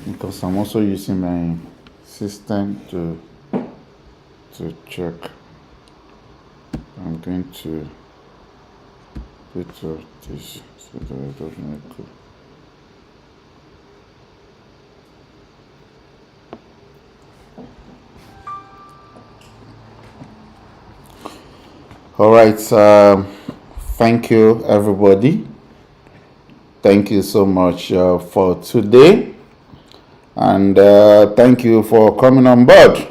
Because I'm also using my system to check. I'm going to bit of this so that it doesn't echo. All right. Thank you, everybody. Thank you so much for today. And thank you for coming on board.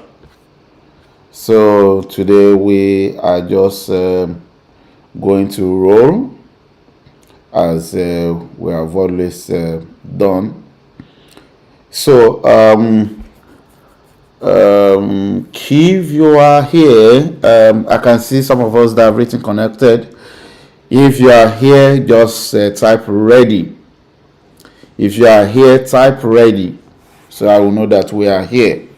So today we are just going to roll as we have always done. So if you are here, I can see some of us that have written connected. If you are here, just type ready. If you are here, type ready, so I will know that we are here.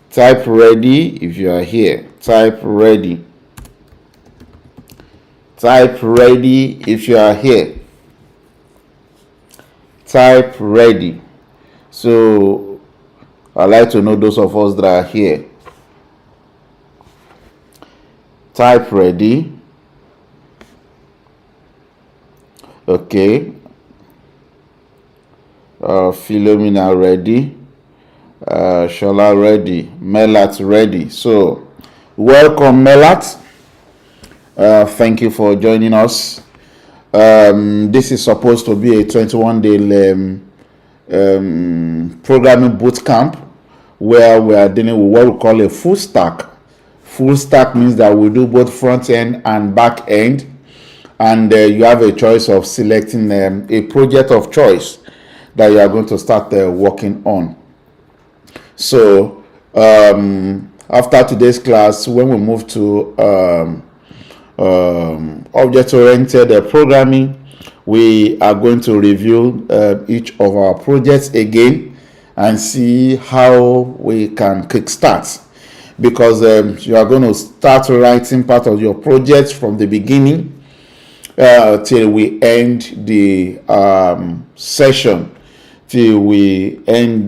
Type ready if you are here. Type ready. Type ready if you are here. Type ready. So I'd like to know those of us that are here. Type ready. Okay. Philomena ready. Shola ready. Melat ready. So welcome, Melat. Thank you for joining us. This is supposed to be a 21-day programming bootcamp where we are dealing with what we call a full stack. Full stack means that we do both front end and back end, and you have a choice of selecting a project of choice that you are going to start working on. So after today's class, when we move to object-oriented programming, we are going to review each of our projects again and see how we can kickstart, because you are going to start writing part of your project from the beginning till we end the session, till we end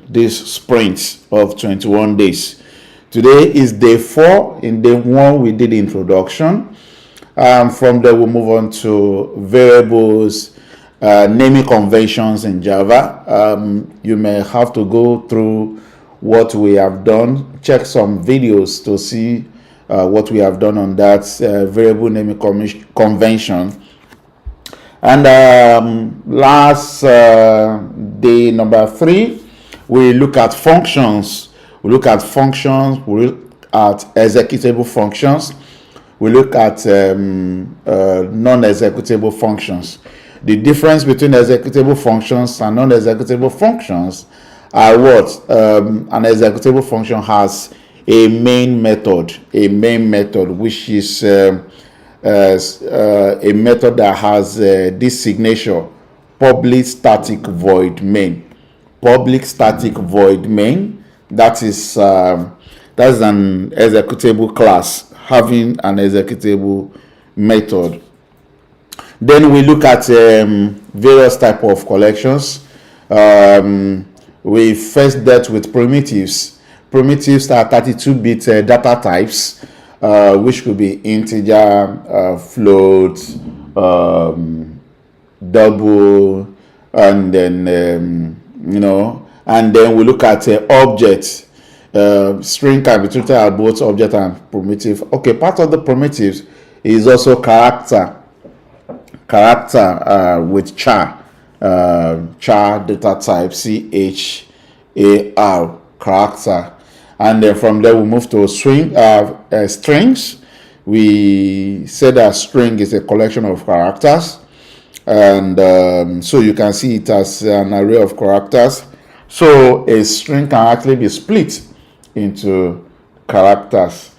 this sprint of 21 days. Today is day 4. In day 1, we did introduction. From there, we'll move on to variables, naming conventions in Java. You may have to go through what we have done, check some videos to see what we have done on that variable naming convention. And last day number 3, we look at functions. We look at executable functions. We look at non-executable functions. The difference between executable functions and non-executable functions are what? An executable function has a main method, which is a method that has this signature: public static void main. Public static void main. That's an executable class having an executable method. Then we look at various type of collections. We first dealt with primitives. Primitives are 32-bit data types, which could be integer, float, double, and then and then we look at objects. String can be treated as both object and primitive. Okay, part of the primitives is also character with char data type, char, character. And then from there we move to strings. We said that string is a collection of characters, and so you can see it as an array of characters. So a string can actually be split into characters.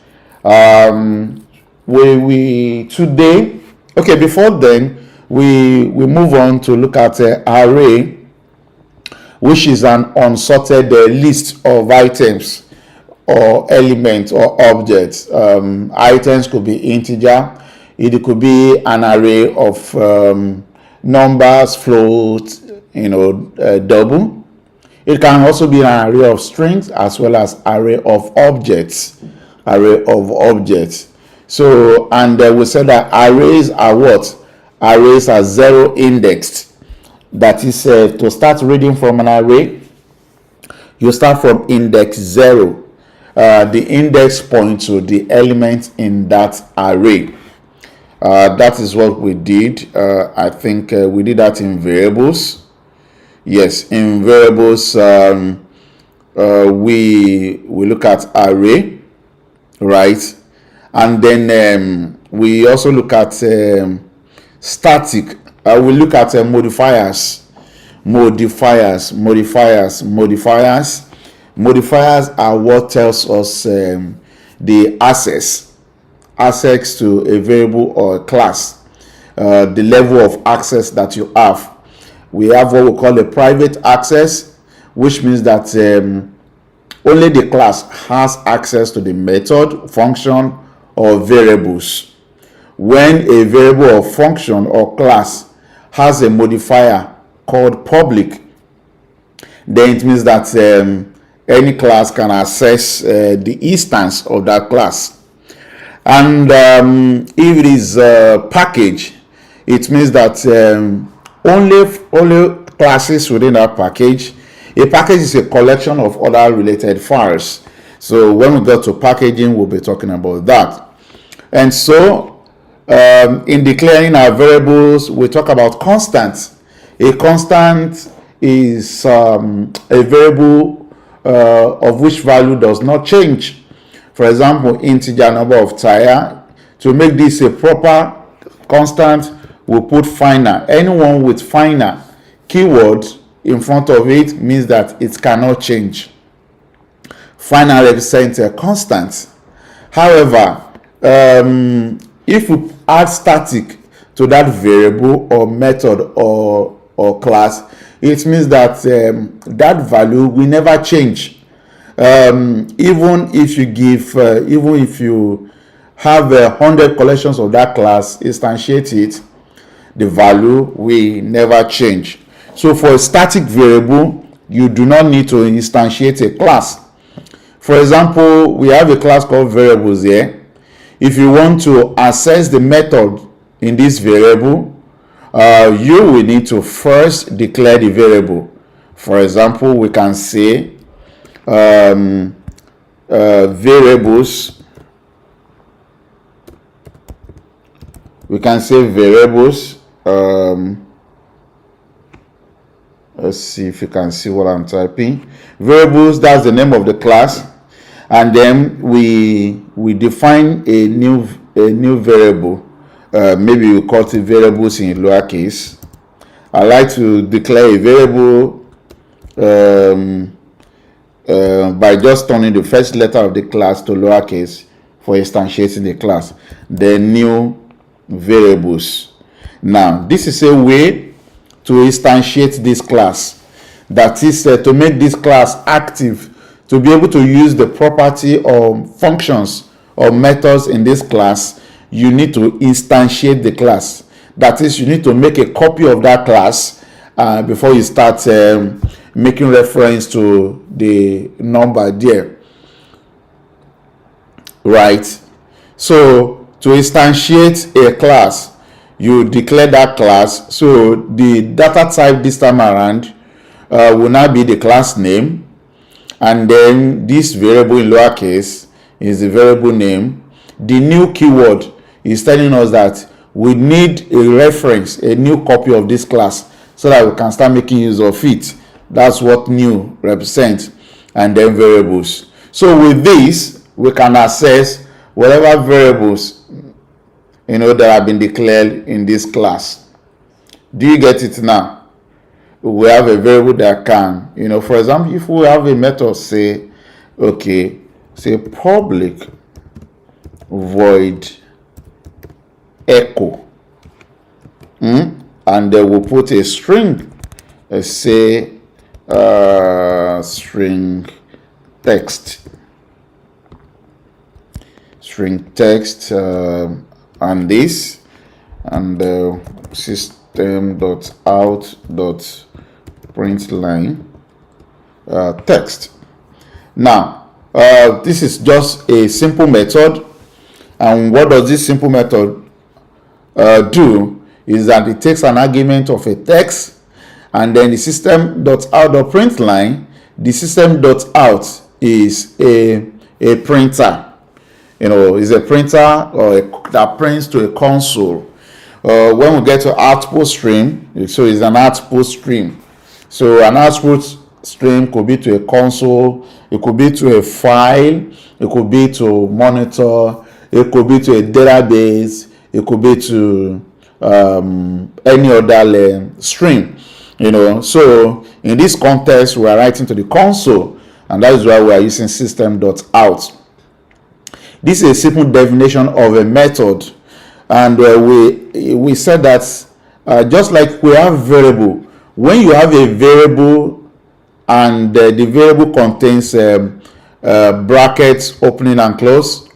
Today, okay, before then we move on to look at array, which is an unsorted list of items or elements or objects. Items could be integer. It could be an array of numbers, float, double. It can also be an array of strings as well as array of objects. So, and we said that arrays are what? Arrays are zero indexed. That is, to start reading from an array, you start from index 0. The index points to the element in that array. That is what we did. I think we did that in variables. Yes, in variables, we look at array, right? And then we also look at static. We look at modifiers. Modifiers are what tells us the access to a variable or a class, the level of access that you have. We have what we call a private access, which means that only the class has access to the method, function, or variables. When a variable or function or class has a modifier called public, then it means that any class can access the instance of that class. And if it is a package, it means that only classes within that package. A package is a collection of other related files. So when we go to packaging, we'll be talking about that. And so in declaring our variables, we talk about constants. A constant is a variable of which value does not change. For example, integer number of tire. To make this a proper constant, we'll put final. Anyone with final keyword in front of it means that it cannot change. Final represents a constant. However, if we add static to that variable or method or class, it means that that value will never change. Even if you have 100 collections of that class, instantiate it, the value will never change. So for a static variable, you do not need to instantiate a class. For example, we have a class called variables here. If you want to access the method in this variable, you will need to first declare the variable. For example, we can say variables. We can say variables. Let's see if you can see what I'm typing. Variables, that's the name of the class, and then we define a new variable. Maybe we call it variables in lowercase. I like to declare a variable by just turning the first letter of the class to lowercase for instantiating the class. Then new variables. Now, this is a way to instantiate this class. That is to make this class active, to be able to use the property or functions or methods in this class. You need to instantiate the class. That is, you need to make a copy of that class before you start making reference to the number there. Right? So to instantiate a class, you declare that class. So the data type this time around will now be the class name, and then this variable in lowercase is the variable name. The new keyword is telling us that we need a reference, a new copy of this class, so that we can start making use of it. That's what new represents. And then variables. So with this, we can access whatever variables that have been declared in this class. Do you get it now? We have a variable that can, for example, if we have a method, say public void echo, and then we'll put a string, say string text, and this, and system.out.println print line text. Now this is just a simple method, and what does this simple method do is that it takes an argument of a text, and then the system.out.println, the system.out is a printer, is a printer that prints to a console. When we get to output stream, so it's an output stream. So an output stream could be to a console, it could be to a file, it could be to monitor, it could be to a database, it could be to any other stream. So in this context, we are writing to the console, and that is why we are using system.out. This is a simple definition of a method, and we said that just like we have variable, when you have a variable and the variable contains brackets opening and close,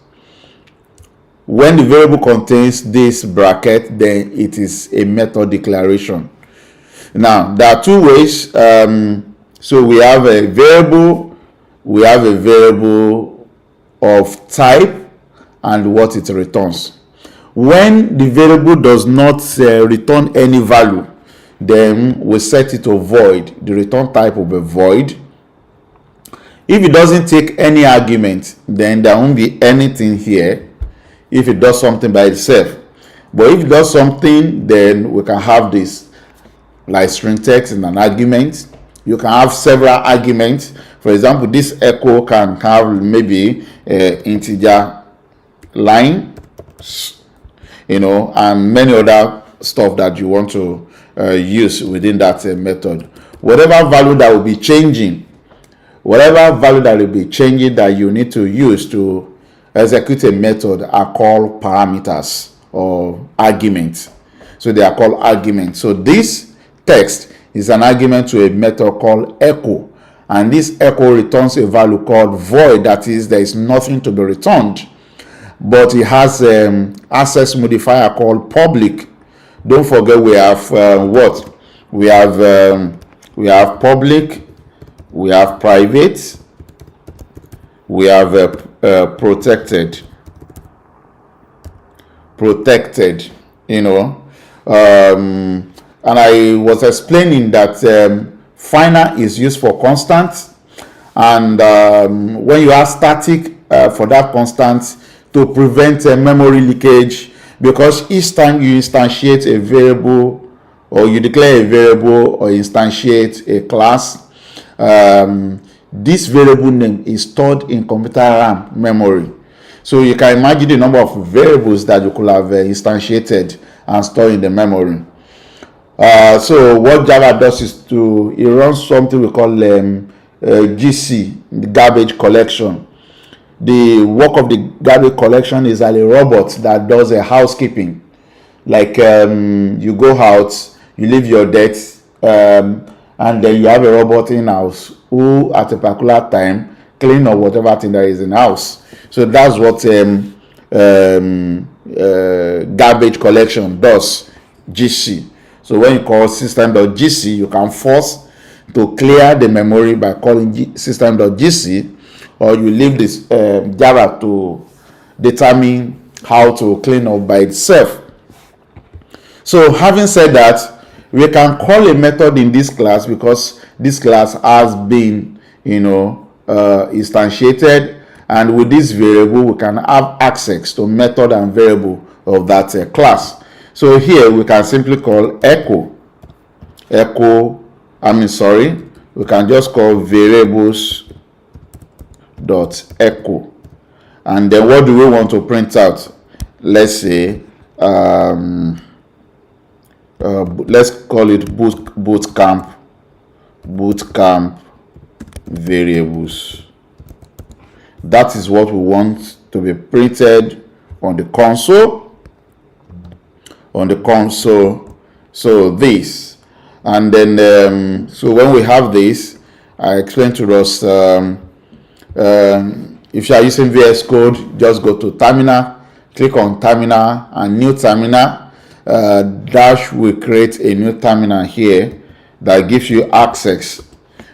when the variable contains this bracket, then it is a method declaration. Now there are two ways. So we have a variable of type and what it returns. When the variable does not return any value, then we set it to void. The return type will be void. If it doesn't take any argument, then there won't be anything here if it does something by itself. But if it does something, then we can have this like string text in an argument. You can have several arguments. For example, this echo can have maybe integer line, and many other stuff that you want to use within that method. Whatever value that will be changing that you need to use to execute a method are called parameters or arguments. So they are called arguments. So this text is an argument to a method called echo, and this echo returns a value called void. That is, there is nothing to be returned, but it has access modifier called public. Don't forget we have what we have public, we have private, we have protected, and I was explaining that final is used for constant, and when you have static for that constant to prevent memory leakage, because each time you instantiate a variable or you declare a variable or instantiate a class, this variable name is stored in computer RAM memory. So you can imagine the number of variables that you could have instantiated and stored in the memory. So what Java does is it runs something we call GC, the garbage collection. The work of the garbage collection is like a robot that does a housekeeping. Like you go out, you leave your debt, and then you have a robot in house who at a particular time clean up whatever thing that is in house. So that's what garbage collection does, GC. So when you call system.gc, you can force to clear the memory by calling system.gc, or you leave this Java to determine how to clean up by itself. So having said that, we can call a method in this class because this class has been instantiated, and with this variable we can have access to method and variable of that class. So here we can simply call we can just call variables dot echo, and then what do we want to print out? Let's say let's call it bootcamp variables. That is what we want to be printed on the console. So this, and then so when we have this, I explained to us if you are using VS Code, just go to terminal, click on terminal and new terminal. Dash will create a new terminal here. that gives you access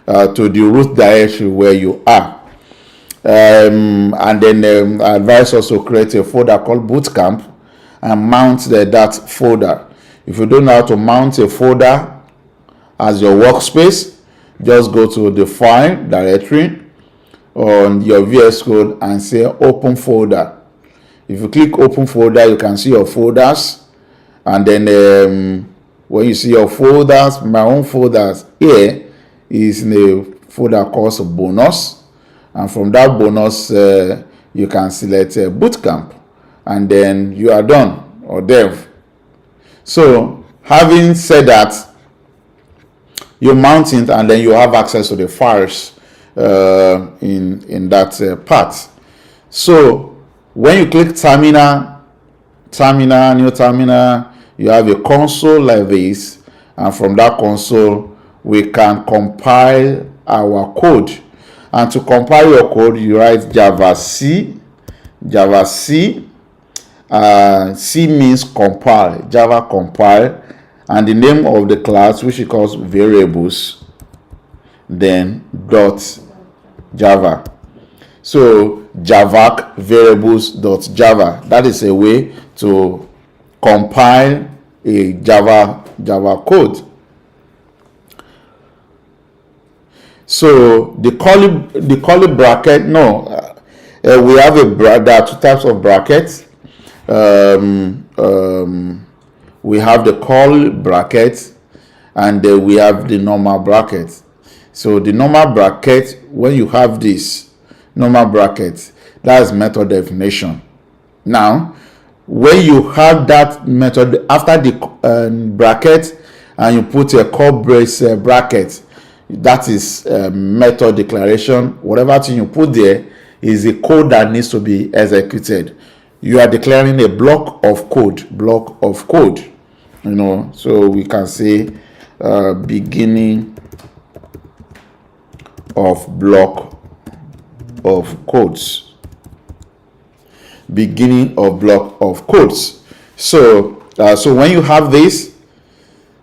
to the root directory where you are. And then I advise also create a folder called Bootcamp and mount that folder. If you don't know how to mount a folder as your workspace, just go to the file directory on your VS Code and say open folder. If you click open folder, you can see your folders, and then when you see your folders, my own folders here is in a folder called bonus, and from that bonus you can select Bootcamp, and then you are done, or dev. So having said that, you mount it and then you have access to the files in that part. So when you click terminal, new terminal, you have a console like this, and from that console we can compile our code. And to compile your code, you write Java C. C means compile, Java compile, and the name of the class, which is called variables, then .java. So javac variables.java. That is a way to compile a Java code. So the curly bracket, we have there are two types of brackets. We have the curly bracket, and we have the normal bracket. So the normal bracket, when you have this normal bracket, that's method definition. Now when you have that method after the bracket and you put a curly brace bracket, that is method declaration. Whatever thing you put there is a code that needs to be executed. You are declaring a block of code, so we can say beginning of block of codes. So when you have this,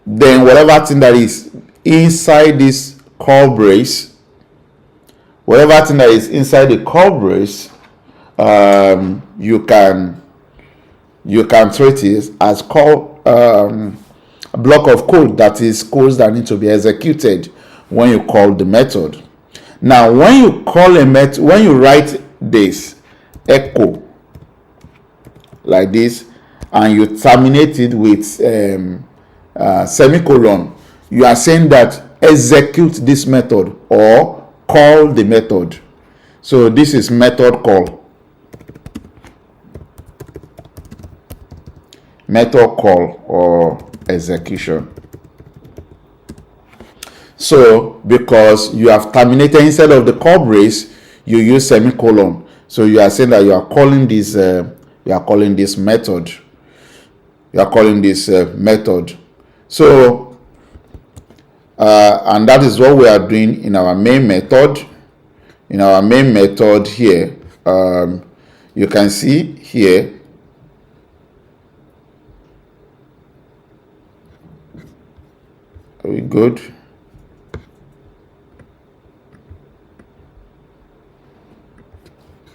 then whatever thing that is inside this curly brace, you can treat it as a block of code, that is codes that need to be executed when you call the method. Now when you call a method, when you write this echo like this and you terminate it with semicolon, you are saying that execute this method or call the method. So this is method call or execution. So because you have terminated, instead of the curly brace you use semicolon, so you are saying that you are calling this method. So and that is what we are doing in our main method. Here, you can see here are we good?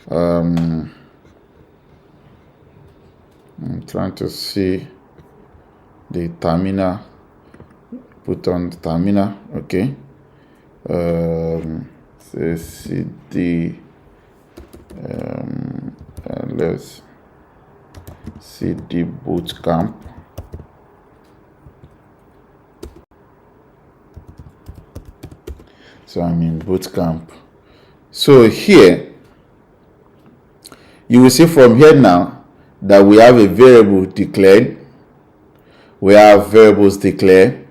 I'm trying to see the terminal. Put on the terminal. Okay. Say cd let's cd bootcamp. So I'm in bootcamp. So here you will see from here now that we have a variable declared. We have variables declared,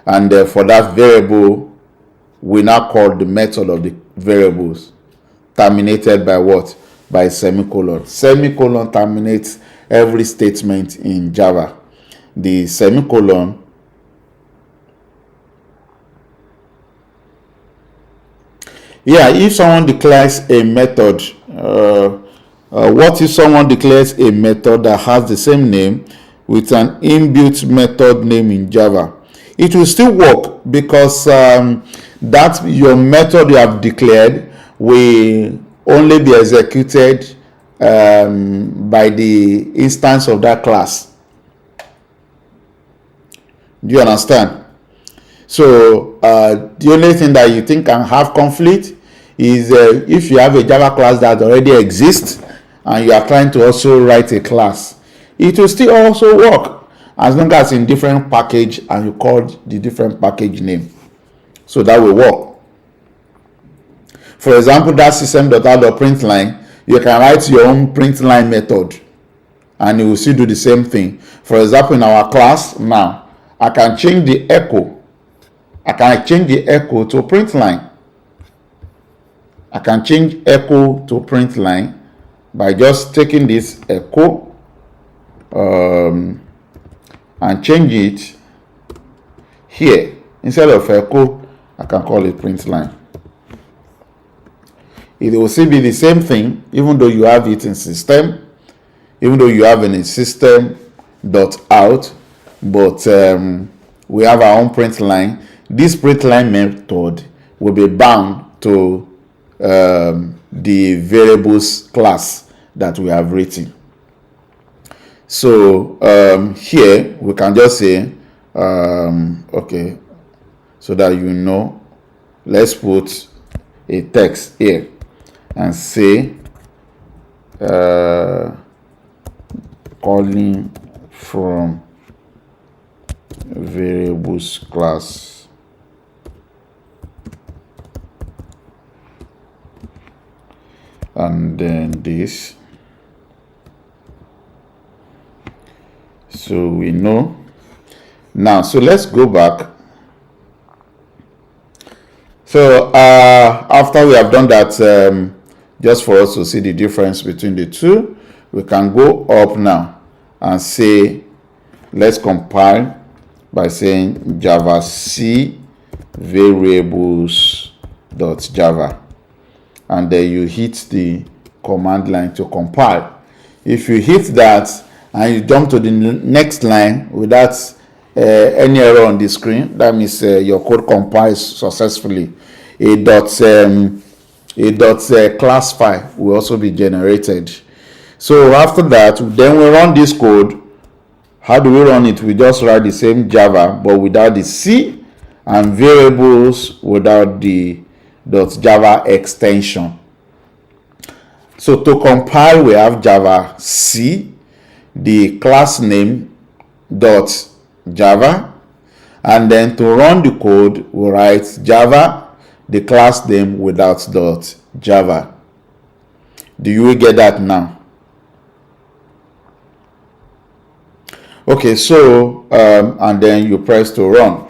and for that variable we now call the method of the variables, terminated by what? By semicolon. Semicolon terminates every statement in Java. The semicolon if someone declares a method, what if someone declares a method that has the same name with an inbuilt method name in Java? it will still work because that your method you have declared will only be executed by the instance of that class. Do you understand? So the only thing that you think can have conflict is if you have a Java class that already exists and you are trying to also write a class, it will still also work as long as in different package and you call the different package name. So that will work. For example, that system.out.println, you can write your own println method and it will still do the same thing. For example, in our class now, I can change the echo. I can change the echo to println. I can change echo to println by just taking this echo and change it here. Instead of echo, I can call it println. It will still be the same thing, even though you have it in system, even though you have it in system.out, but we have our own println. This println method will be bound to the variables class that we have written. So here we can just say okay, so that you know, let's put a text here and say calling from variables class and then this, so we know now. So let's go back. So after we have done that, just for us to see the difference between the two, we can go up now and say, let's compile by saying javac variables.java, and then you hit the command line to compile. If you hit that and you jump to the next line without any error on the screen, that means your code compiles successfully. A class file will also be generated. So after that, then we run this code. How do we run it? We just write the same Java but without the C, and variables without the .java extension. So to compile, we have javac, the class name .java, and then to run the code, we write Java, the class name without .java. Do you get that now? Okay, so and then you press to run.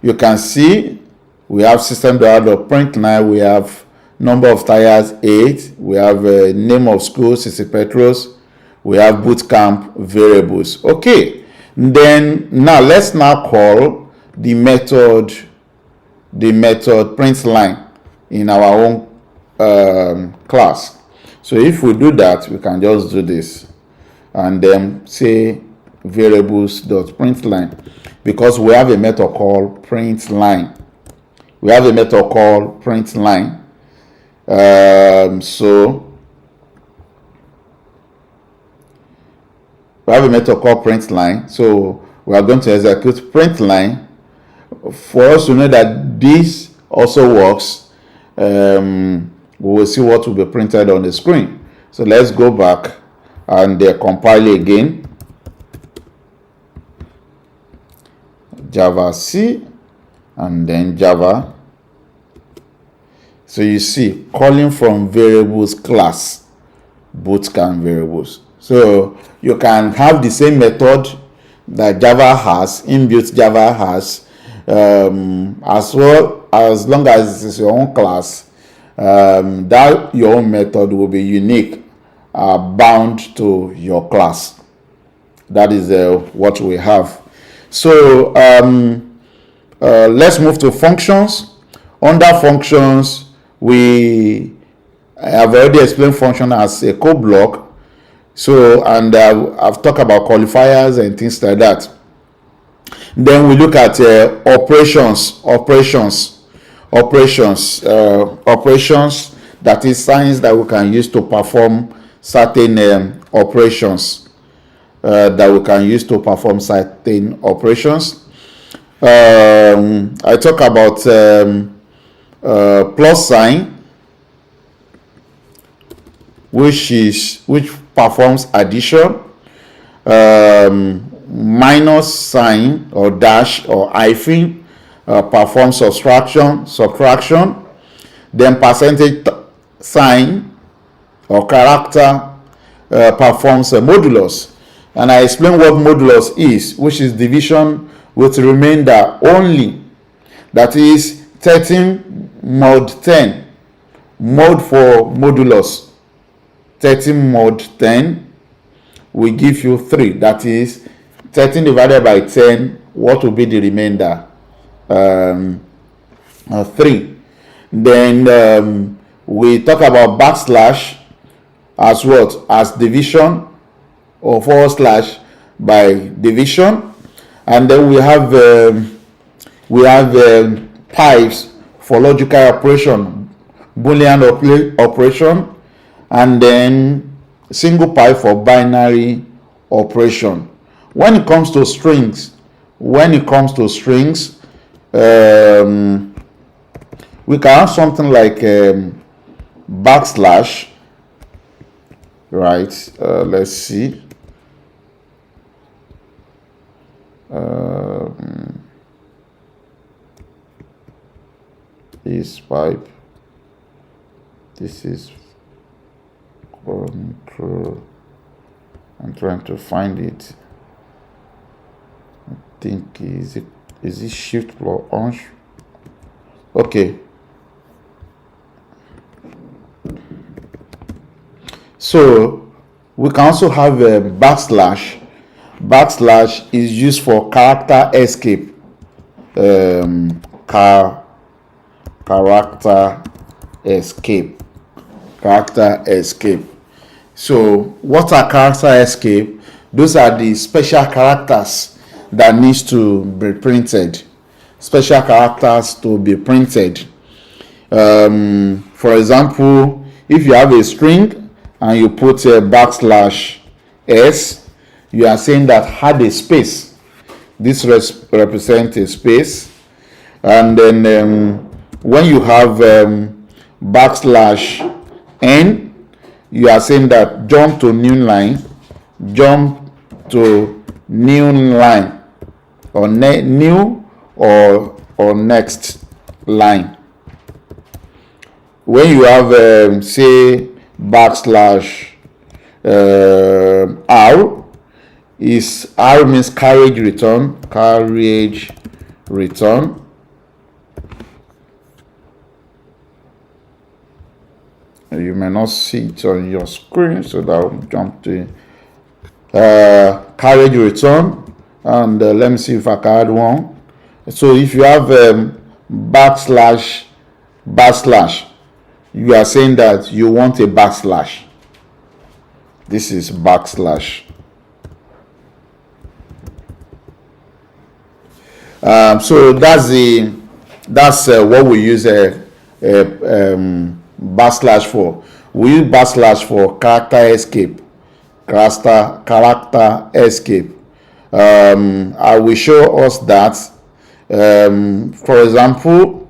You can see we have system.out.println, we have number of tires 8, we have name of school CC Petros, we have bootcamp variables. Okay, then now let's now call the method println in our own class. So if we do that, we can just do this and then say variables.println, because we have a method called println. We have a method called println. So we have a method called println. So we are going to execute println. For us to know that this also works, we will see what will be printed on the screen. So let's go back and compile again. Javac and then Java. So you see, calling from variables class, bootcamp variables. So you can have the same method that Java has, inbuilt Java has, as well, as long as it's your own class, that your own method will be unique, bound to your class. That is what we have. So let's move to functions. Under functions, we have already explained function as a code block. So, and I've talked about qualifiers and things like that. Then we look at operations, that is signs that we can use to perform certain operations. I talk about plus sign, which performs addition. Minus sign or dash or hyphen performs subtraction. Then percentage sign or character performs a modulus. And I explain what modulus is, which is division with remainder only. That is 13 mod 10. Mod for modulus, 13 mod 10 will give you 3. That is 13 divided by 10. What will be the remainder? 3. Then we talk about backslash as what? As division or forward slash by division. And then we have pipes for logical operation, Boolean operation, and then single pipe for binary operation. When it comes to strings, we can have something like backslash, right? Let's see. This pipe. This is control. I'm trying to find it. I think is it shift or on? Okay. So we can also have a backslash. Backslash is used for character escape. Character escape. So what are character escape? Those are the special characters that needs to be printed. For example, if you have a string and you put a backslash s, you are saying that had a space. This represents a space. And then when you have backslash n, you are saying that jump to new line, or new or next line. When you have say backslash r, r means carriage return. You may not see it on your screen, so that will jump to carriage return. And let me see if I can add one. So if you have backslash, you are saying that you want a backslash. This is backslash. So that's what we use backslash for. We use backslash for character escape. I will show us that. For example,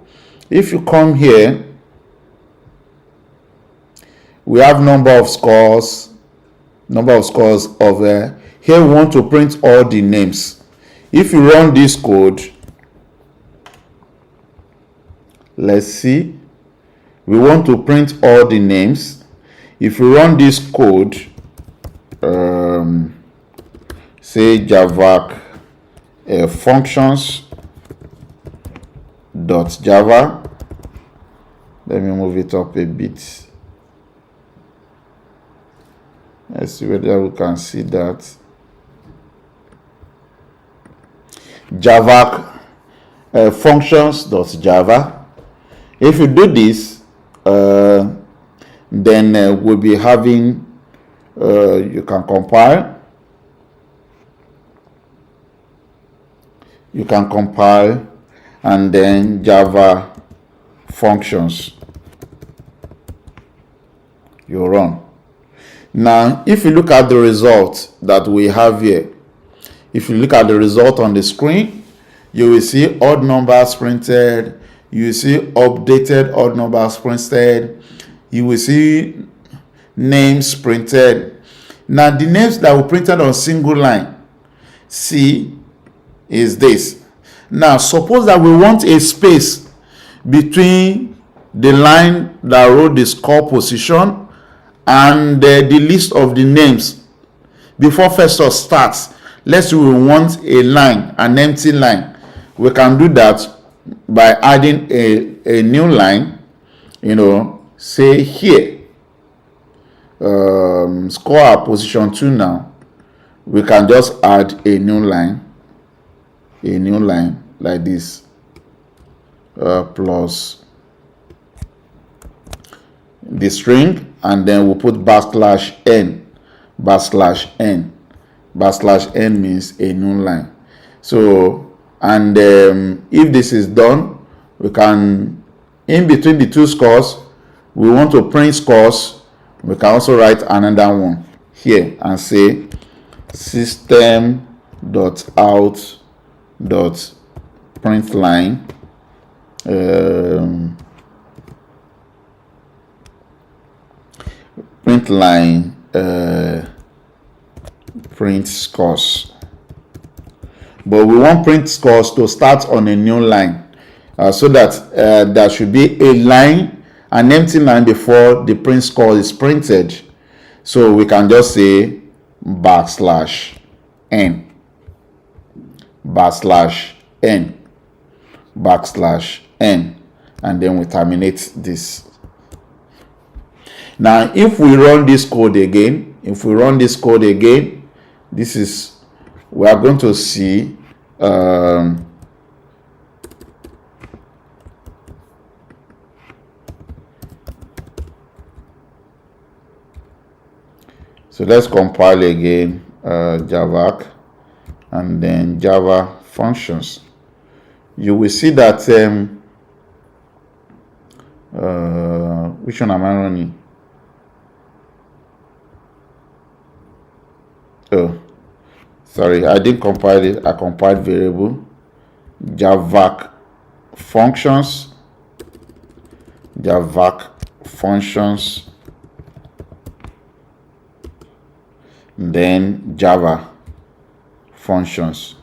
if you come here, we have number of scores of here we want to print all the names. If you run this code, let's see, we want to print all the names. If you run this code, say java functions.java, let me move it up a bit. Let's see whether we can see that. Java functions.java. If you do this, then we'll be having, you can compile. You can compile, and then Java functions. You run. Now, if you look at the result that we have here, if you look at the result on the screen, you will see odd numbers printed. You will see updated odd numbers printed. You will see names printed. Now, the names that were printed on single line, C, is this. Now, suppose that we want a space between the line that wrote the score position and the list of the names before Festus starts. Let's say we want a line, an empty line. We can do that by adding a new line, say here. Score our position 2 now. We can just add a new line like this, plus the string, and then we'll put \n. \n means a new line. So, and if this is done, we can, in between the two scores, we want to print scores. We can also write another one here and say system.out.println print scores. But we want print scores to start on a new line, so that there should be a line, an empty line before the print score is printed. So we can just say \n, and then we terminate this. Now, if we run this code again, this is, we are going to see so let's compile again, Java, and then Java functions. You will see that which one am I running? Oh, sorry, I didn't compile it. I compiled variable Java functions, then Java functions.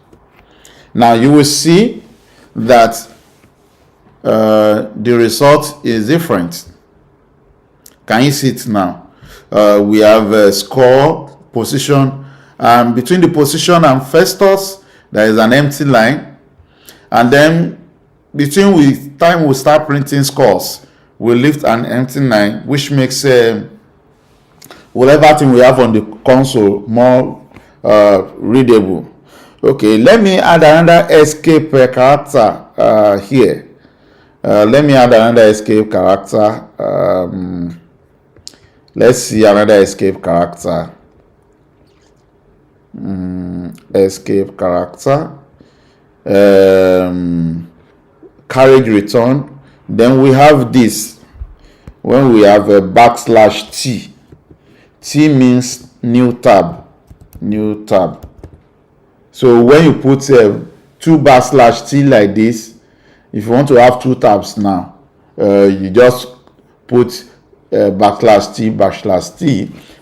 Now you will see that the result is different. Can you see it now? We have a score, position, and between the position and Festus there is an empty line, and then between with time we start printing scores, we lift an empty line, which makes whatever thing we have on the console more readable. Okay, let me add another escape character here. Let me add another escape character. Let's see another escape character. Escape character. Carriage return. Then we have this. When we have a \t. T means new tab. So when you put 2 \t like this, if you want to have 2 tabs now, you just put \t,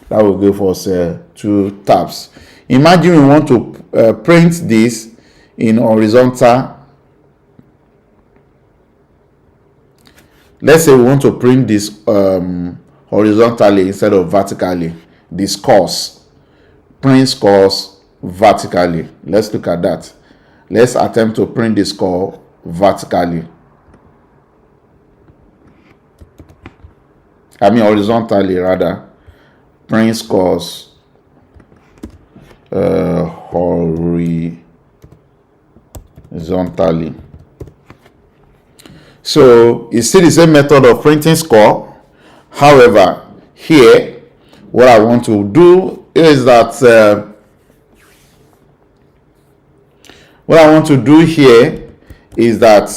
that will give us 2 tabs. Imagine we want to print this in horizontal. Let's say we want to print this horizontally instead of vertically. The scores, print scores vertically. Let's look at that. Let's attempt to print the score vertically. I mean horizontally rather. Print scores horizontally. So it's still the same method of printing score. However, here what I want to do is that What I want to do here is that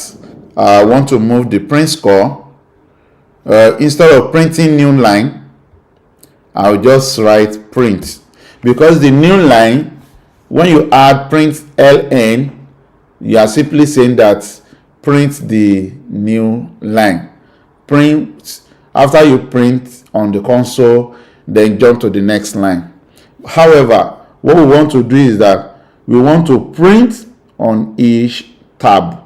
I want to move the print score. Instead of printing new line, I'll just write print, because the new line, when you add print ln, you are simply saying that print the new line. Print, after you print on the console, then jump to the next line. However, what we want to do is that we want to print on each tab.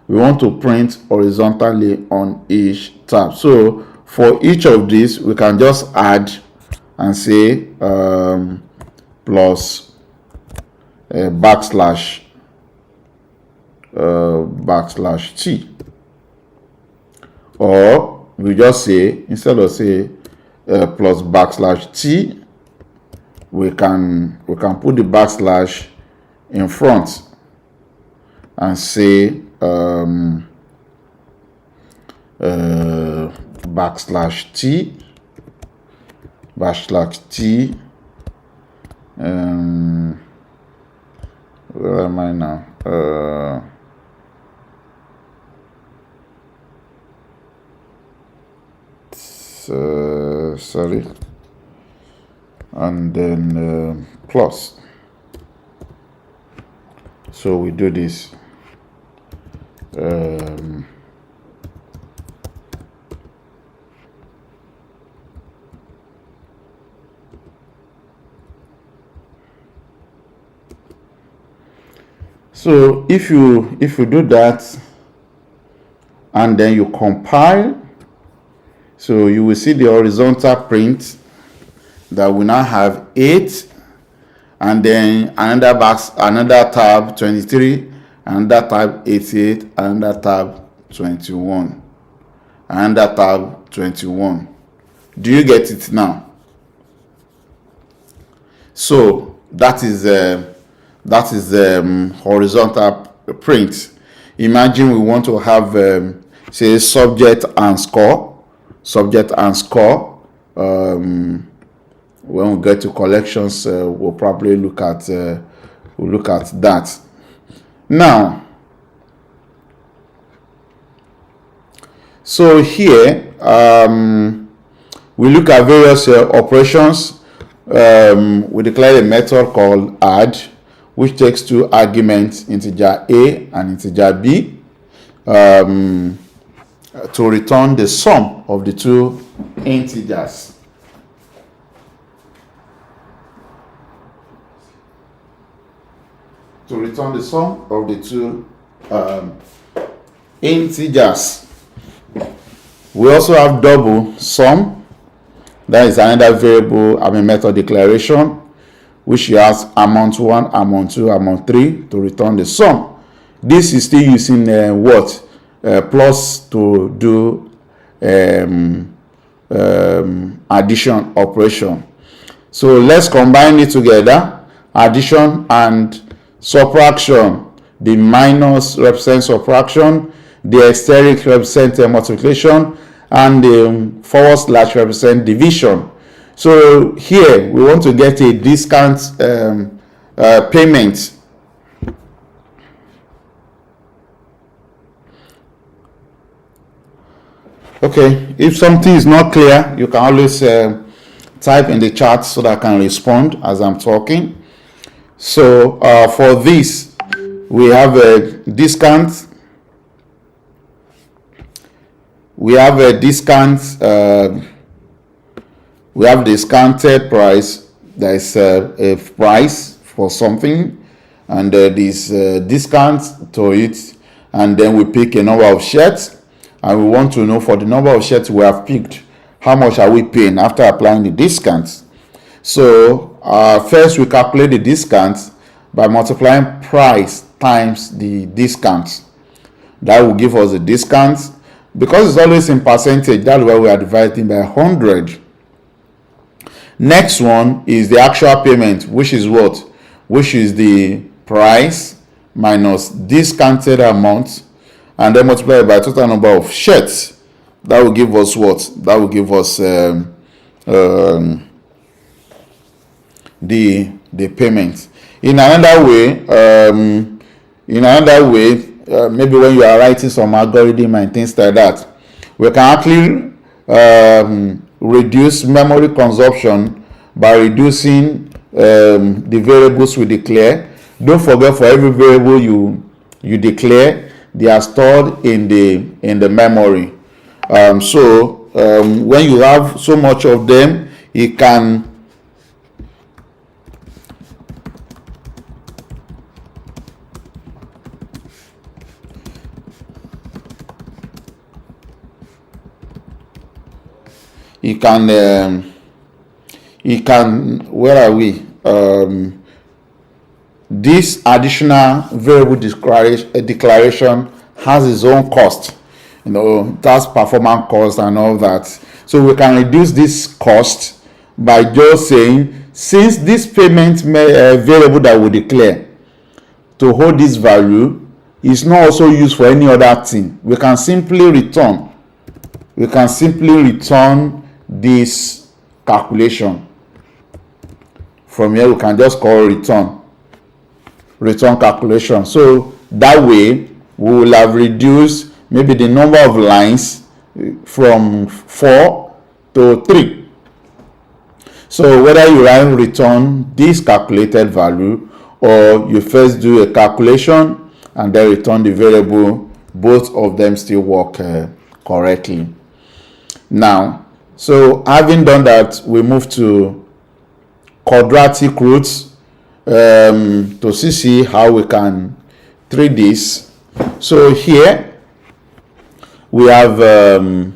We want to print horizontally on each tab. So for each of these, we can just add and say plus backslash t, or we just say, instead of say plus backslash t, we can put the backslash in front and say backslash t where am I now? Sorry, and then plus. So we do this. So if you do that and then you compile, so you will see the horizontal print that we now have 8, and then another tab 23, another tab 88, another tab 21, another tab 21. Do you get it now? So that is horizontal print. Imagine we want to have say subject and score. When we get to collections, we'll probably look at that. Now, so here we look at various operations. We declare a method called add, which takes 2 arguments, integer a and integer b, to return the sum of the 2 integers. To return the sum of the 2 integers. We also have double sum. That is another variable, method declaration, which has amount 1, amount 2, amount 3 to return the sum. This is still using plus to do addition operation. So let's combine it together. Addition and subtraction. The minus represents subtraction, the asterisk represents multiplication, and the forward slash represents division. So here we want to get a discount payment. Okay, if something is not clear, you can always type in the chat so that I can respond as I'm talking. So for this, we have a discount. We have a discount. We have discounted price. There is a price for something, and this discount to it, and then we pick a number of shirts, and we want to know for the number of shirts we have picked, how much are we paying after applying the discounts. So first we calculate the discounts by multiplying price times the discounts. That will give us the discounts. Because it's always in percentage, that's why we are dividing by 100. Next one is the actual payment, which is what? Which is the price minus discounted amount, and then multiply by total number of shirts. That will give us what? That will give us the payment. In another way, in another way, maybe when you are writing some algorithm and things like that, we can actually reduce memory consumption by reducing the variables we declare. Don't forget, for every variable you declare, they are stored in the memory. So when you have so much of them, it can where are we? This additional variable declaration has its own cost. That's performance cost and all that. So we can reduce this cost by just saying, since this payment variable that we declare to hold this value is not also used for any other thing, we can simply return this calculation. From here we can just call return calculation. So that way we will have reduced maybe the number of lines from 4 to 3. So whether you write return this calculated value, or you first do a calculation and then return the variable, both of them still work correctly. Now, so having done that, we move to quadratic roots to see how we can treat this. So here we have a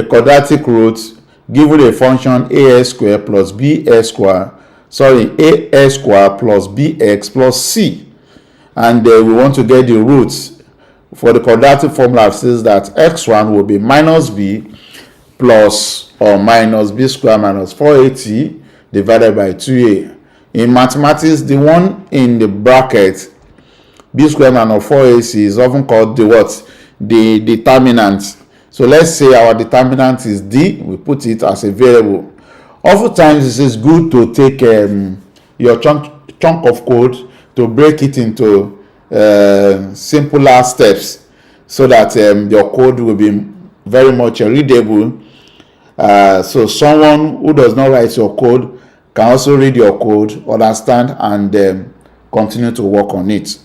quadratic root given a function as squared plus bs squared, as squared plus bx plus c, and we want to get the roots. For the quadratic formula, it says that x1 will be minus b plus or minus b squared minus 4ac divided by 2a. In mathematics, the one in the bracket, b squared minus 4ac, is often called the determinant. So let's say our determinant is d, we put it as a variable. Oftentimes it is good to take your chunk of code to break it into simpler steps, so that your code will be very much readable. So someone who does not write your code can also read your code, understand, and continue to work on it.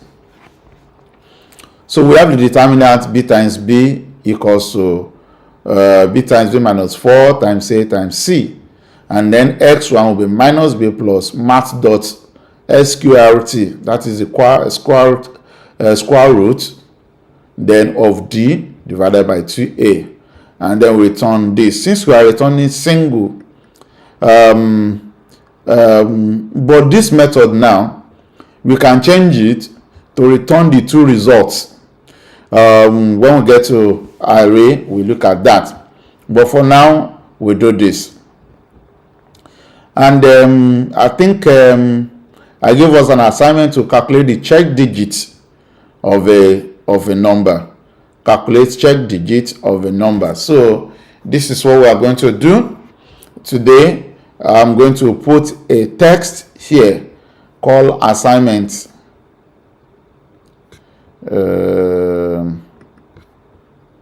So we have the determinant b times b equals to b times b minus 4 times a times c, and then x1 will be minus b plus math dot sqrt, that is the square root then of d divided by 2a, and then we return this. Since we are returning single, but this method now we can change it to return the two results. When we get to array, we look at that, but for now we do this. And I think I gave us an assignment to calculate the check digits of a number. Calculate check digits of a number. So this is what we are going to do today. I'm going to put a text here called assignment.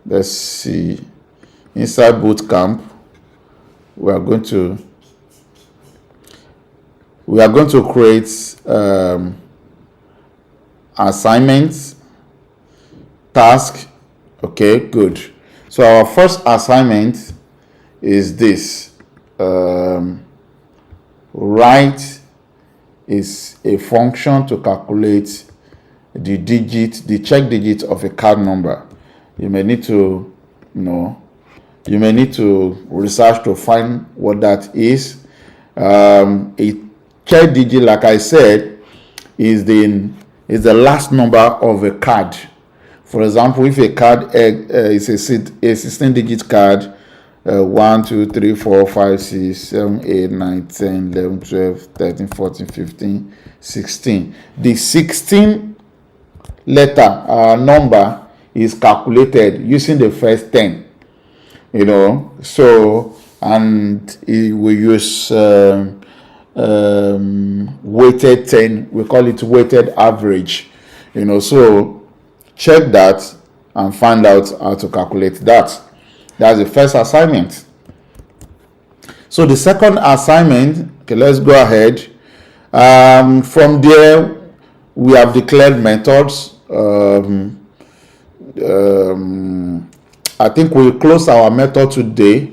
Let's see. Inside Bootcamp, we are going to create assignments, task. Okay, good. So our first assignment is this. Write is a function to calculate the check digit of a card number. You may need to research to find what that is. A check digit, like I said, is the last number of a card. For example, if a card is a 16-digit card, 1, 2, 3, 4, 5, 6, 7, 8, 9, 10, 11, 12, 13, 14, 15, 16. The 16 letter number is calculated using the first 10. So, and we use weighted 10. We call it weighted average. So check that and find out how to calculate that. That's the first assignment. So the second assignment, okay, let's go ahead. From there, we have declared methods. I think we'll close our method today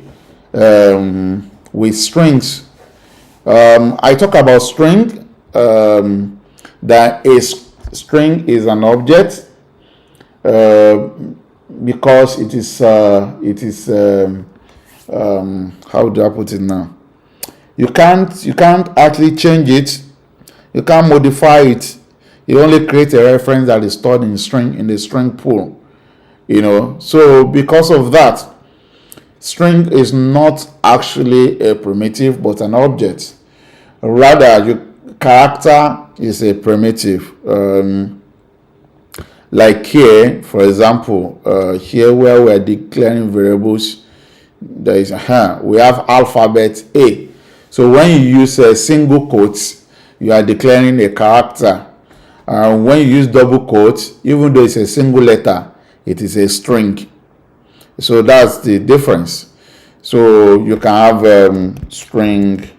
with strings. I talk about string, that a string is an object because it is how do I put it now? You can't actually change it. You can't modify it. You only create a reference that is stored in the string pool. So because of that, string is not actually a primitive but an object. Rather, your character is a primitive. Like here, for example, here where we're declaring variables, there is we have alphabet A. So when you use a single quotes, you are declaring a character. When you use double quotes, even though it's a single letter, it is a string. So that's the difference. So you can have string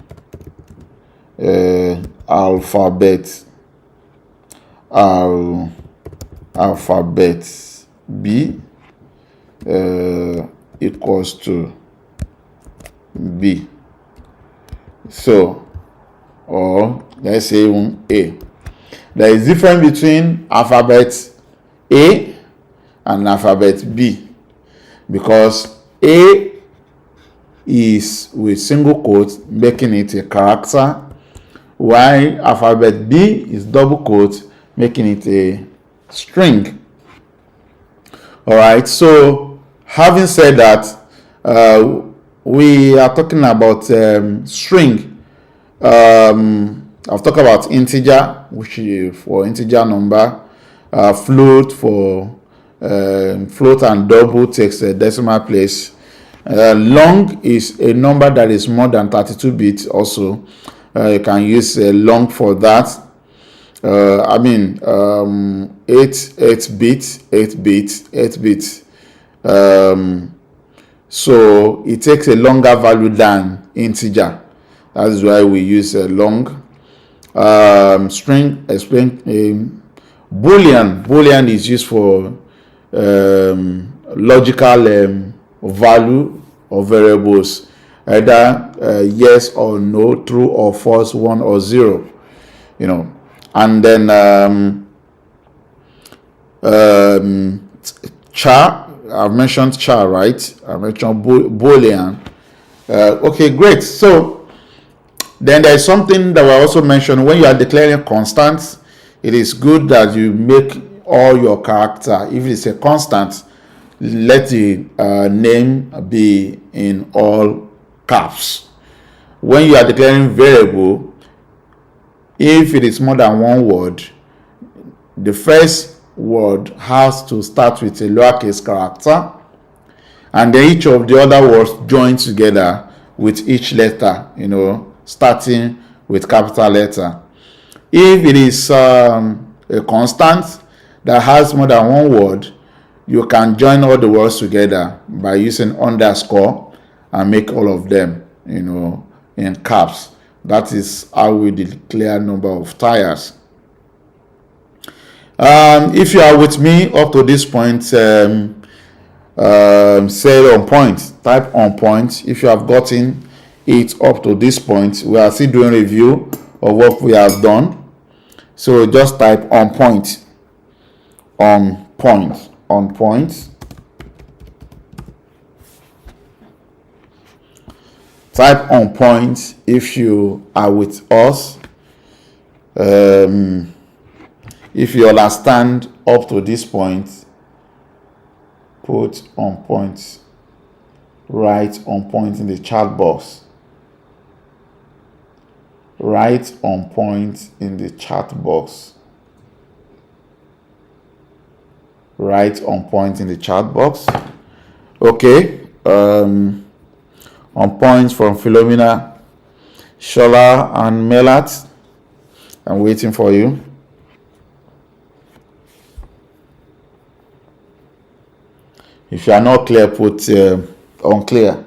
alphabet B equals to B. So, or let's say A. There is difference between alphabet A and alphabet B, because A is with single quotes, making it a character, while alphabet B is double quotes, making it a string. All right, so having said that, we are talking about string. I've talked about integer, which is for integer number, float for float and double takes a decimal place. Long is a number that is more than 32 bits. Also, you can use long for that. 8 bits. So it takes a longer value than integer. That is why we use a long. String explain. Boolean is used for logical value of variables, either yes or no, true or false, 1 or 0. And then char, I've mentioned char, right? I mentioned Boolean. Okay, great. So then there is something that we also mentioned. When you are declaring constants, it is good that you make all your character, if it's a constant, let the name be in all caps. When you are declaring variable, if it is more than one word, the first word has to start with a lowercase character, and then each of the other words join together with each letter, starting with capital letter. If it is a constant that has more than one word, you can join all the words together by using underscore and make all of them, in caps. That is how we declare number of tires. If you are with me up to this point, say on point, type on point. If you have gotten it up to this point, we are still doing review of what we have done. So just type on point, on point, on point. Type on point if you are with us. If you understand up to this point, put on point, write on point in the chat box. Write on point in the chat box. Write on point in the chat box. Okay. On point from Philomena, Shola, and Melat. I'm waiting for you. If you are not clear, put unclear.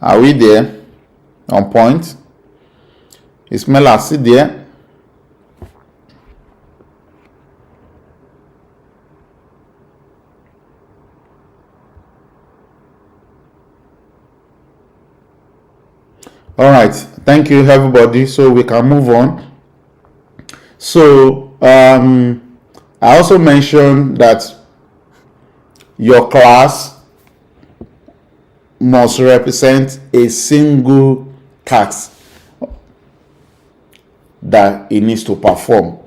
Are we there? On point? Is smell acid there? All right, thank you everybody. So we can move on. So I also mentioned that your class must represent a single task that it needs to perform.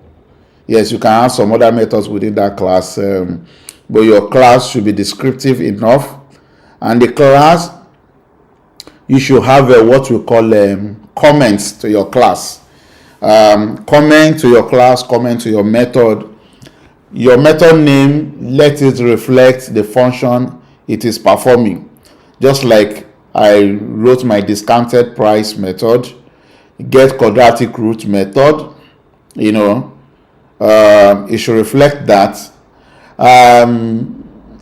Yes, you can have some other methods within that class, but your class should be descriptive enough, and the class, you should have what we call comments to your class. Comment to your class, comment to your method. Your method name, let it reflect the function it is performing. Just like I wrote my discounted price method, get quadratic root method, it should reflect that.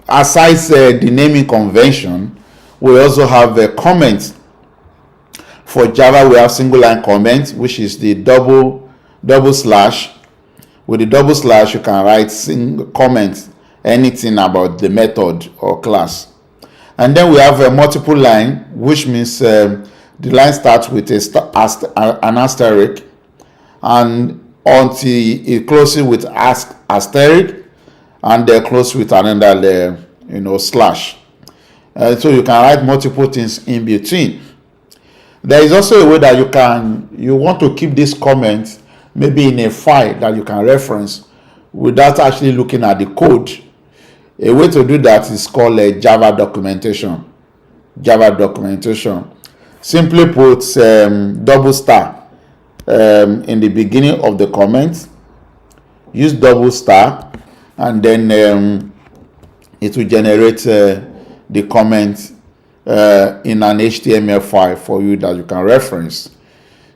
Aside the naming convention, we also have a comment. For Java, we have single line comment, which is the double slash. With the double slash, you can write single comment, anything about the method or class. And then we have a multiple line, which means the line starts with an asterisk, and until it closes with asterisk, and then close with another slash. So you can write multiple things in between. There is also a way that you want to keep this comment maybe in a file that you can reference without actually looking at the code. A way to do that is called a Java documentation. Java documentation. Simply put double star in the beginning of the comment. Use double star, and then it will generate the comment in an HTML file for you that you can reference.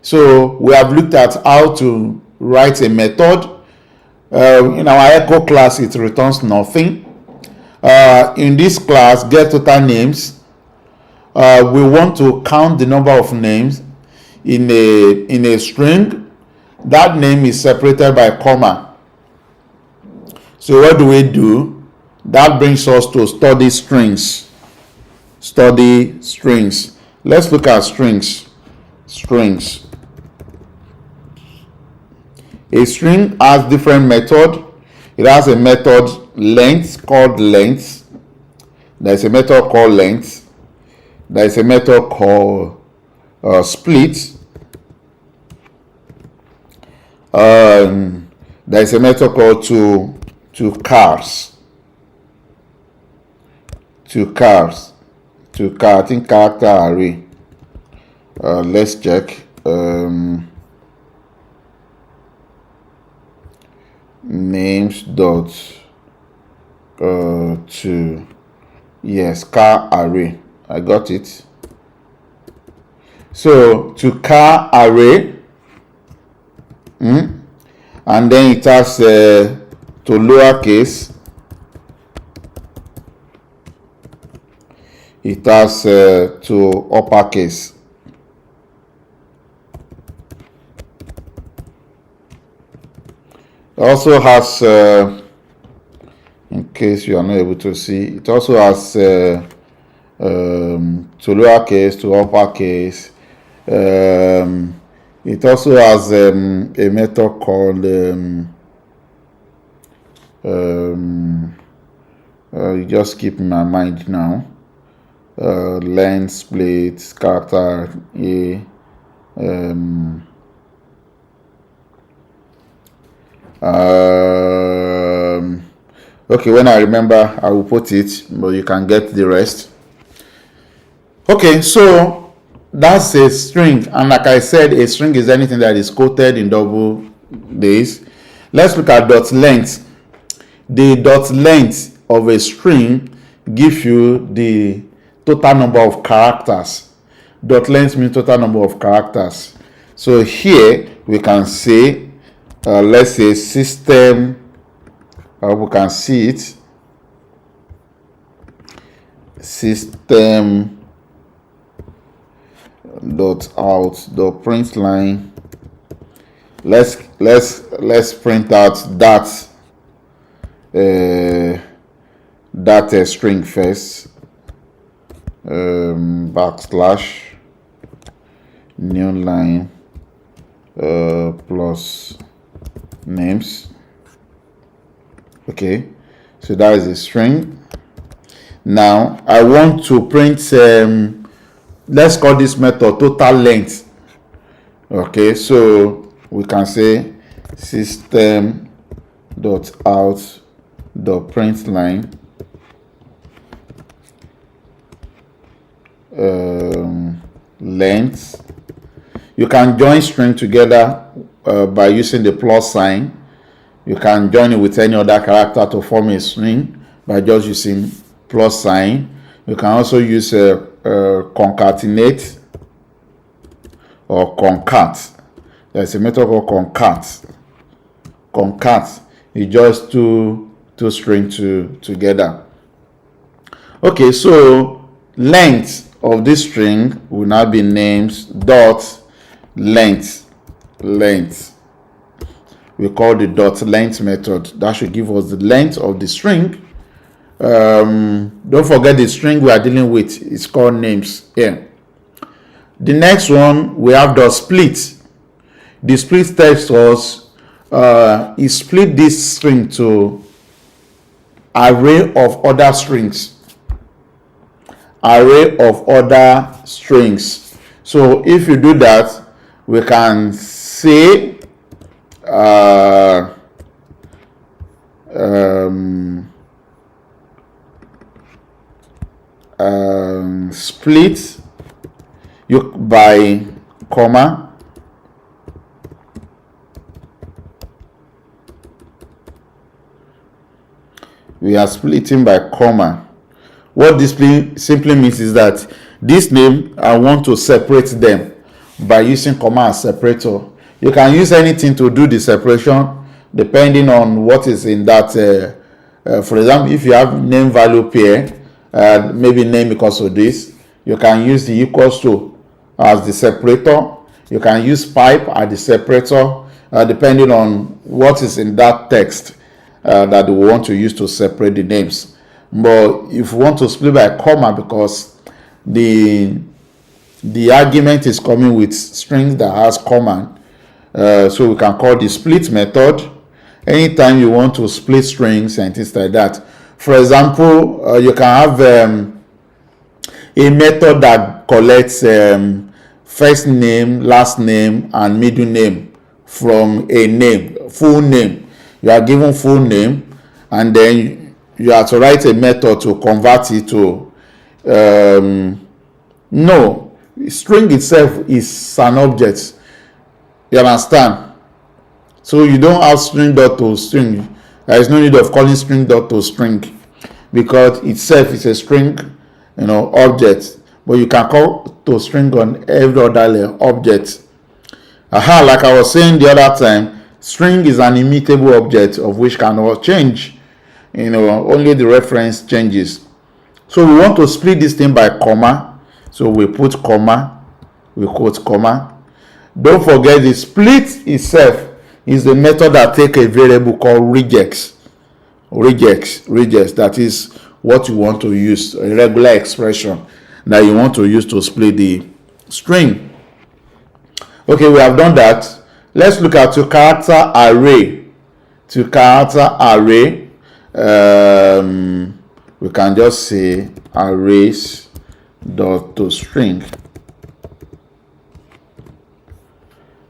So we have looked at how to write a method. In our echo class, it returns nothing. In this class, get total names, we want to count the number of names in a string. That name is separated by a comma. So what do? That brings us to study strings. Study strings. Let's look at strings. Strings. A string has different method. It has a method length called length. There's a method called length. There's a method called split. There's a method called to cars. I think character array. Let's check. Names dot to, yes, car array. I got it. So to car array, and then it has to lowercase, it has to uppercase. It also has, in case you are not able to see, it also has to lowercase, to uppercase. It also has a method called you just keep in my mind now. Length, split, character A. Okay, when I remember, I will put it, but you can get the rest. Okay, so that's a string, and like I said, a string is anything that is quoted in double days. Let's look at dot length. The dot length of a string gives you the total number of characters Dot length means total number of characters. So here we can say, let's say system, we can see it, system dot out dot print line. Let's print out that string first. Backslash new line plus names. Okay, so that is a string. Now I want to print let's call this method total length. Okay, so we can say system dot out dot print line length. You can join string together by using the plus sign. You can join it with any other character to form a string by just using plus sign. You can also use concatenate or concat. There's a method called concat. Concat is just two strings together. Okay, so length of this string will now be names dot length. We call the dot length method. That should give us the length of the string. Don't forget the string we are dealing with is called names here. The next one we have the split. The split tells us is split this string to array of other strings. So if you do that, we can say split by comma we are splitting by comma. What this simply means is that this name, I want to separate them by using comma as separator. You can use anything to do the separation depending on what is in that. For example, if you have name value pair, maybe name equals to this, you can use the equals to as the separator. You can use pipe as the separator, depending on what is in that text that we want to use to separate the names. But if you want to split by comma, because the argument is coming with strings that has comma, so we can call the split method anytime you want to split strings and things like that. For example, you can have a method that collects first name, last name, and middle name from a name, full name. You are given full name, and then you have to write a method to convert it to no, string itself is an object. You understand? So you don't have string dot to string. There is no need of calling string dot to string because itself is a string, object. But you can call to string on every other object. Like I was saying the other time, string is an immutable object of which cannot change. Only the reference changes. So we want to split this thing by comma. So we put comma, we quote comma. Don't forget the split itself is the method that take a variable called regex. Regex, that is what you want to use, a regular expression that you want to use to split the string. Okay, we have done that. Let's look at character array. We can just say arrays dot to string.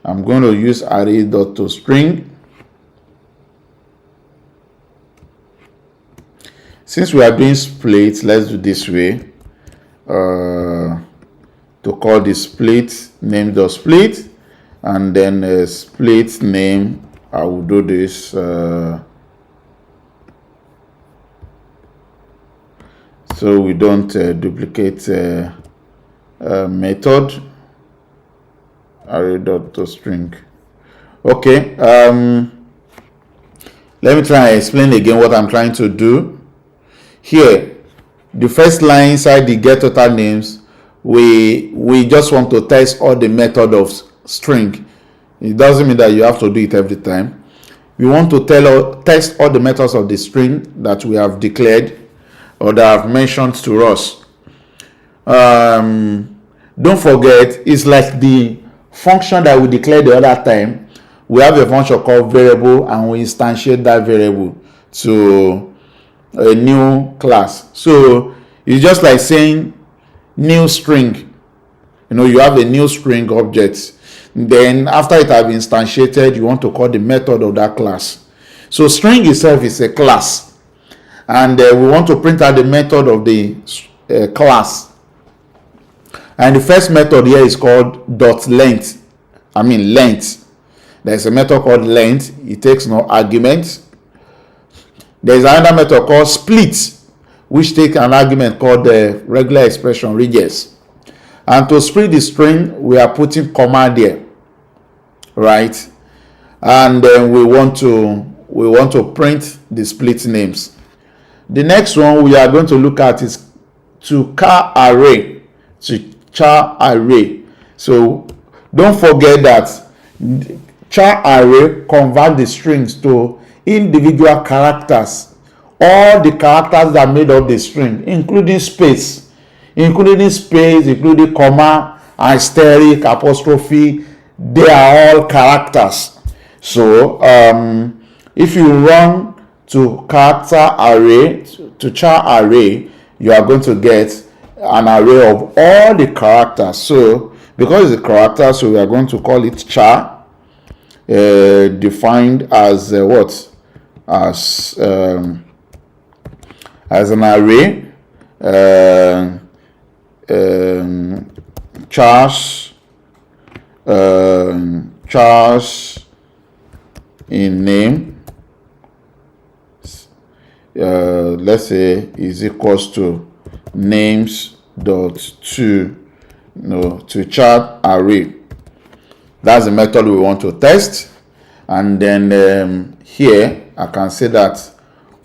I'm going to use array dot to string. Since we are doing split, let's do this way. To call the split name dot split, and then split name. I will do this. So we don't duplicate method array.toString. Okay, let me try and explain again what I'm trying to do here. The first line inside the get total names, we just want to test all the method of string. It doesn't mean that you have to do it every time. We want to test all the methods of the string that we have declared or that I've mentioned to us. Don't forget, it's like the function that we declared the other time. We have a function called variable, and we instantiate that variable to a new class. So it's just like saying new string. You have a new string object. Then after it has been instantiated, you want to call the method of that class. So string itself is a class, and we want to print out the method of the class. And the first method here is called length. Length. There's a method called length. It takes no arguments. There's another method called split, which takes an argument called the regular expression regex. And to split the string, we are putting comma there, right? And then we want to print the split names. The next one we are going to look at is to char array. So don't forget that char array convert the strings to individual characters. All the characters that made up the string, including space, including comma, asterisk, apostrophe, they are all characters. So if you run to character array, to char array, you are going to get an array of all the characters. So because it's a character, so we are going to call it char, defined as as an array, chars in name, let's say is equals to names dot to char array. That's the method we want to test. And then here I can say that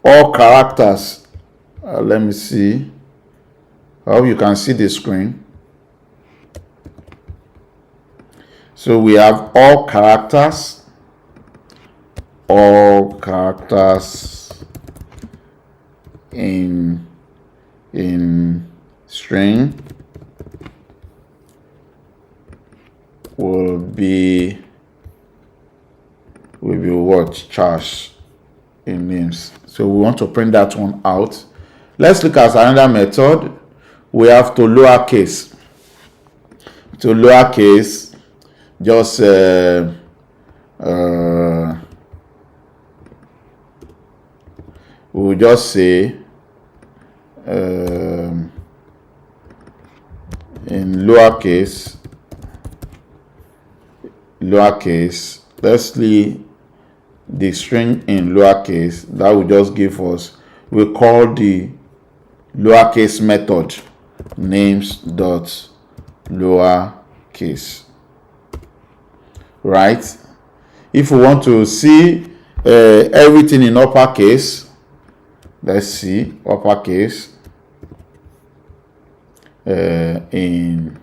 all characters, let me see, I hope you can see the screen. So we have all characters in string will be what? Chars in names. So we want to print that one out. Let's look at another method. We have to lowercase. To lowercase, just we'll just say in lowercase, let's leave the string in lowercase. That will just give us, we call the lowercase method names dot lowercase, right? If we want to see everything in uppercase, let's see uppercase in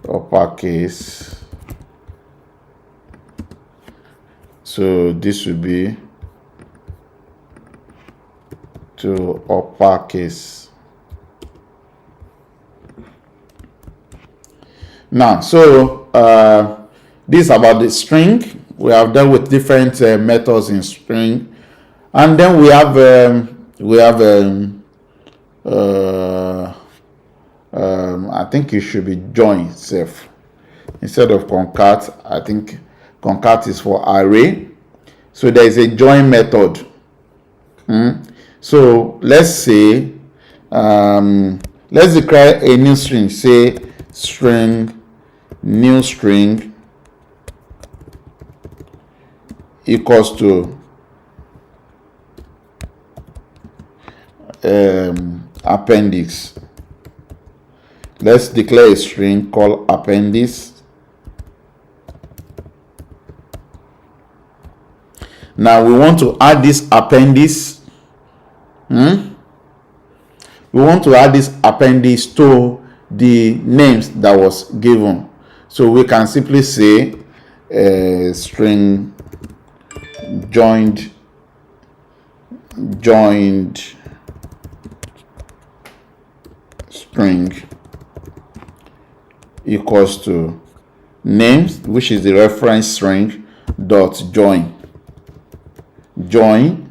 uppercase. So this will be to uppercase. Now, so this is about the string. We have dealt with different methods in string, and then we have I think it should be join self instead of concat. I think concat is for array. So there is a join method. So let's say let's declare a new string. Say string new string equals to appendix. let's declare a string called appendix. Now we want to add this appendix. We want to add this appendix to the names that was given. So we can simply say string joined string equals to names, which is the reference string, dot join,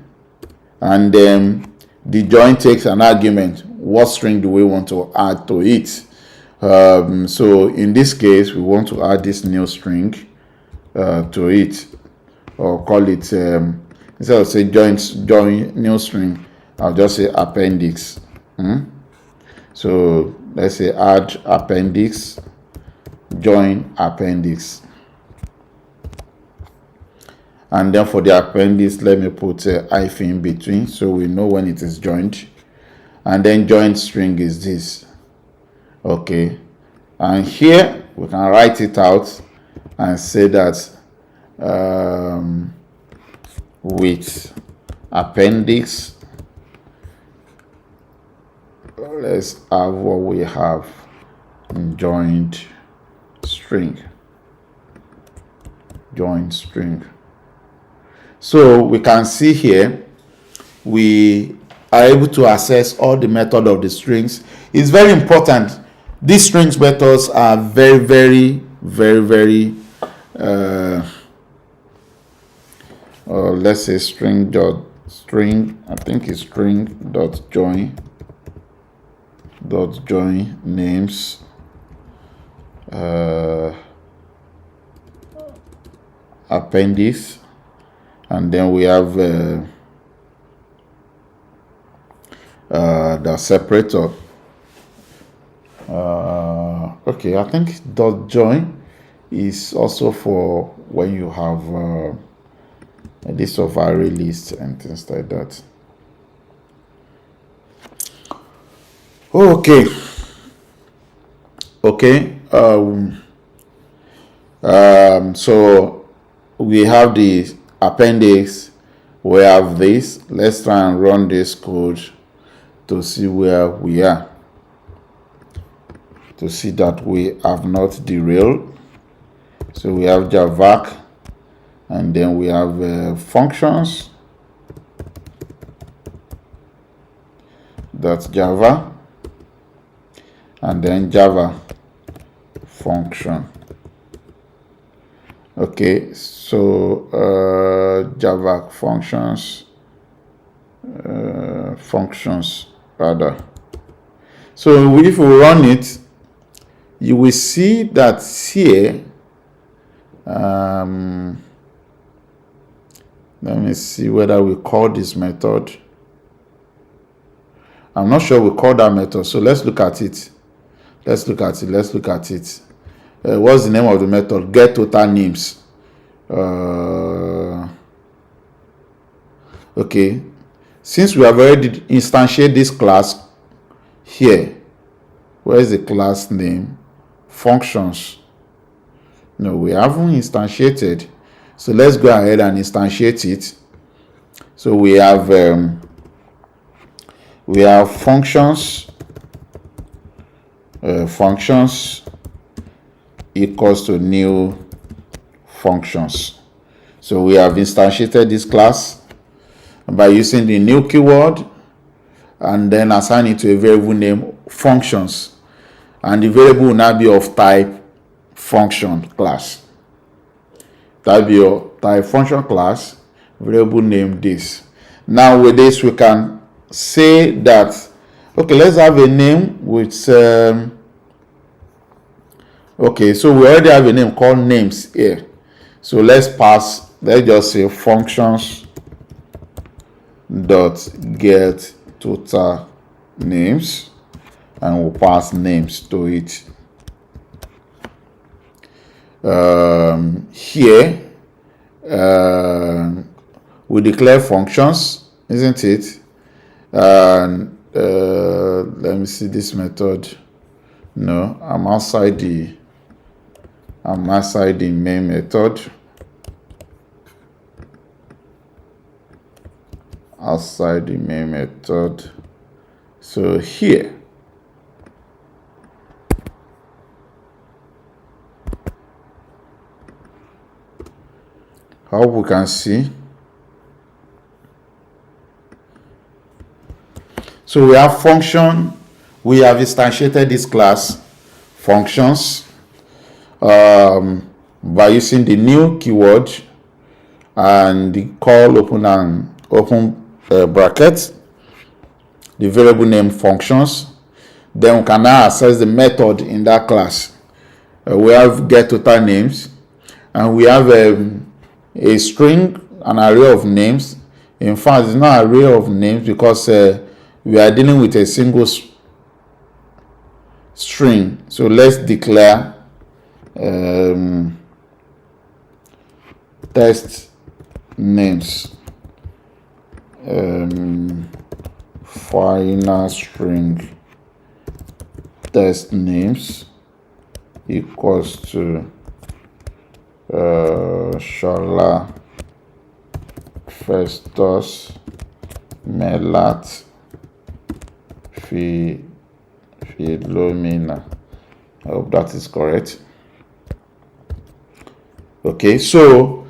and then the join takes an argument. What string do we want to add to it? So in this case, we want to add this new string to it, or call it instead of say join new string, I'll just say appendix. So let's say add appendix, join appendix, and then for the appendix, let me put a hyphen in between so we know when it is joined. And then join string is this. Okay, and here we can write it out and say that with appendix, let's have what we have in joined string. So we can see here we are able to access all the method of the strings. It's very important. These strings methods are very let's say string, I think it's string dot join names, appendix, and then we have the separator. Okay, I think dot join is also for when you have a list of array lists and things like that. Okay. So we have the appendix, we have this. Let's try and run this code to see where we are, to see that we have not derailed. So we have javac, and then we have functions, that's java, and then java function. Okay, so java functions rather. So if we run it, you will see that here, let me see whether we call this method. I'm not sure we call that method, so let's look at it. What's the name of the method? Get total names. Okay, since we have already instantiated this class here, where is the class name? Functions. No, we haven't instantiated, so let's go ahead and instantiate it. So we have functions equals to new functions. So we have instantiated this class by using the new keyword and then assign it to a variable name functions, and the variable will now be of type function class. That will be your type function class, variable name this. Now with this we can say that, okay, let's have a name with okay, so we already have a name called names here. So let's just say functions dot get total names, and we'll pass names to it. Here we declare functions, isn't it? And let me see this method. No, I'm outside the main method. Outside the main method. So here, how we can see. So we have function. We have instantiated this class functions by using the new keyword and the call open bracket, the variable name functions. Then we can now access the method in that class. We have get total names, and we have a string, an array of names. In fact, it's not an array of names because we are dealing with a single string. So let's declare test names, final string test names equals to Shola, Festus, Melat, Philomena. I hope that is correct. Okay, so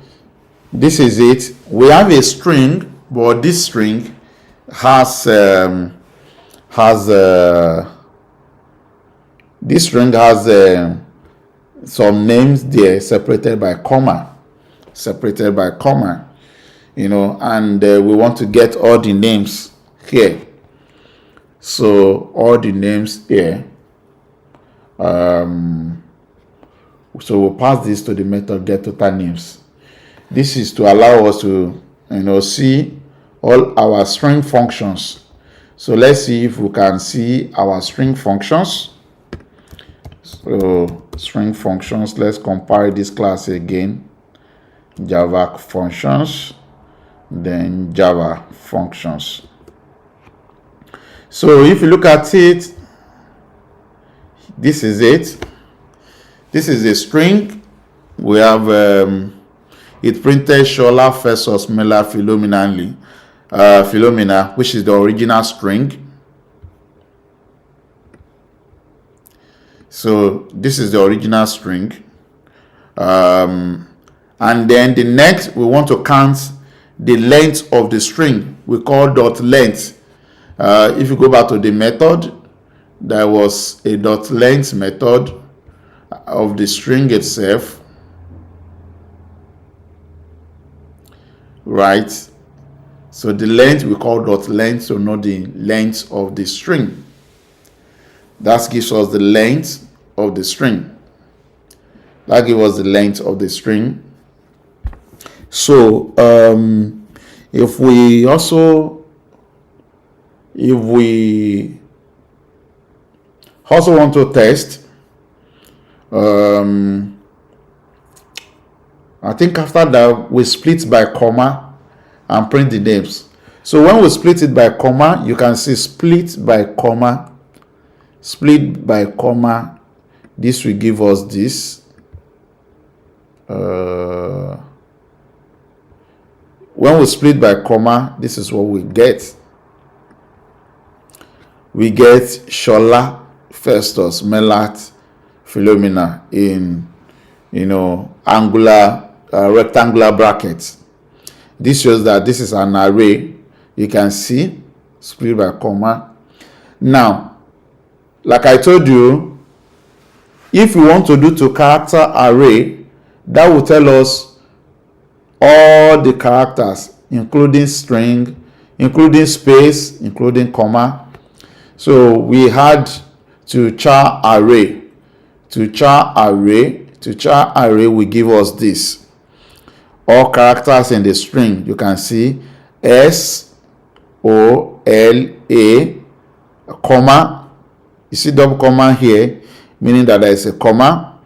this is it. We have a string, but this string has some names there separated by comma, and we want to get all the names here. So all the names here. So we'll pass this to the method get total names. This is to allow us to see all our string functions. So let's see if we can see our string functions. So string functions, let's compile this class again. Java functions, then Java functions. So if you look at it, this is it. This is a string. We have it printed Shola, Festus, Mela, Philomena, which is the original string. So this is the original string. And then the next, we want to count the length of the string. We call dot length. If you go back to the method, there was a dot length method of the string itself, right? So the length we call dot length, so not the length of the string. That gives us the length of the string. That gives us the length of the string. So if we also want to test, I think after that we split by comma and print the names. So when we split it by comma, you can see split by comma. This will give us this. When we split by comma, this is what we get. We get Shola, Festus, Melat, Philomena in angular rectangular brackets. This shows that this is an array. You can see split by comma. Now, like I told you, if we want to do to character array, that will tell us all the characters, including string, including space, including comma. So we had to char array. To char array will give us this. All characters in the string. You can see S, O, L, A, comma. You see double comma here, meaning that there is a comma.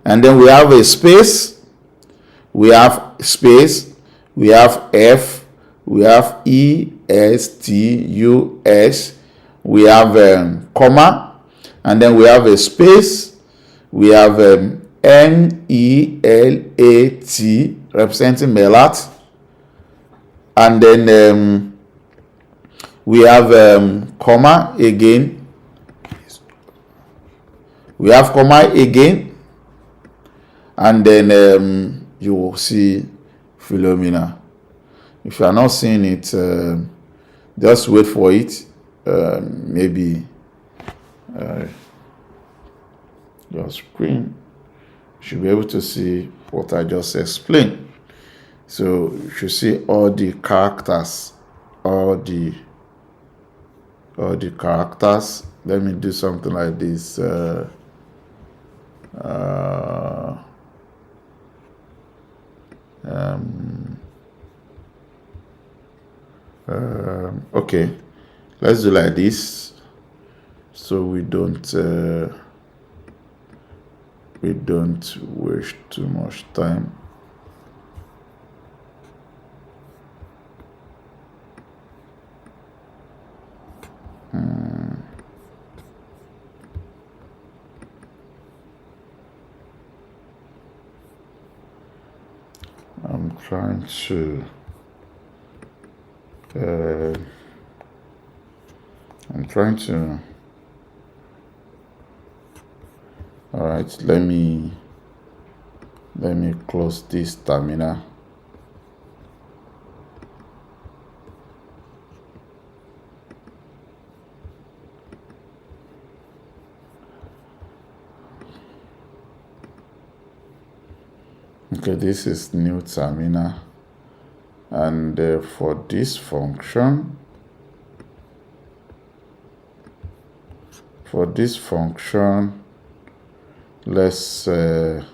And then we have a space. We have space. We have F. We have E, S, T, U, S. We have comma. and then we have a space. We have NELAT representing Melat, and then we have comma again. We have comma again, and then you will see Philomena. If you are not seeing it, just wait for it. Maybe your screen should be able to see what I just explained. So you should see all the characters, all the characters. Let me do something like this. Okay, let's do like this, so we don't waste too much time. I'm trying to all right, let me close this terminal. Okay, this is new terminal, and for this function, let's the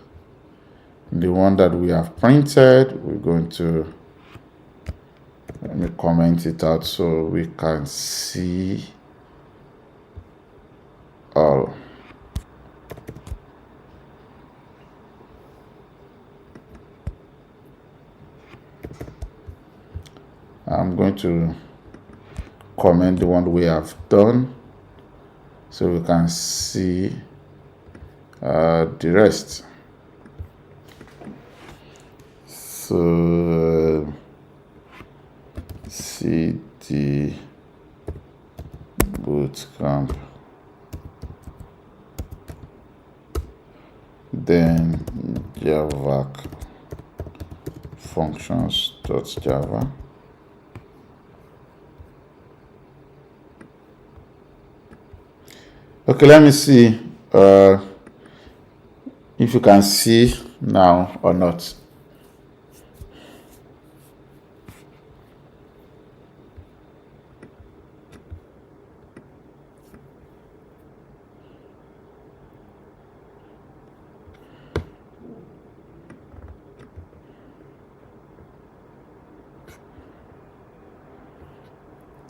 one that we have printed, we're going to, let me comment it out so we can see all. I'm going to comment the one we have done so we can see the rest. So CD Bootcamp, then Java functions.java. Okay, let me see if you can see now or not.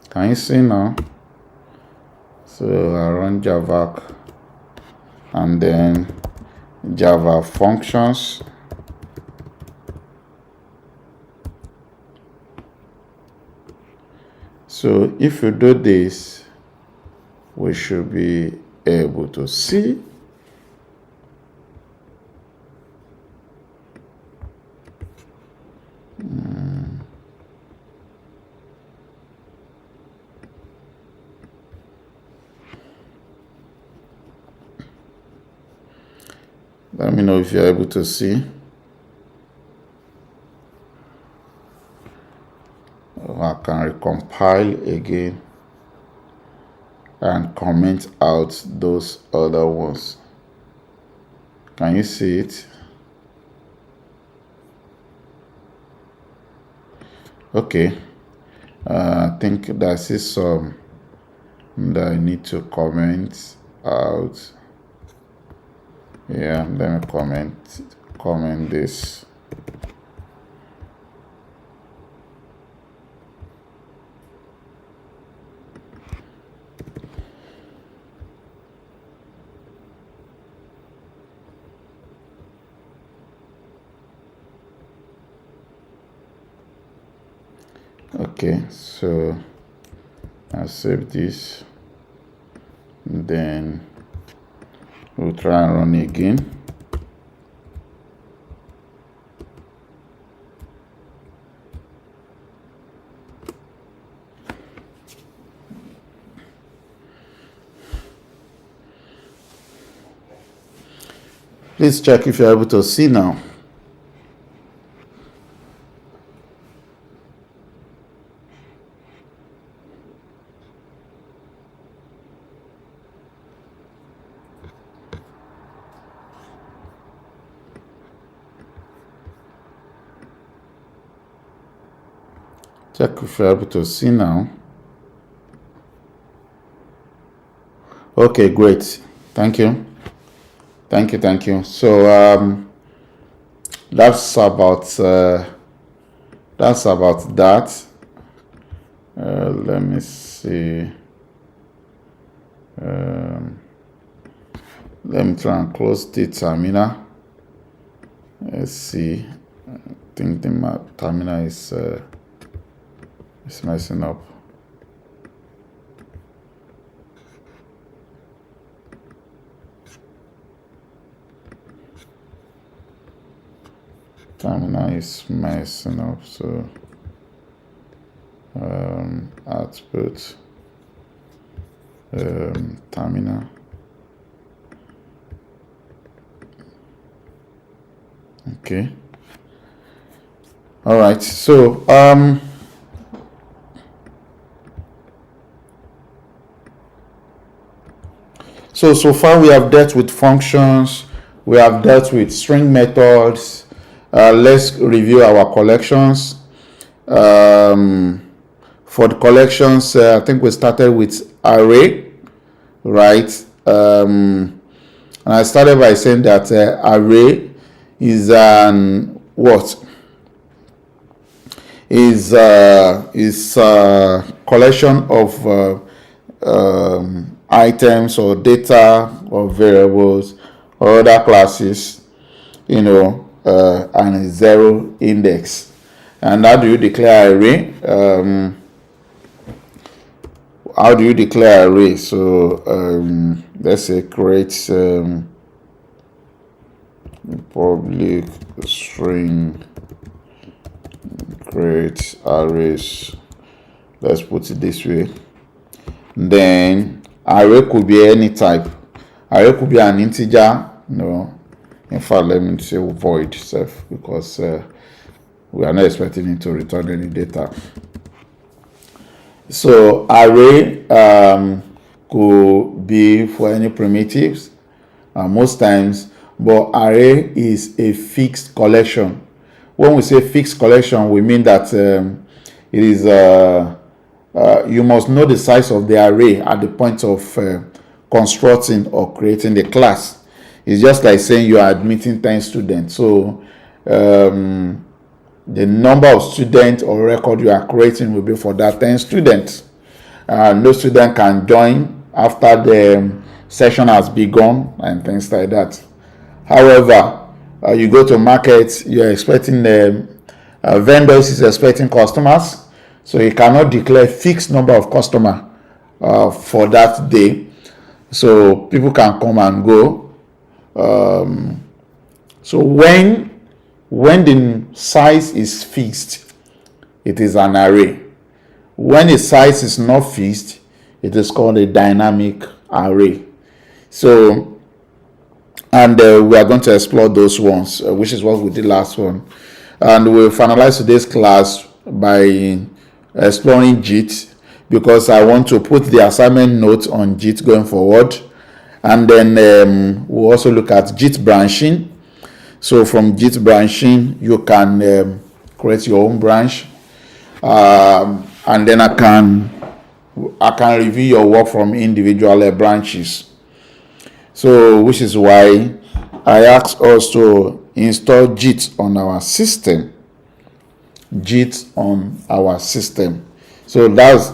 Can you see now? So I run Java and then Java functions. So if you do this, we should be able to see let me know if you're able to see. I can recompile again and comment out those other ones. Can you see it? Okay. I think that is some that I need to comment out. Yeah, let me comment this. Okay, so I'll save this, then We'll try and run again. Please check if you're able to see now. Check if you're able to see now. Okay, great. Thank you. Thank you. So that's about that. Let me see. Let me try and close the terminal. Let's see. I think the terminal is messing up. Terminal is messing up, so output terminal. Okay. All right. So so far we have dealt with functions. We have dealt with string methods. Let's review our collections. For the collections, I think we started with array, right? And I started by saying that array is an what? Is a collection of items or data or variables or other classes, and a zero index. And how do you declare array? How do you declare array? So let's say create public string create arrays. Let's put it this way. Then array could be any type. Array could be an integer. In fact, let me say void self, because we are not expecting it to return any data. So array could be for any primitives most times, but array is a fixed collection. When we say fixed collection, we mean that it is you must know the size of the array at the point of constructing or creating the class. It's just like saying you are admitting 10 students. So the number of students or record you are creating will be for that 10 students. No student can join after the session has begun and things like that. However, you go to market, you're expecting vendors is expecting customers, so you cannot declare fixed number of customer for that day. So people can come and go. So when the size is fixed, it is an array. When the size is not fixed, it is called a dynamic array. So, and we are going to explore those ones, which is what we did last one. And we'll finalize today's class by exploring JIT, because I want to put the assignment notes on JIT going forward. And then we'll also look at JIT branching. So from JIT branching, you can create your own branch. And then I can review your work from individual branches. So, which is why I asked us to install JIT on our system. JIT on our system. So that's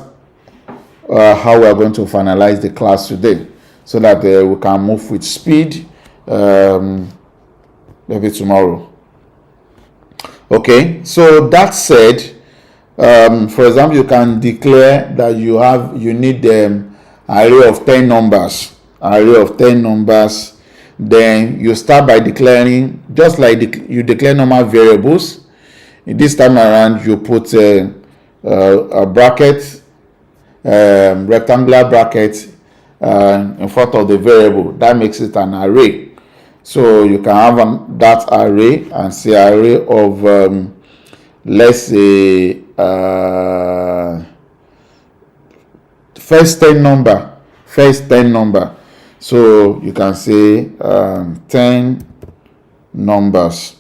how we're going to finalize the class today, so that we can move with speed maybe tomorrow. Okay, so that said, for example, you can declare that you need array of 10 numbers. Array of 10 numbers. Then you start by declaring, just like you declare normal variables. This time around, you put a bracket, rectangular bracket in front of the variable. That makes it an array. So you can have that array and say array of let's say first 10 number. So you can say 10 numbers,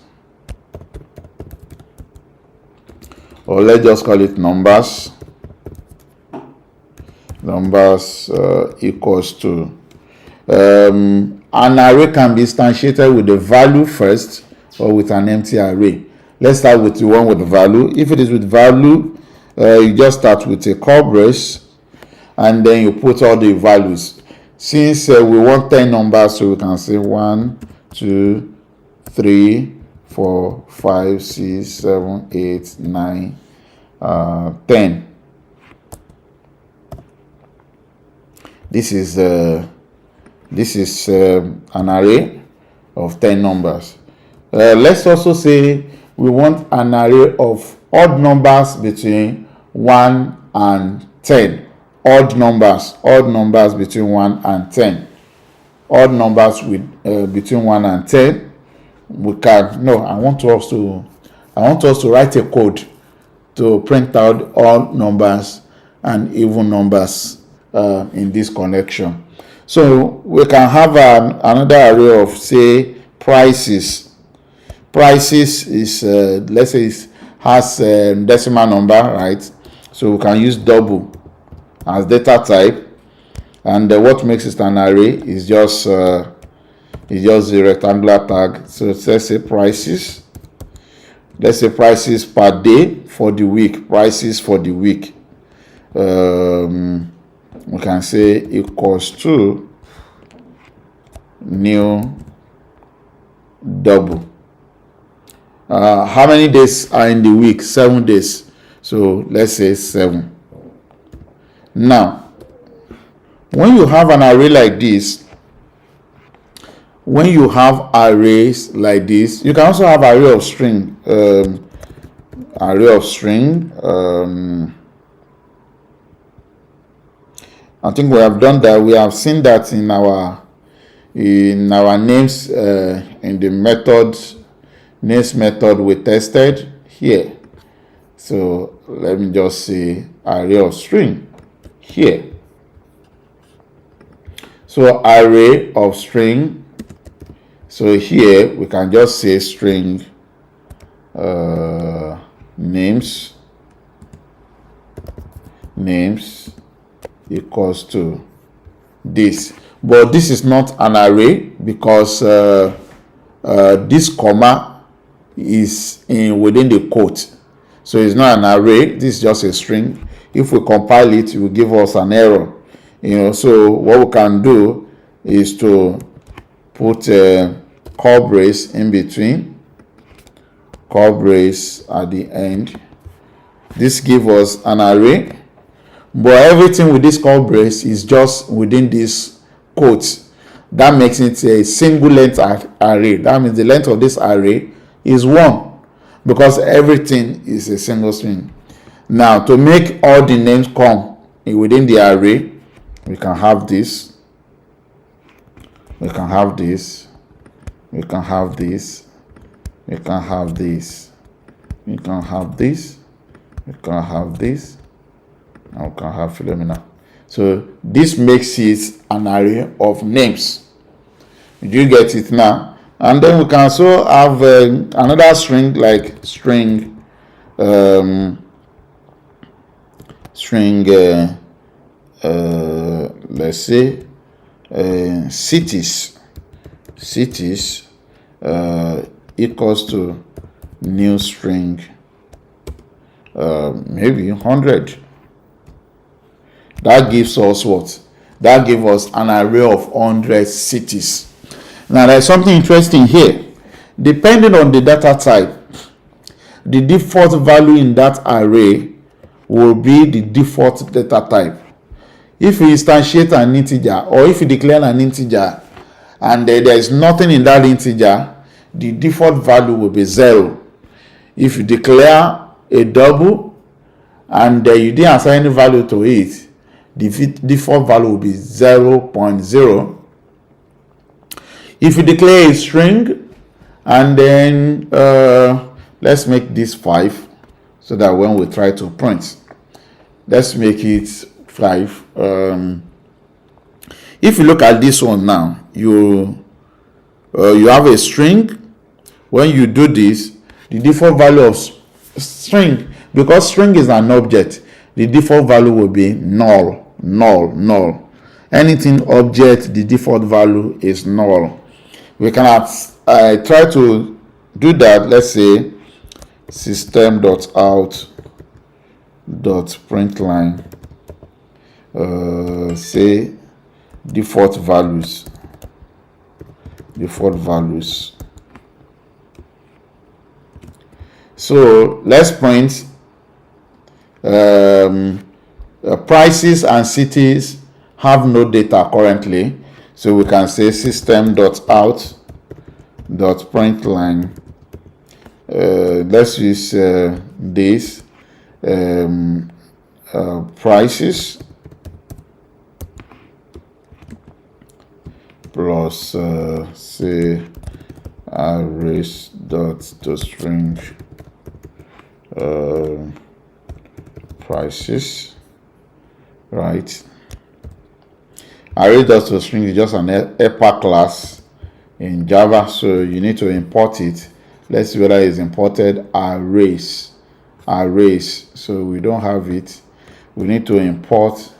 or let's just call it numbers equals to an array can be instantiated with the value first or with an empty array. Let's start with the one with the value. If it is with value, you just start with a curly brace and then you put all the values. Since we want 10 numbers, so we can say 1, 2, 3, 4, 5, 6, 7, 8, 9, 10. This is an array of 10 numbers. Let's also say we want an array of odd numbers between 1 and 10. Odd numbers between 1 and 10. Odd numbers with between 1 and 10. We can I want us to write a code to print out all numbers and even numbers in this connection. So we can have another array of, say, prices. Prices is let's say it has a decimal number, right? So we can use double as data type, and what makes it an array is just the rectangular tag. So let's say prices. Let's say prices per day for the week. Prices for the week. We can say equals to new double. How many days are in the week? 7 days. So let's say 7. Now, when you have an array like this, you can also have array of string. I think we have done that. We have seen that in our names in the names method we tested here. So let me just say array of string here. So array of string. So here we can just say string names equals to this. But this is not an array because this comma is within the quote. So it's not an array. This is just a string. If we compile it, it will give us an error. So what we can do is to put a curly brace in between, curly brace at the end. This gives us an array, but everything with this curly brace is just within this quote. That makes it a single length array. That means the length of this array is 1 because everything is a single string. Now, to make all the names come within the array, we can have this. We can have this. We can have this. We can have this. We can have this. We can have this. And we can have Philomena. So this makes it an array of names. Do you get it now? And then we can also have another string like string let's say cities equals to new string maybe 100. That gives us what? That gives us an array of 100 cities. Now there's something interesting here. Depending on the data type, the default value in that array will be the default data type. If you instantiate an integer or if you declare an integer, and there is nothing in that integer, the default value will be 0. If you declare a double and you didn't assign any value to it, the default value will be 0.0. If you declare a string and then let's make this 5, so that when we try to print, let's make it 5. If you look at this one now, you have a string. When you do this, the default value of string, because string is an object, the default value will be null, null, null. Anything object, the default value is null. We can try to do that. Let's say system.out.println say default values. So let's print prices and cities have no data currently, so we can say system.out.println let's use this prices plus say arrays dot to string prices, right? Array dot to string is just an helper class in Java, so you need to import it. Let's see whether it's imported. Arrays, so we don't have it. We need to import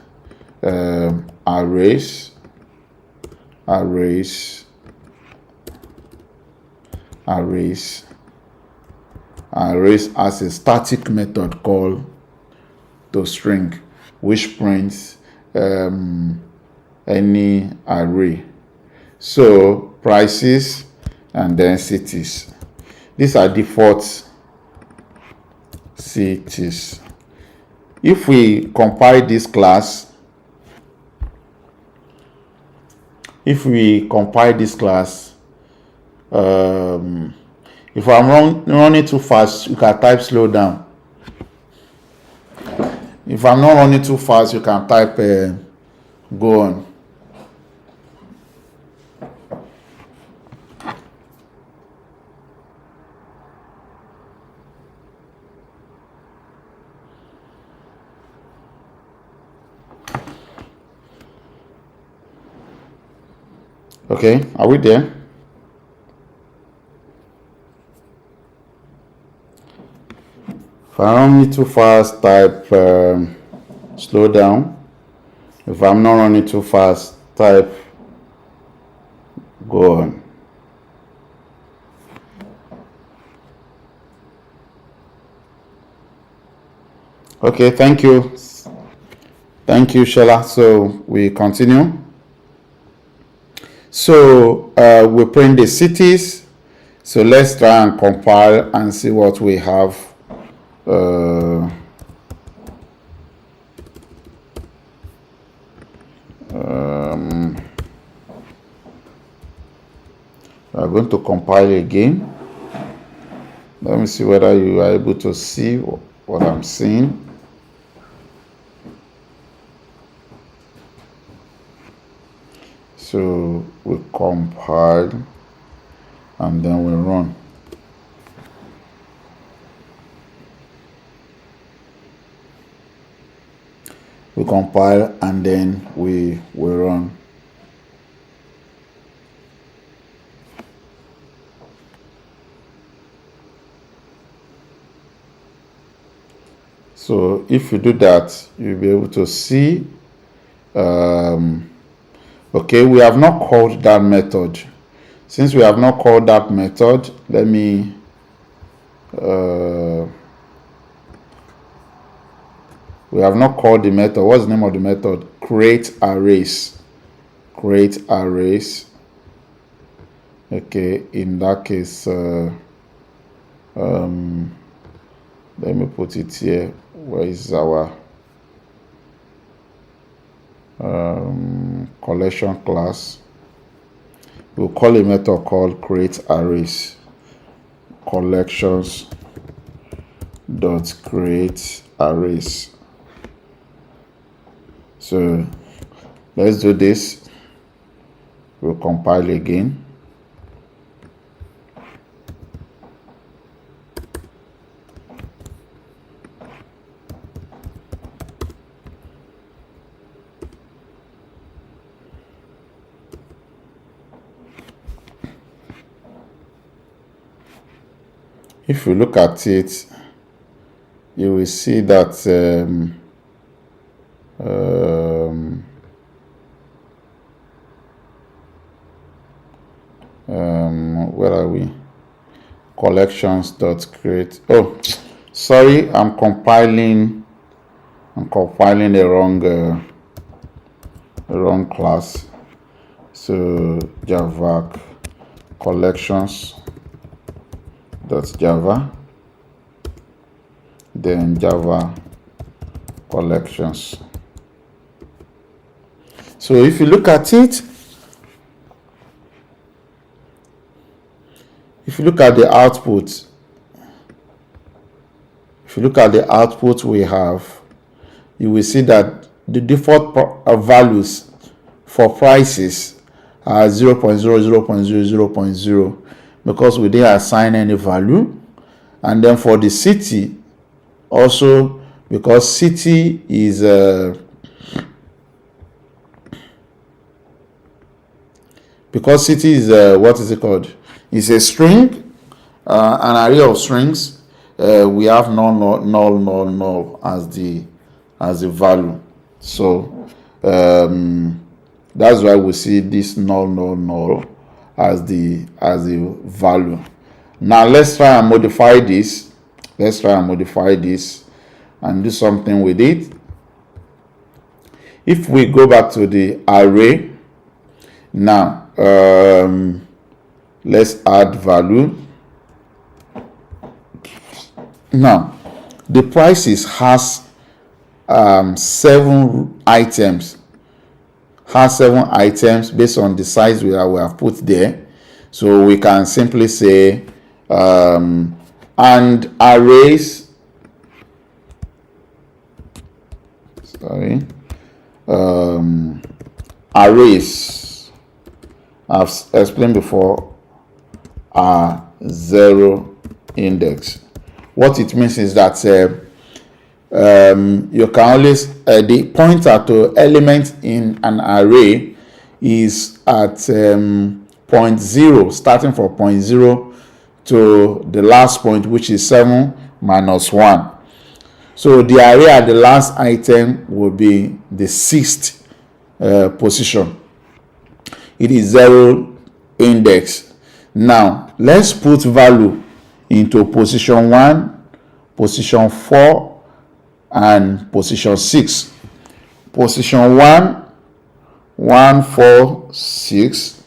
arrays as a static method called toString, which prints any array. So prices and then cities. These are default cities. If we compile this class, if I'm running too fast, you can type slow down. If I'm not running too fast, you can type go on. Okay, are we there? If I'm running too fast, type slow down. If I'm not running too fast, type go on. Okay, thank you. Thank you, Sheila. So we continue. So we print the cities. So let's try and compile and see what we have. We are going to compile again. Let me see whether you are able to see what I'm seeing. So we compile and then we run. We compile and then we run. So if you do that, you'll be able to see. Okay, we have not called that method. Since we have not called that method, let me we have not called the method. What's the name of the method? Create arrays. Okay, in that case, let me put it here. Where is our collection class? we'll call a method called create arrays collections dot create arrays. So let's do this. We'll compile again. If you look at it, you will see that where are we? Collections dot create. Oh, sorry, I'm compiling the wrong class. So Java collections dot Java, then Java collections. So if you look at it, if you look at the output, we have, you will see that the default values for prices are 0.0, because we didn't assign any value. And then for the city also, because city is what is it called? It's a string, an array of strings. We have null as the value. So that's why we see this null as the value. Now let's try and modify this. And do something with it. If we go back to the array, now let's add value. Now the prices has 7 items. Based on the size we have put there. So we can simply say and arrays, arrays, I've explained before, are 0 index. What it means is that you can always the pointer to element in an array is at 0.0, starting from 0.0 to the last point, which is 7 minus 1. So the array at the last item will be the 6th position. It is 0 index. Now let's put value into position 1, position 4, and position 6. Position 1, 146,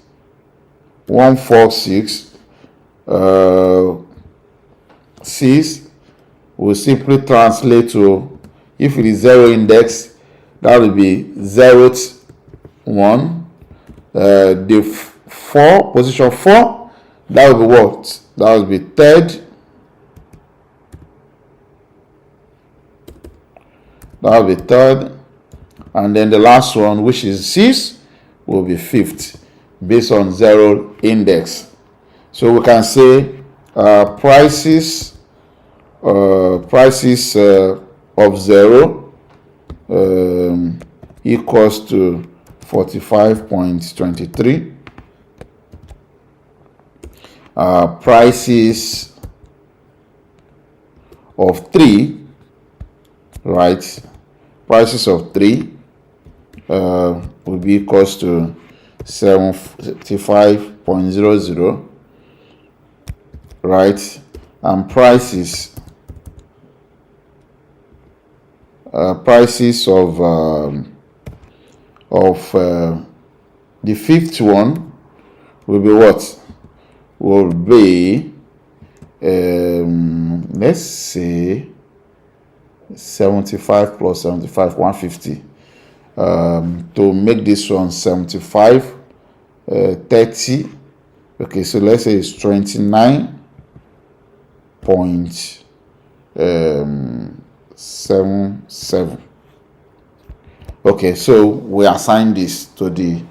146, 6 will simply translate to, if it is 0 index, that will be 0th one. The 4, position 4, that will be what? That will be 3rd. That will be 3rd. And then the last one, which is 6, will be 5th, based on 0 index. So we can say prices of 0 equals to 45.23. Prices of 3, right? Prices of 3 will be equals to 75.00, right? And prices of the 5th one will be what? Will be let's say 75 plus 75, 150. To make this one 75, 30, Okay, so let's say it's 29.77. Okay, so we assign this to the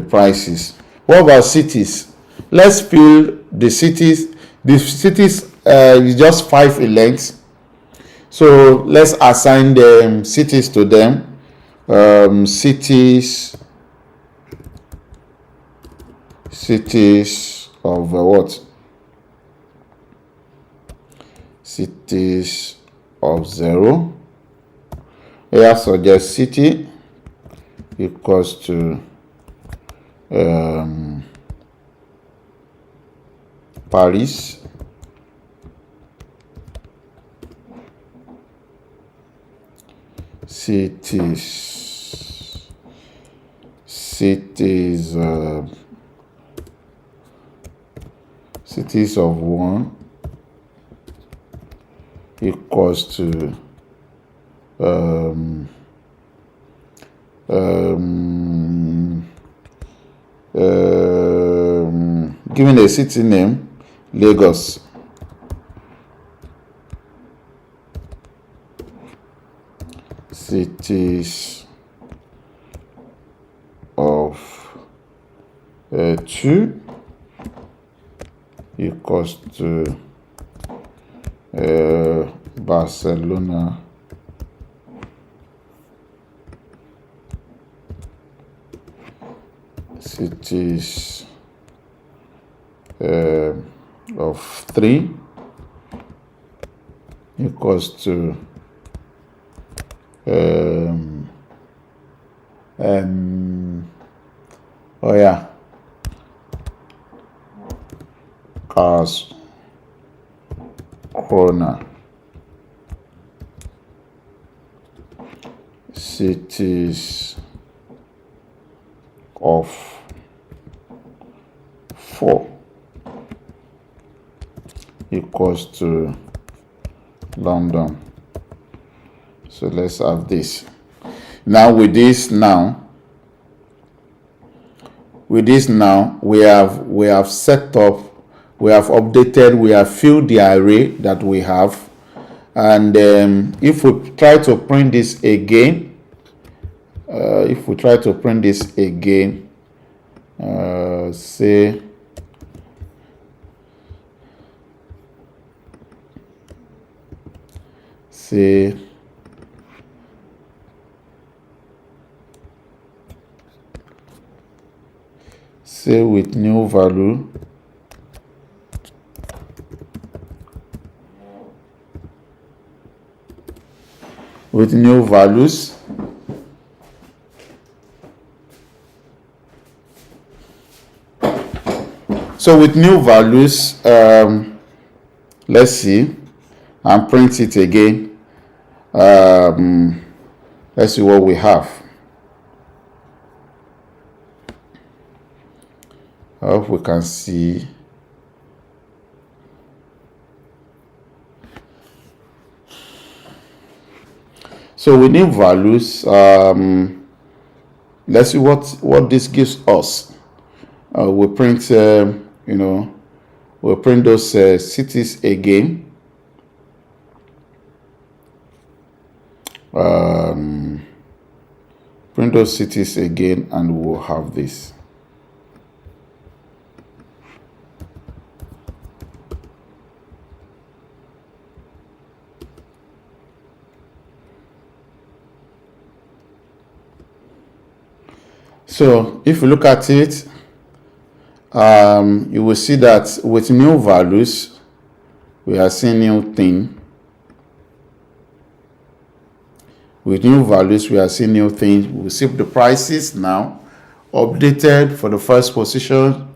prices. What about cities? Let's fill the cities. The cities is just 5 in length. So let's assign the cities to them. Cities of what? Cities of 0. Here suggest city equals to Paris. Cities of 1 equals to given a city name, Lagos. Cities of 2 equals to Barcelona. Cities of 3 equals to Corona. Cities of 4 equals to London. So let's have this. Now with this we have set up, we have updated, we have filled the array that we have. And if we try to print this again, say with new value, with new values, so with new values, let's see and print it again. Let's see what we have. I hope we can see. So we need values. Let's see what this gives us. We print, we'll print those cities again. Print those cities again, and we'll have this. So if you look at it, you will see that with new values, we are seeing new thing. With new values, we are seeing new things. We see the prices now updated for the first position.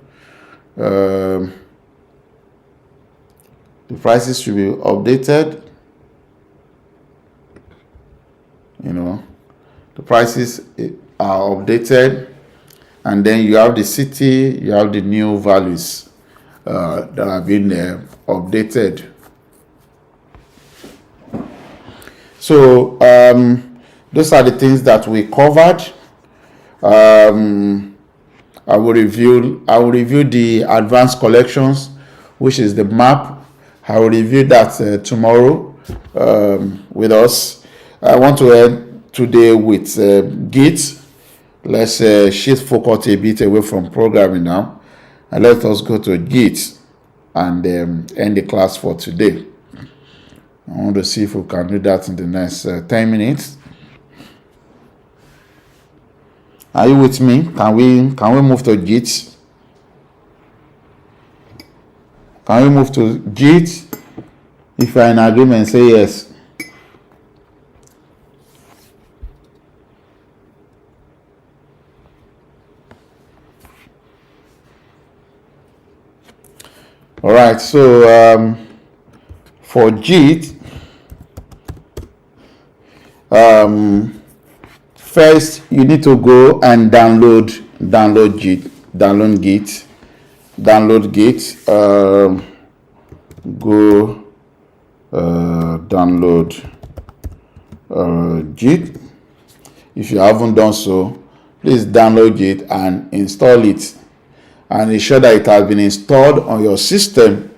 The prices should be updated. The prices are updated, and then you have the city, you have the new values that have been updated. So those are the things that we covered. I will review the advanced collections, which is the map. I will review that tomorrow with us. I want to end today with Git. Let's shift focus a bit away from programming now, and let us go to Git and end the class for today. I want to see if we can do that in the next 10 minutes. Are you with me? Can we move to Git? Can we move to Git? If you are in agreement, say yes. All right. So for Git, first you need to go and download Git. Download Git. Go download Git. If you haven't done so, please download Git and install it, and ensure that it has been installed on your system.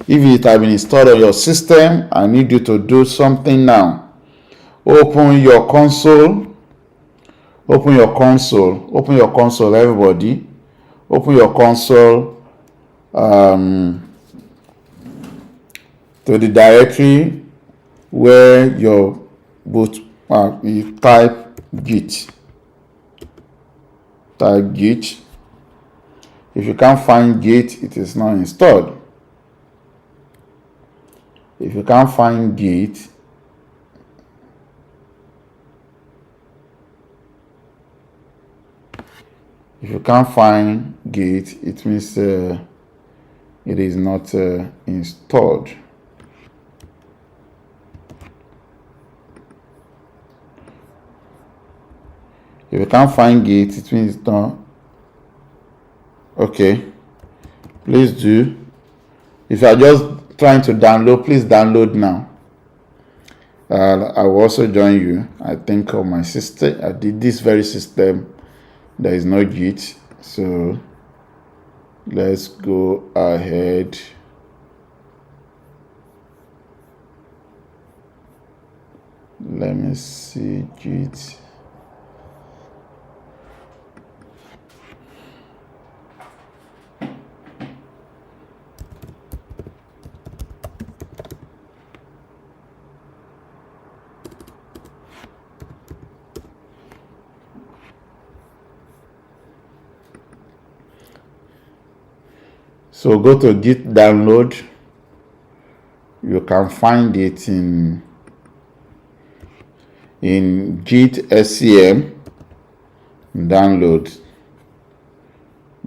If it has been installed on your system, I need you to do something now. Open your console, everybody. Open your console to the directory where your you type Git. Type Git. If you can't find Git, it is not installed. If you can't find Git, it means it is not installed. If you can't find Git, it means it's not. Okay, please do. If you are just trying to download, please download now. I will also join you. I think on my system, I did this very system, there is no Git, so let's go ahead. Let me see Git. So go to Git download. You can find it in Git SCM download.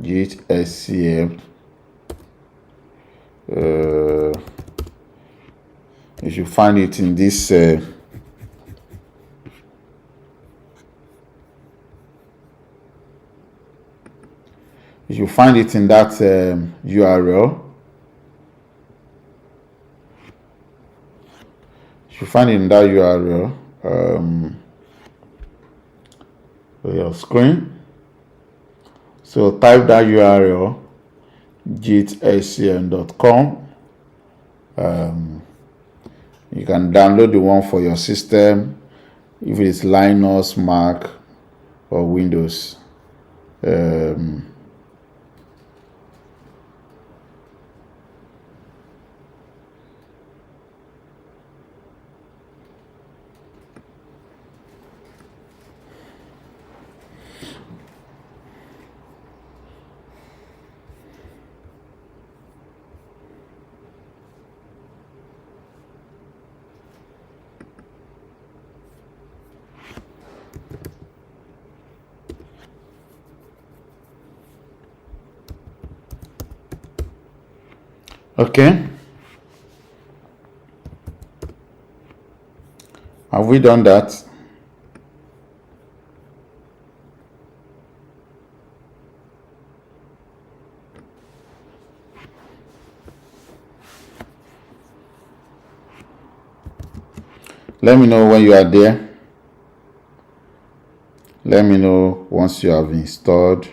Git SCM. You should find it in this. You find it in that URL. You find it in that URL on your screen. So type that URL, gitscm.com. You can download the one for your system, if it is Linux, Mac, or Windows. Okay. Have we done that? Let me know when you are there. Let me know once you have installed.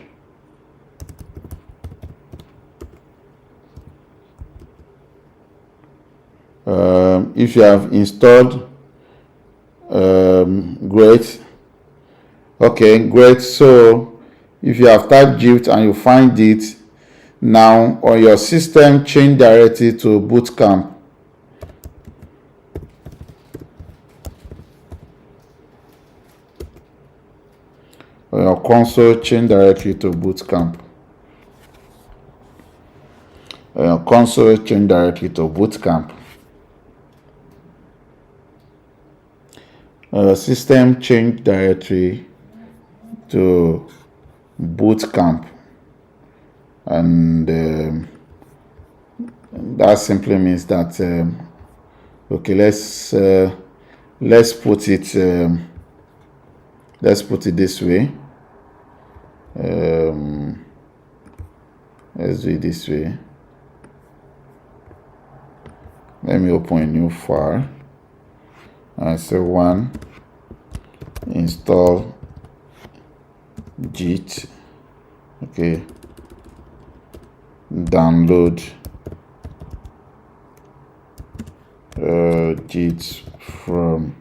If you have installed, great. Okay, great. So if you have typed Git and you find it, now on your system, change directly to Bootcamp. On your console, change directly to Bootcamp. On your console, change directly to Bootcamp. On your system, change directly to Bootcamp. And that simply means that okay, let's put it this way. Let's do it this way. Let me open a new file. I say one, install Git. Okay, download Git from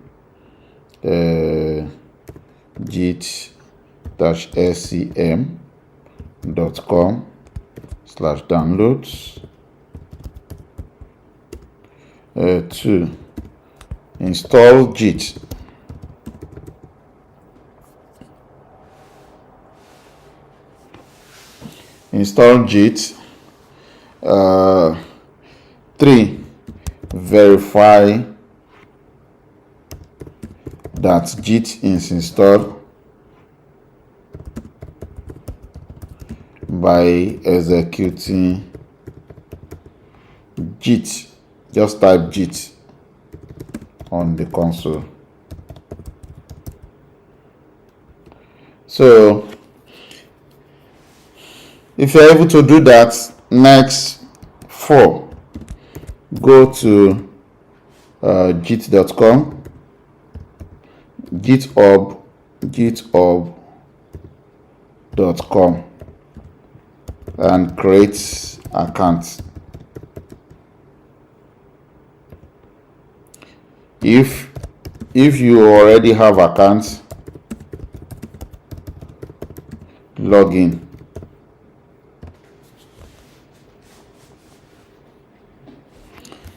git-scm.com/downloads. 2. Install Git. Install Git. 3. Verify that Git is installed by executing Git. Just type Git on the console. So if you're able to do that, next 4, go to git.com, github.com, and create account. If you already have accounts, log in.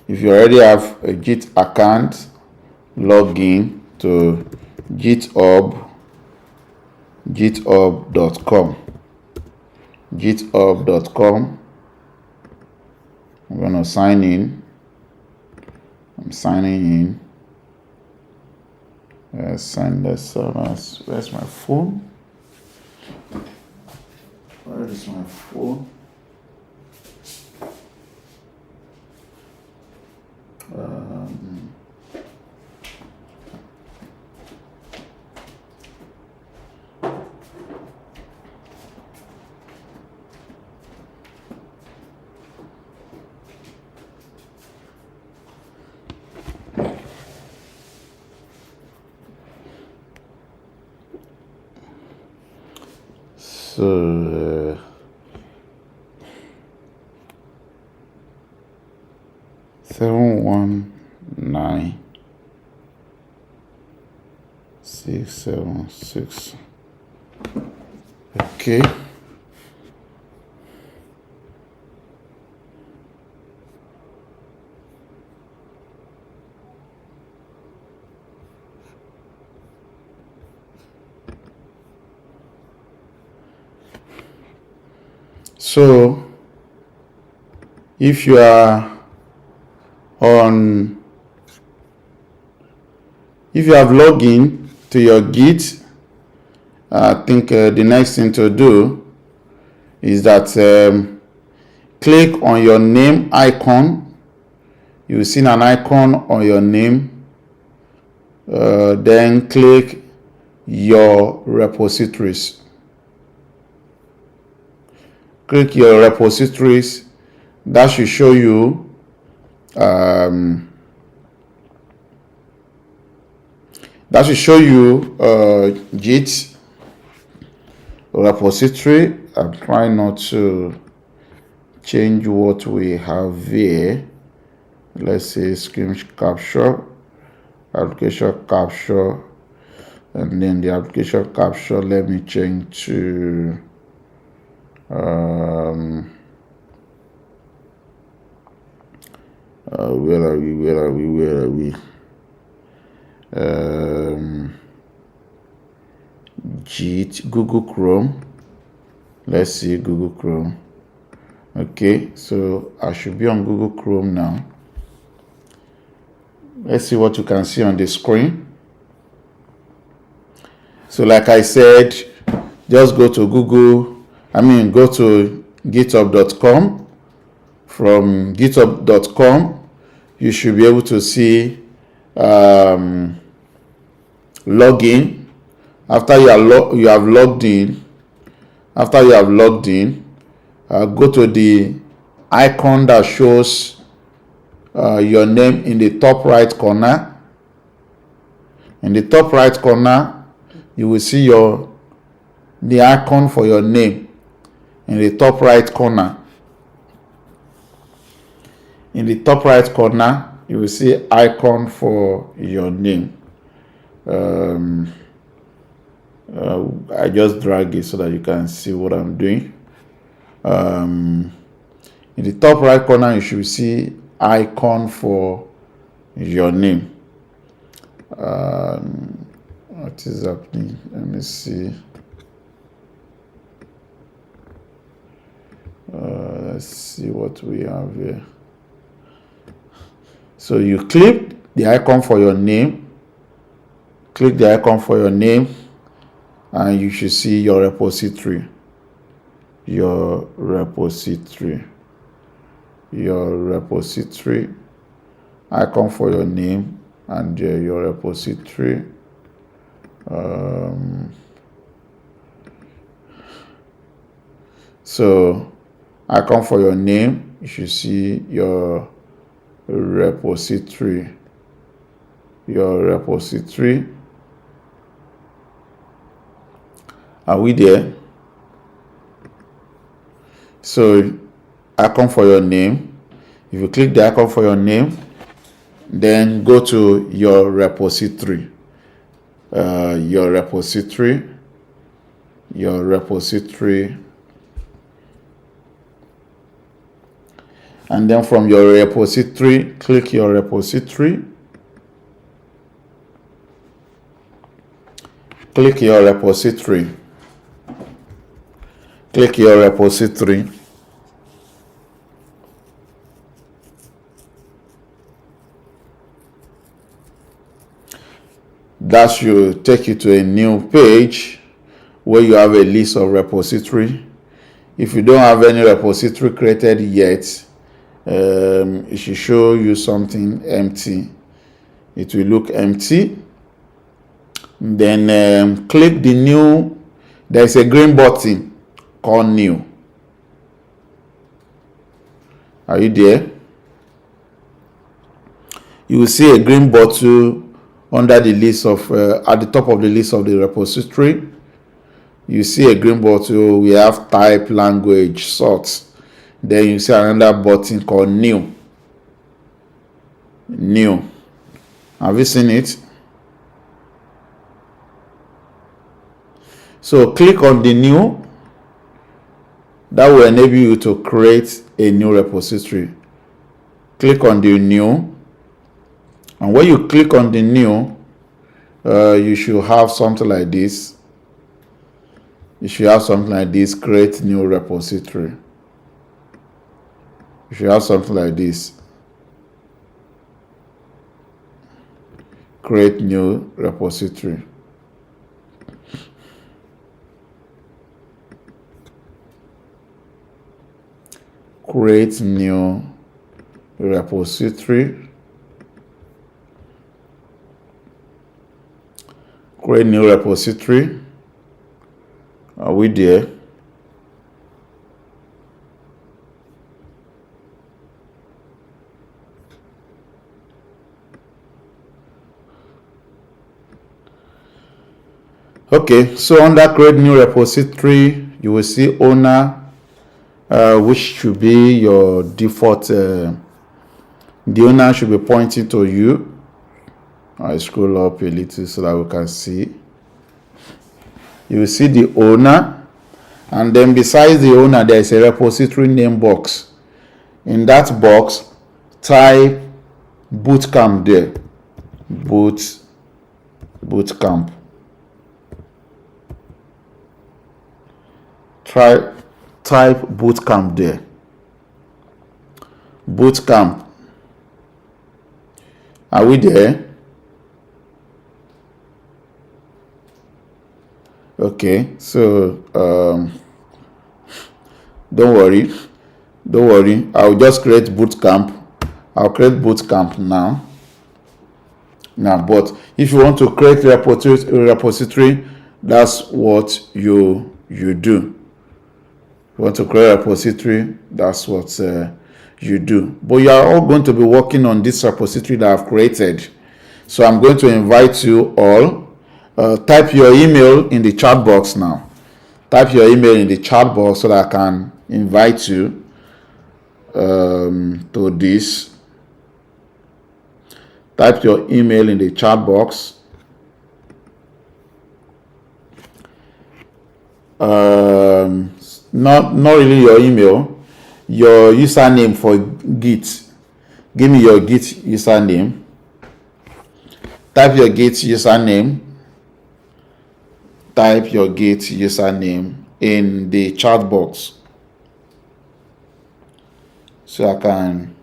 If you already have a Git account, log in to github.com. github.com. I'm going to sign in. I'm signing in. Send this. Where's my phone? Where is my phone? So 719-676. Okay. So if you have logged in to your Git, I think the next thing to do is that click on your name icon. You will see an icon on your name. Then click your repositories. Click your repositories. That should show you Git repository. I'm trying not to change what we have here. let's say screen capture, application capture, and then the application capture, let me change to where are we? Google Chrome. Let's see Google Chrome. Okay, so I should be on Google Chrome now. Let's see what you can see on the screen. So like I said, just go to go to github.com. From github.com, you should be able to see login. After you have logged in, go to the icon that shows your name in the top right corner. In the top right corner, you will see the icon for your name in the top right corner. In the top right corner, you will see icon for your name. I just drag it so that you can see what I'm doing. In the top right corner, you should see icon for your name. What is happening? Let me see. Let's see what we have here. So you click the icon for your name. Click the icon for your name, and you should see your repository. Your repository. Icon for your name and your repository. So icon for your name, you should see your repository. Are we there? So icon for your name. If you click the icon for your name, then go to your repository. And then from your repository, click your repository. Click your repository. That should take you to a new page where you have a list of repository. If you don't have any repository created yet, it should show you something empty. It will look empty. Then click the new. There's a green button called new. Are you there? You will see a green button under the list of at the top of the list of the repository. You see a green button. We have type, language, sort. Then you see another button called new. Have you seen it? So click on the new. That will enable you to create a new repository. Click on the new. And when you click on the new, you should have something like this. Create new repository. You should have something like this. Create new repository. Create new repository. Are we there? Okay, so under create new repository, you will see owner, which should be your default The owner should be pointing to you. I scroll up a little so that we can see. You will see the owner, and then besides the owner there is a repository name box. In that box, type bootcamp there. Bootcamp. Type bootcamp there. Bootcamp. Are we there? Okay, so don't worry. I'll just create bootcamp. I'll create bootcamp now. But if you want to create a repository, that's what you do. If you want to create a repository, that's what you do. But you are all going to be working on this repository that I've created. So I'm going to invite you all. Type your email in the chat box now. Type your email in the chat box so that I can invite you to this. Type your email in the chat box. Not really your email, your username for Git. Give me your Git username. Type your Git username. Type your Git username in the chat box so I can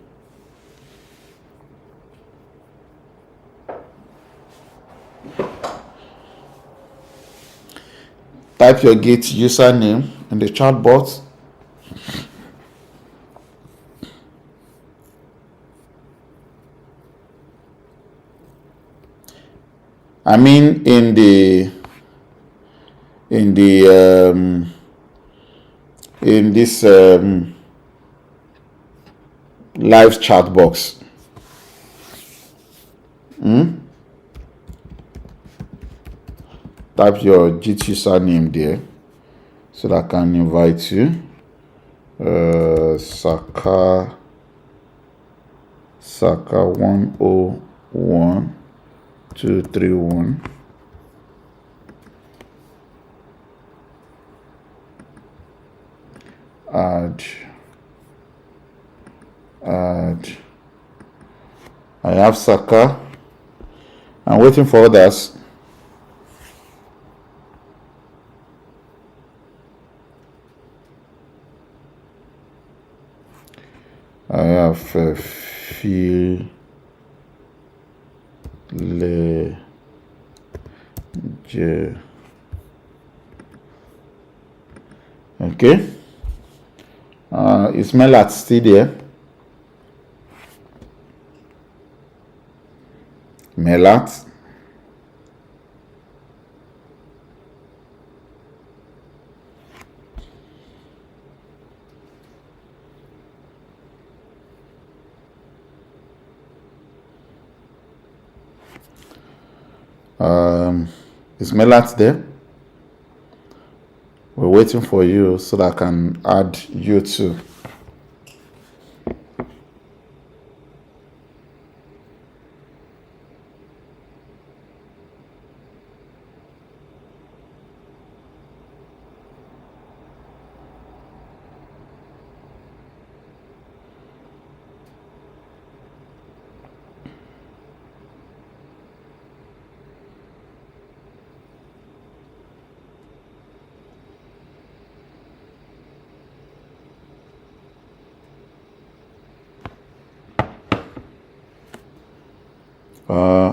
type your Git username in the chat box. I mean in this live chat box. Type your Git username there so that I can invite you. Saka 101231. Add. I have Saka. I'm waiting for others. I have Phil Le J. Okay. Is Melat still there? Melat. Is Melat there? We're waiting for you so that I can add you too.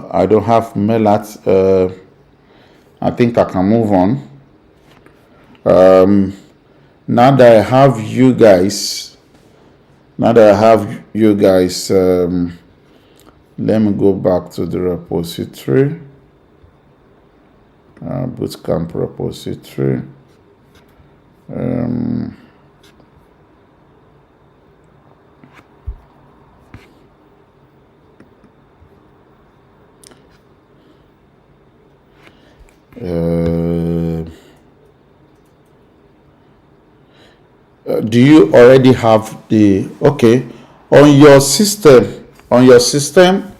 I don't have Melat. I think I can move on. Now that I have you guys, let me go back to the repository. Bootcamp repository. Do you already have the on your system? On your system,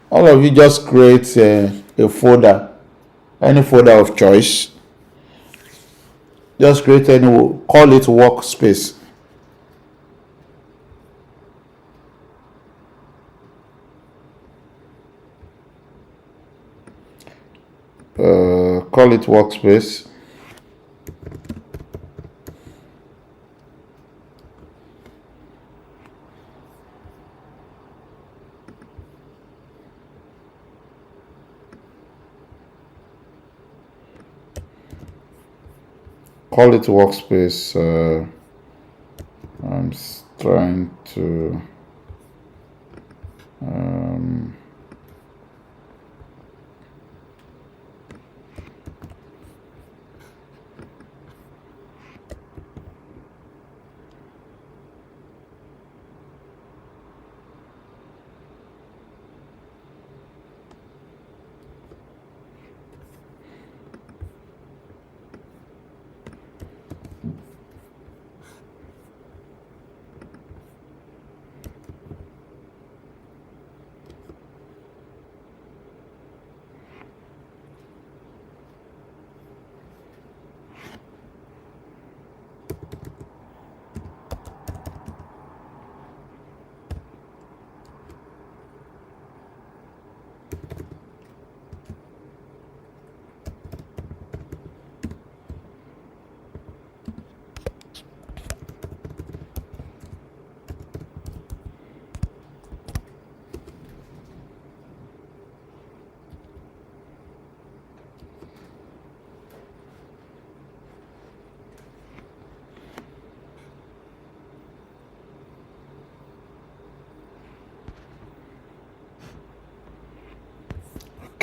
all of you just create a folder, any folder of choice. Just create any, call it workspace. Call it workspace. Call it workspace. I'm trying to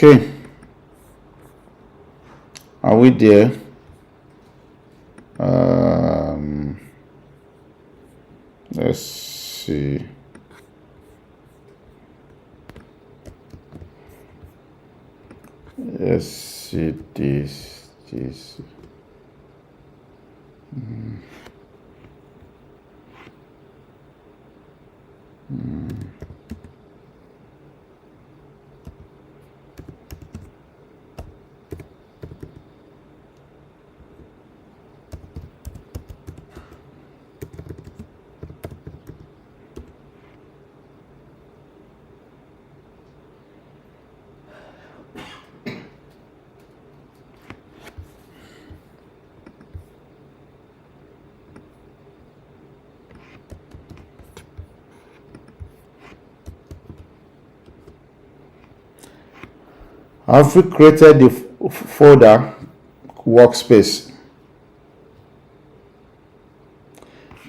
okay. Are we there? Let's see. Let's see this. Have we created the folder workspace?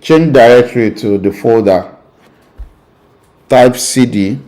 Change directory to the folder. Type cd.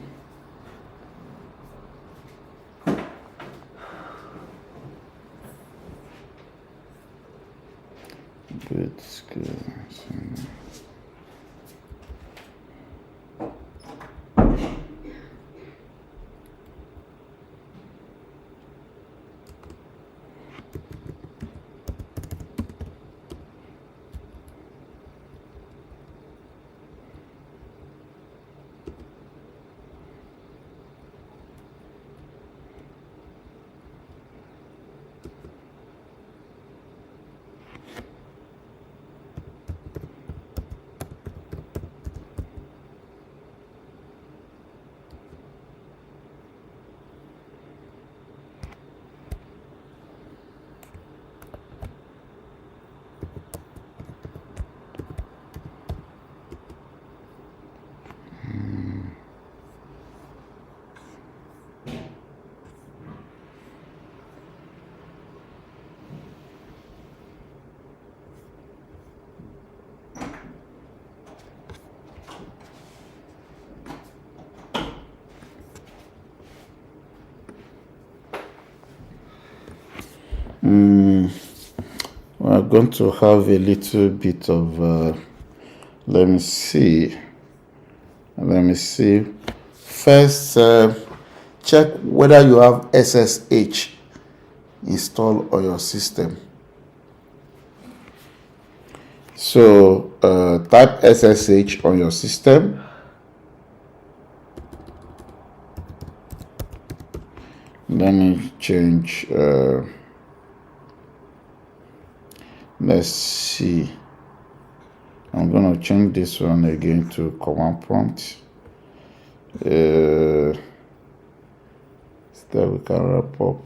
We're going to have a little bit of let me see. First, check whether you have SSH installed on your system. So type SSH on your system. let me change. Let's see. I'm gonna change this one again to command prompt. So that we can wrap up.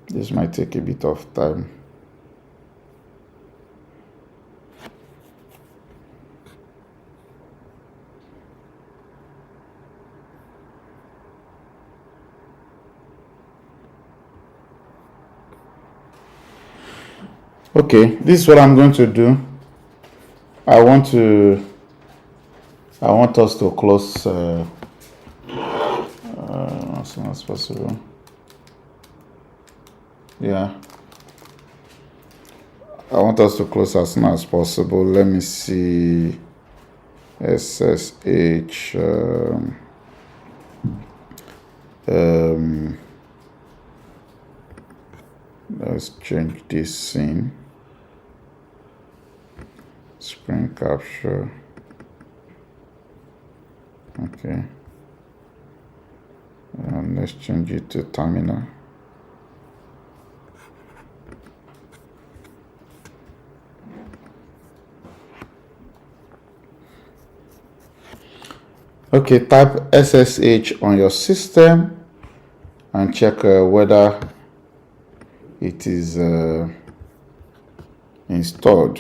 This might take a bit of time. Okay, this is what I'm going to do. I want us to close as soon as possible. Yeah, I want us to close as soon as possible. Let me see. SSH. Let's change this scene. Screen capture. Okay. Let's change it to terminal. Okay, type SSH on your system and check whether it is installed.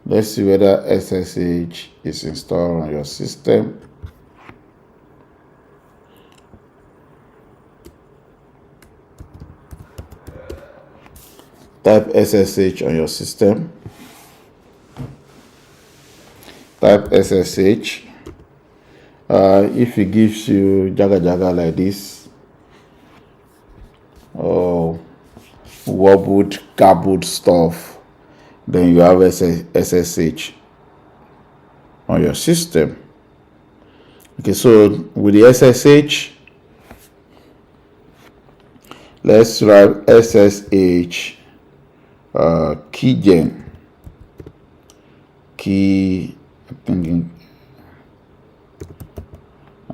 Let's see whether SSH is installed on your system. Type SSH on your system. Type SSH. If it gives you jaga jaga like this, or wobbled, garbled stuff, then you have SSH on your system. Okay, so with the SSH, let's write SSH keygen.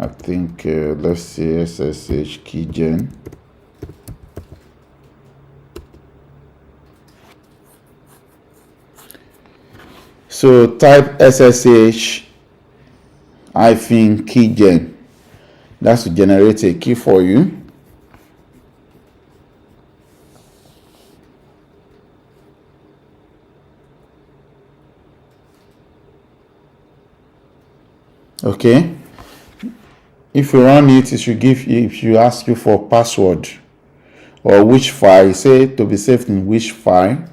I think let's see SSH keygen. So type SSH keygen. That's to generate a key for you. Okay. If you run it, it should give you, if you ask you for password or which file, say to be saved in which file,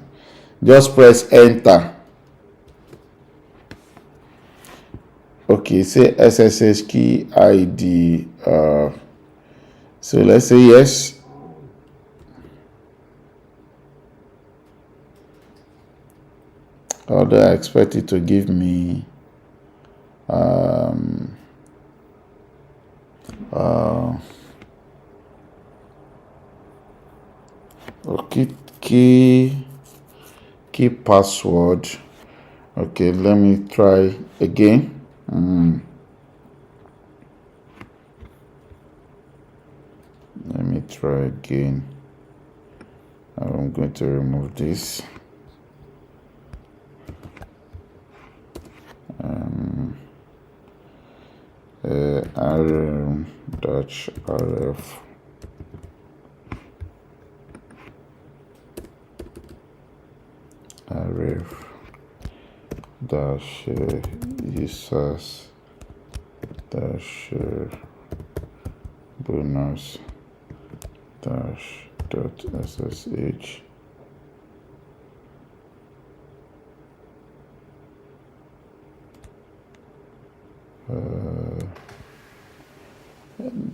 just press enter. Okay, say SSH key ID. So let's say yes. Although I expect it to give me okay, key password. Okay, let me try again. Let me try again. I'm going to remove this. rm-rf dash users dash bonus dash dot ssh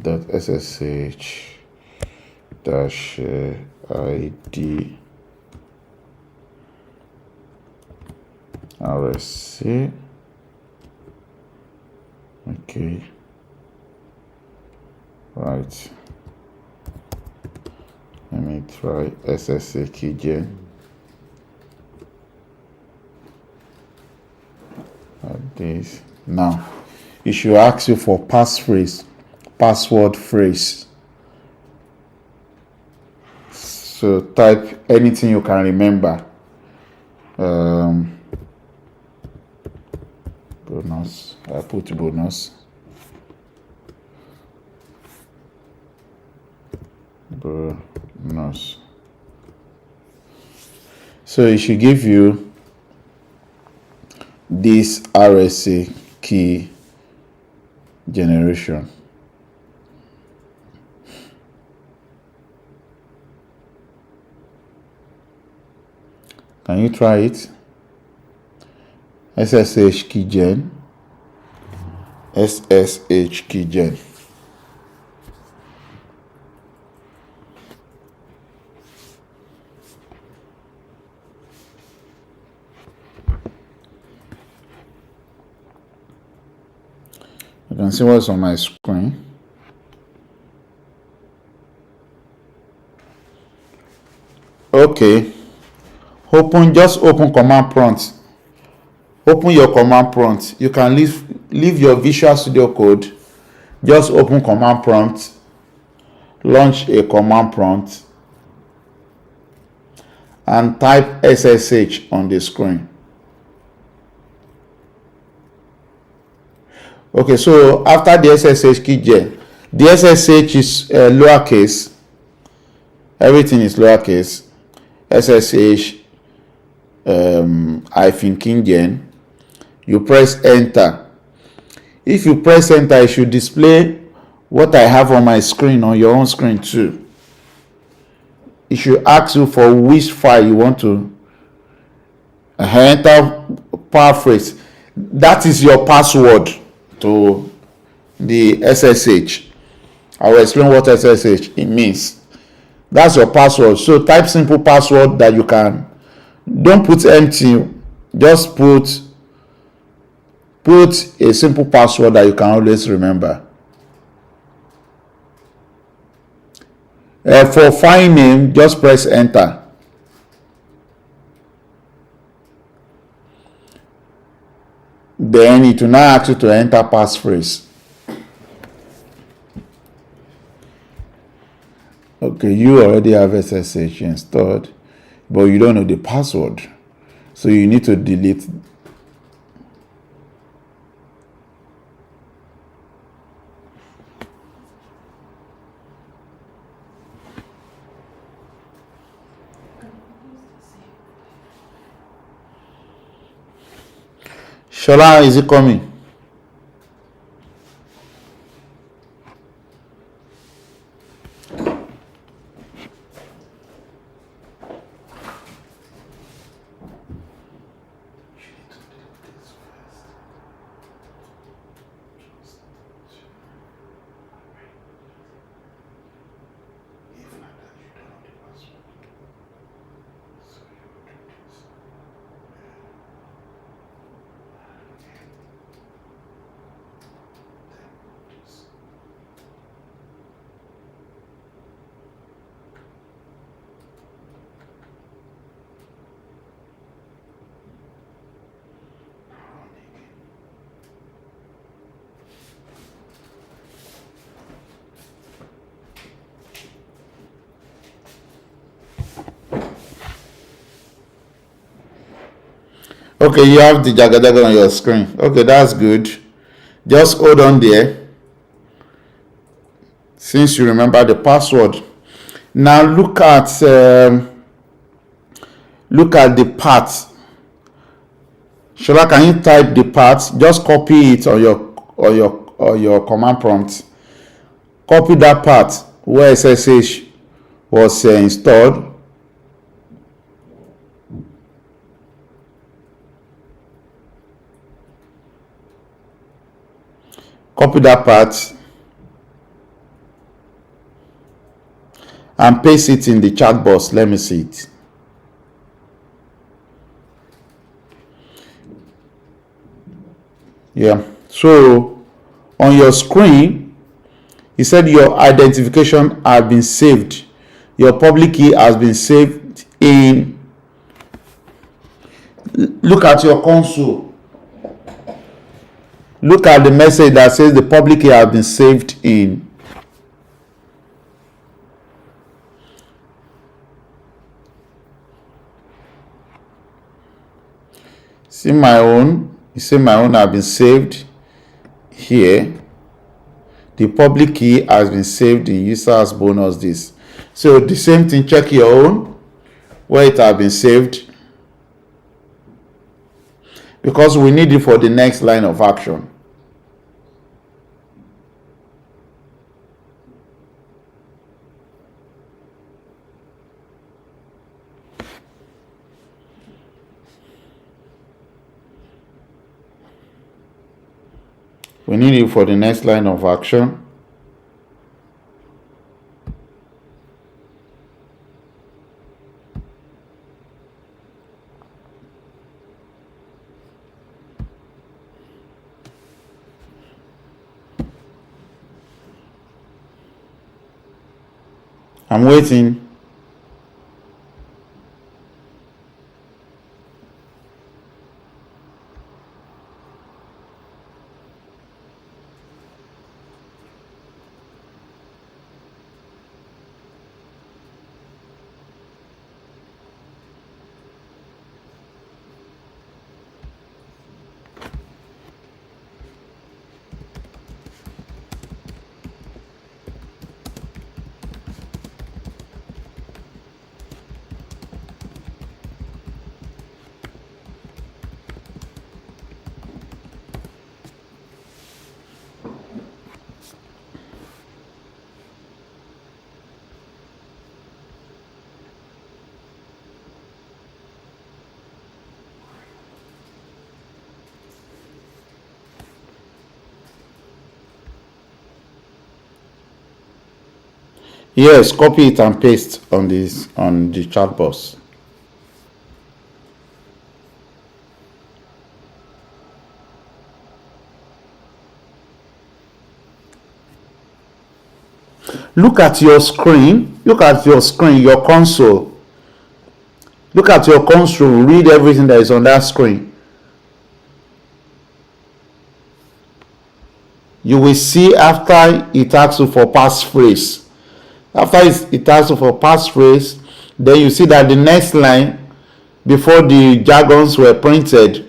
dot ssh dash id rsc. Okay, right, let me try SSH keygen. this. Now it should ask you for password phrase. So type anything you can remember. Bonus. I put bonus. Bonus. So it should give you this RSA key generation. Can you try it? SSH key gen. SSH key gen. You can see what's on my screen. Okay. Just open command prompt. Open your command prompt. You can leave your Visual Studio Code. Just open command prompt. Launch a command prompt and type SSH on the screen. Okay, so after the SSH key gen, the SSH is lowercase. Everything is lowercase. SSH hyphen key gen. You press enter. If you press enter, it should display what I have on my screen on your own screen too. It should ask you for which file you want to enter paraphrase. That is your password to the SSH. I will explain what SSH it means. That's your password. So type simple password that you can. Don't put empty. Just put a simple password that you can always remember. For file name, just press enter. Then it will now ask you to enter passphrase. Okay, you already have SSH installed, but you don't know the password. So you need to delete. Shola, is it coming? Okay, you have the jagadaga on your screen. Okay, that's good. Just hold on there. Since you remember the password. Now look at the path. Shola, can you type the path? Just copy it on your command prompt. Copy that path where SSH was installed. Copy that part and paste it in the chat box. Let me see it. Yeah. So on your screen, it said your identification has been saved. Your public key has been saved in. Look at your console. Look at the message that says the public key has been saved in. See my own. You see my own have been saved here. The public key has been saved in users bonus this. So the same thing, check your own where it has been saved, because we need it for the next line of action. We need it for the next line of action. I'm waiting. Yes, copy it and paste on the chat box. Look at your screen. Look at your screen, your console. Look at your console. Read everything that is on that screen. You will see after it asks you for passphrase. After it asks you for passphrase, then you see that the next line, before the jargons were printed,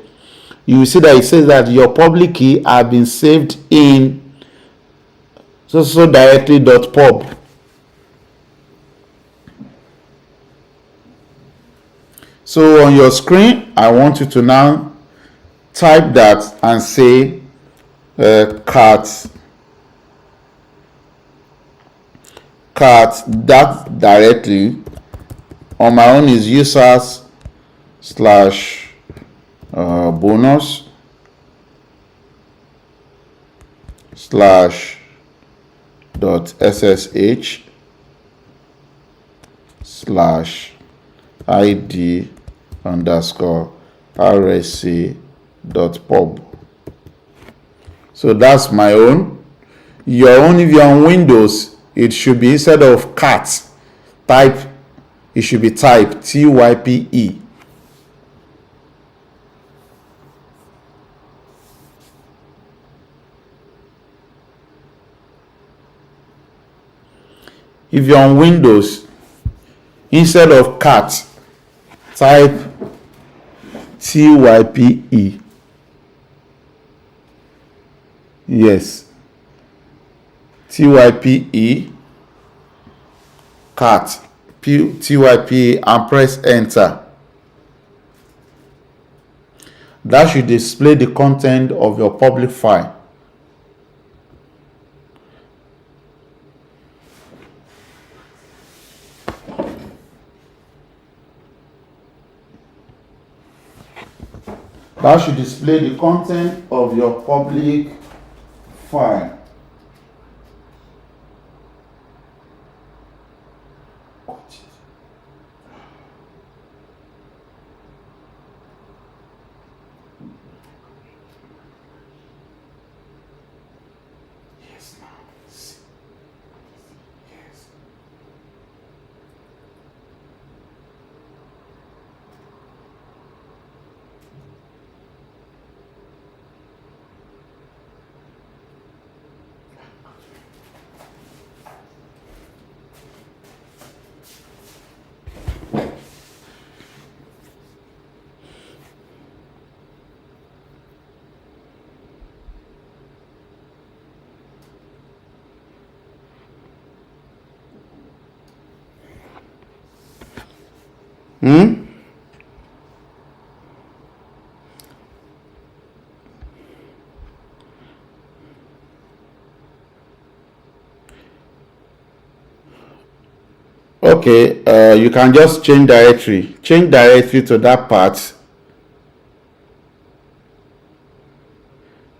you see that it says that your public key has been saved in so directory.pub. So on your screen, I want you to now type that and say cat that directly. On my own is users slash bonus slash dot ssh slash id underscore rsc dot pub. So that's my own. Your own, if you're on Windows, it should be, instead of cat type, it should be type type. If you're on Windows, instead of cat, type type. Yes, type cat type and press enter. That should display the content of your public file. That should display the content of your public file. Yes, now. Yes. Okay, you can just change directory to that part.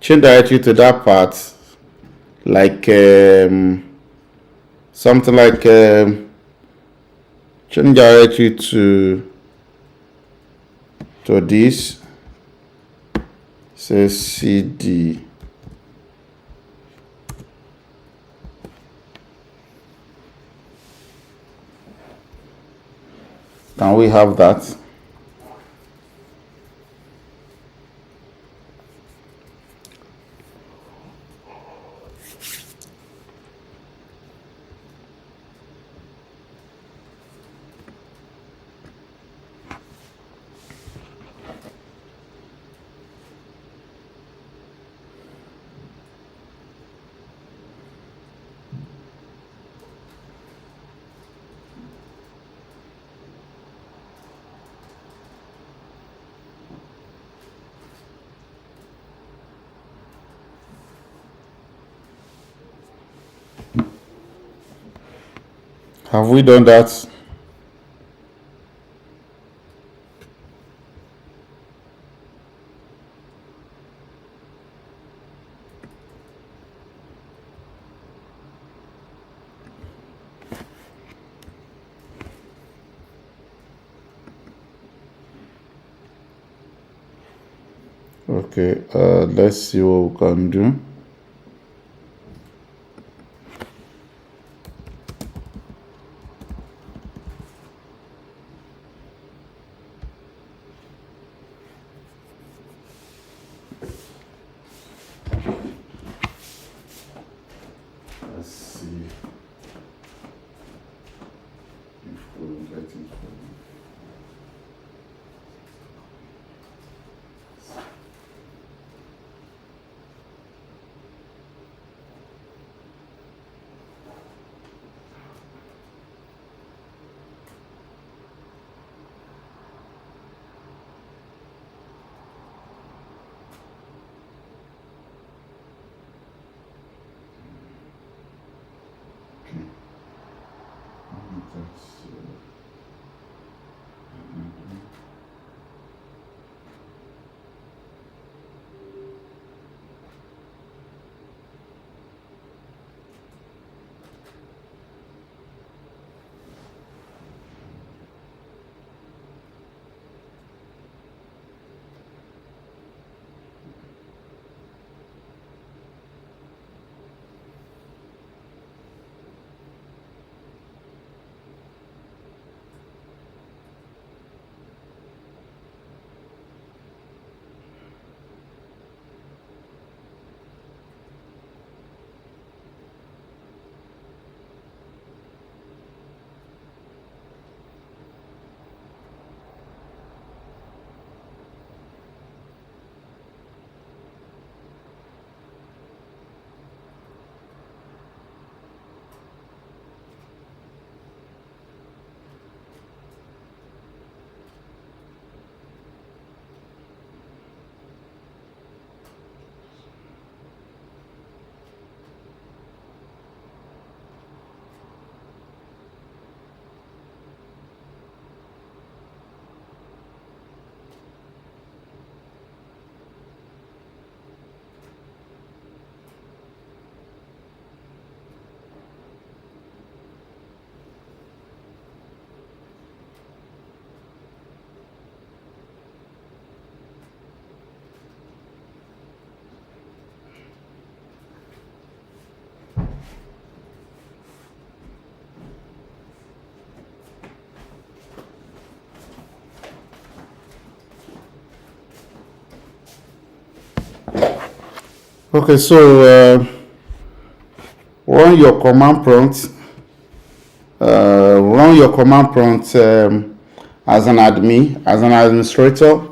Change directory to that part, like something like change directory to this, say cd. Can we have that? Have we done that? Okay, let's see what we can do. Let's see if we will get it. Okay, so run your command prompt. Run your command prompt as an admin, as an administrator.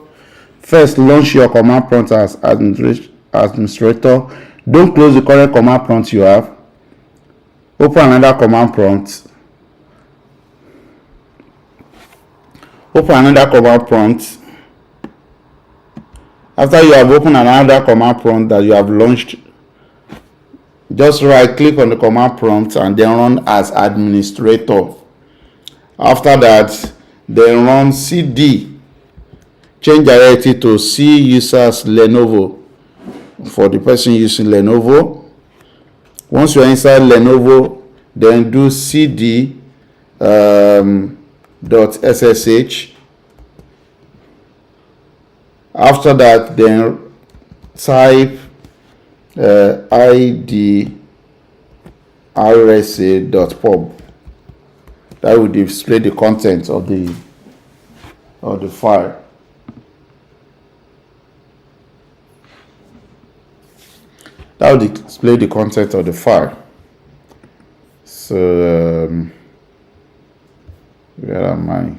First, launch your command prompt as administrator. Don't close the current command prompt you have. Open another command prompt. Open another command prompt. After you have opened another command prompt that you have launched, just right click on the command prompt and then run as administrator. After that, then run cd, change directory to C users Lenovo for the person using Lenovo. Once you are inside Lenovo, then do cd .ssh. After that, then type idrsa.pub. That will display the content of the file. That will display the content of the file. So where am I?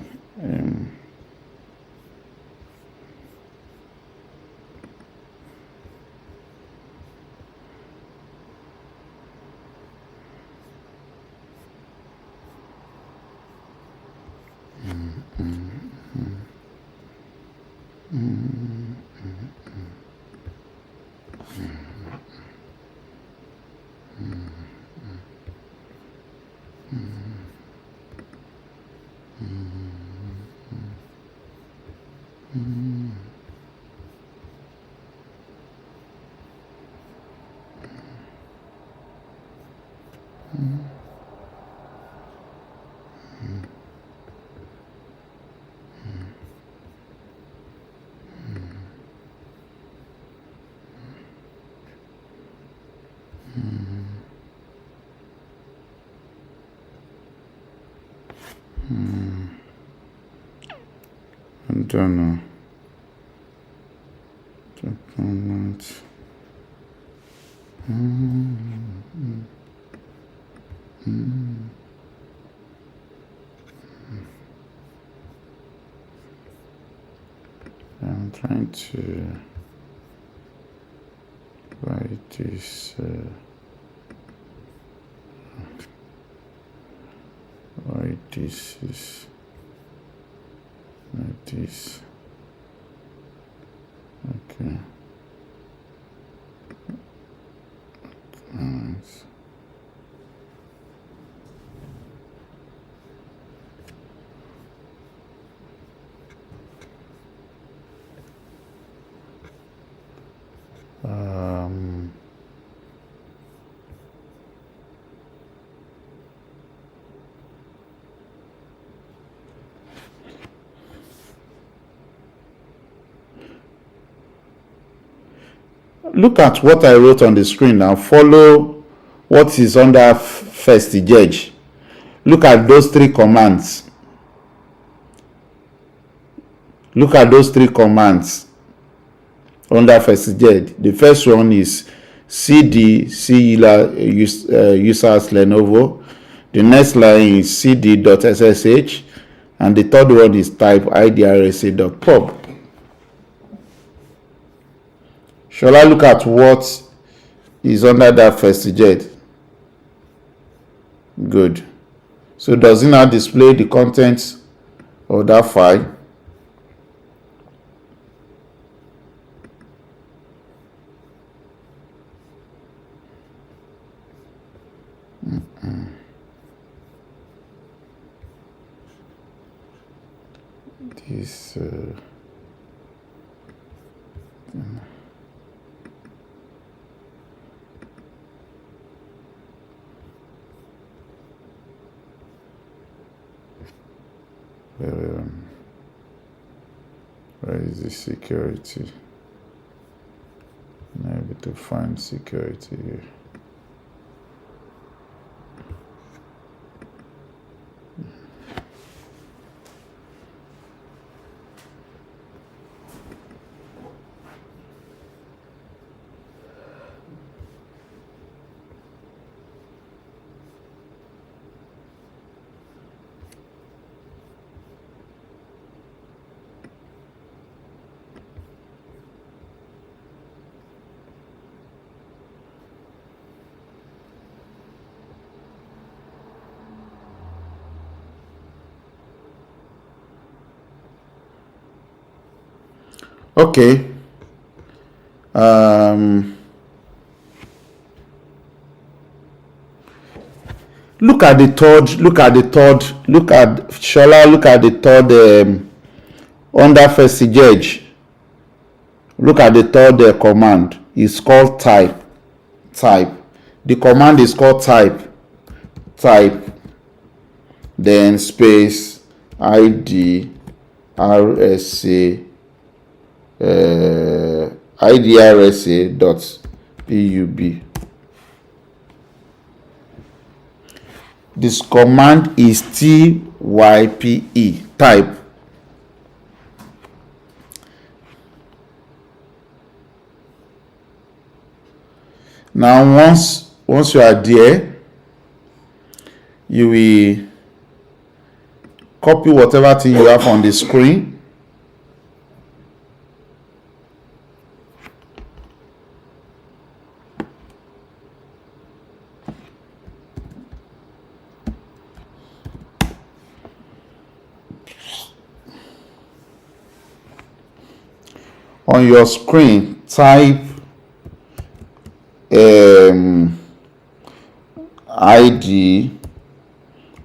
I don't know. I'm trying to write this. Why this is like this? Okay. Nice. Look at what I wrote on the screen now. Follow what is under Festi. Look at those three commands. Look at those three commands under Festi. The first one is cd users Lenovo. The next line is cd.ssh, and the third one is type idrsa.pub. Shall I look at what is under that Festi? Good. So does it now display the contents of that file? This where is the security? I'm able to find security here. Okay. Look at the third. Look at Shola. Look at the third under first judge. Look at the third command. It's called type. The command is called type. Then space id rsa idrsa .pub. This command is type. Type. Now once you are there, you will copy whatever thing you have on the screen. On your screen, type id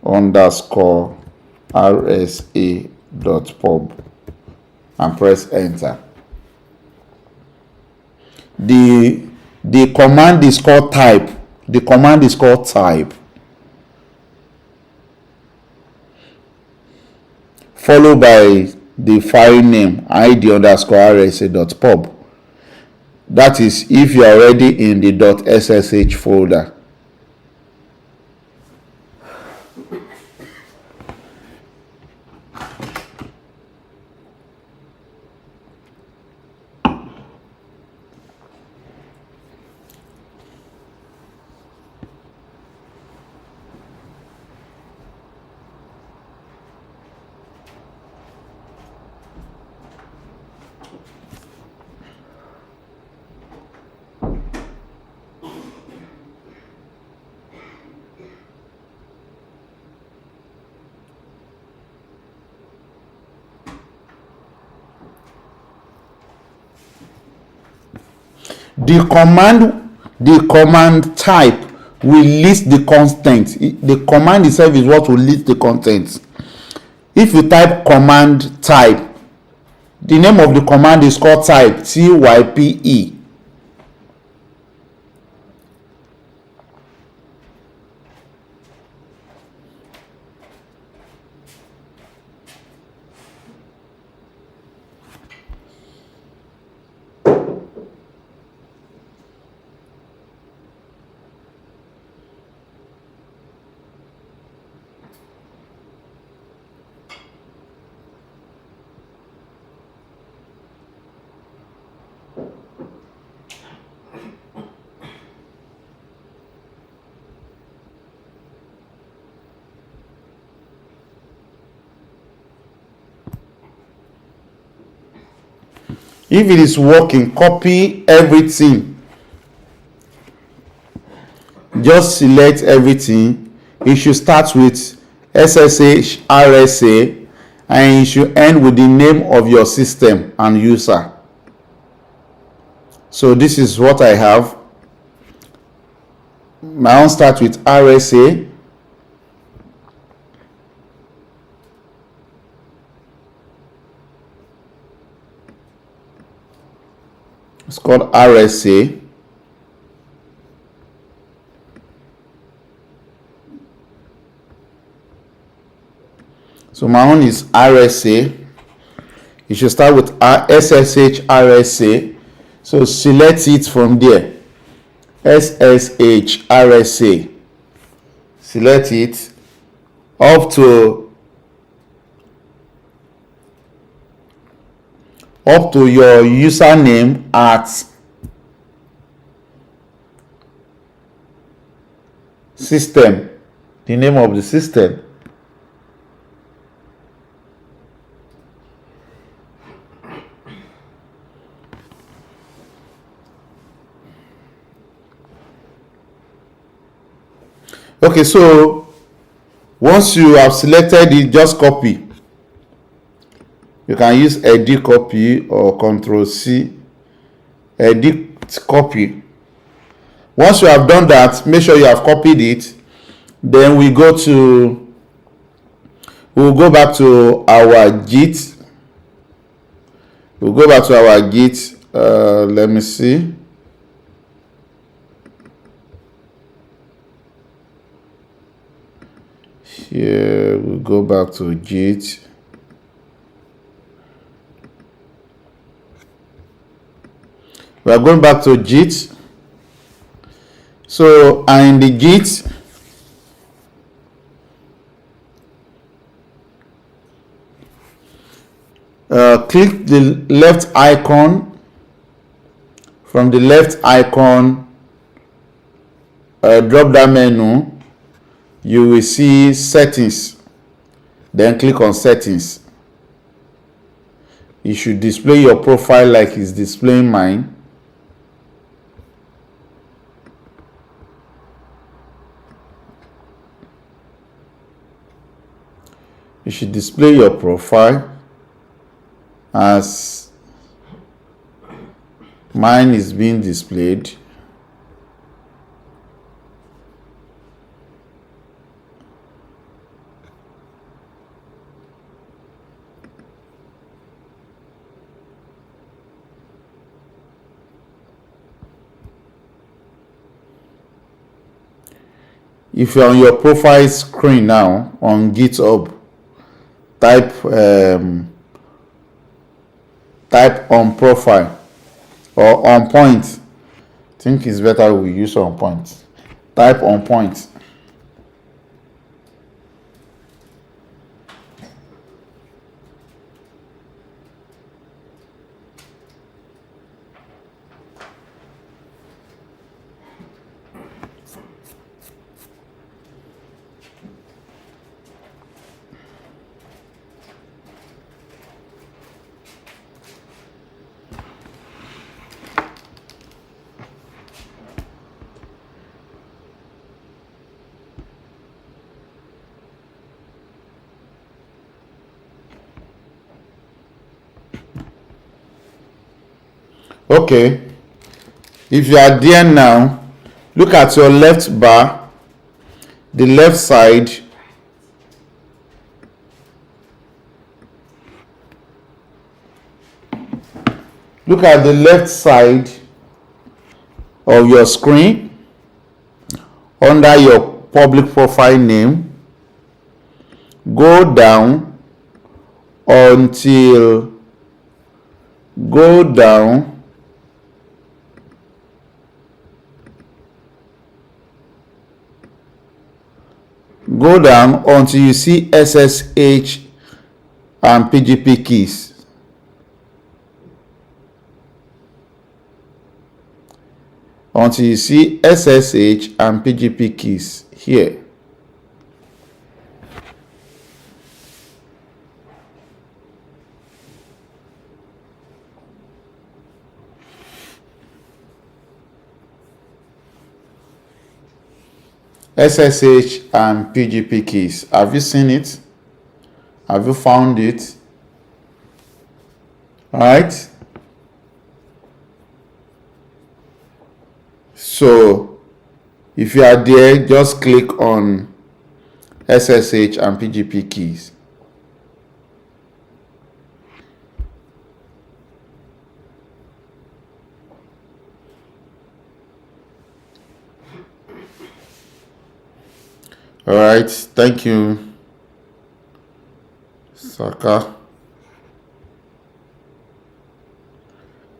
underscore rsa.pub and press enter. The command is called type. The command is called type, followed by the file name id underscore rsa.pub. That is if you are already in the .ssh folder. The command type will list the content. The command itself is what will list the content. If you type command type, the name of the command is called type, type. If it is working, copy everything. Just select everything. It should start with SSH RSA and it should end with the name of your system and user. So this is what I have. My own starts with RSA. It's called RSA. So my own is RSA. You should start with SSH RSA. So select it from there. SSH RSA. Select it up to your username at system, the name of the system. Okay, so once you have selected it, just copy. You can use edit copy or Control C. Edit copy. Once you have done that, make sure you have copied it. Then we'll go back to our Git. We'll go back to our Git. Let me see. Here we'll go back to Git. We are going back to Git. So, and in the Git, click the left icon. From the left icon, drop down menu, you will see settings. Then click on settings. You should display your profile like it's displaying mine. You should display your profile as mine is being displayed. If you're on your profile screen now on GitHub, type on profile or on point. I think it's better we use on point. Type on point. Okay, if you are there now, look at your left bar, the left side. Look at the left side of your screen under your public profile name. Go down until go down until you see SSH and PGP keys. Until you see SSH and PGP keys here. SSH and PGP keys. Have you seen it? Have you found it? All right. So if you are there, just click on SSH and PGP keys. All right, thank you, Saka.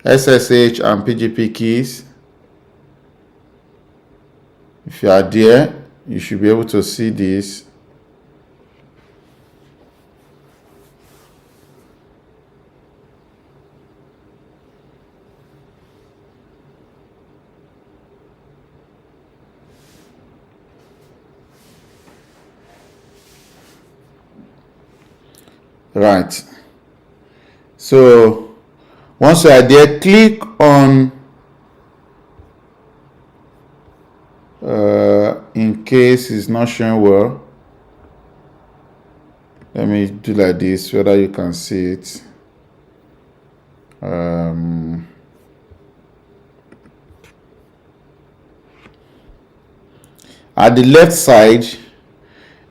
SSH and PGP keys. If you are there, you should be able to see this. Right. So once you are there, click on in case it's not showing well. Let me do like this, whether you can see it. Um, at the left side,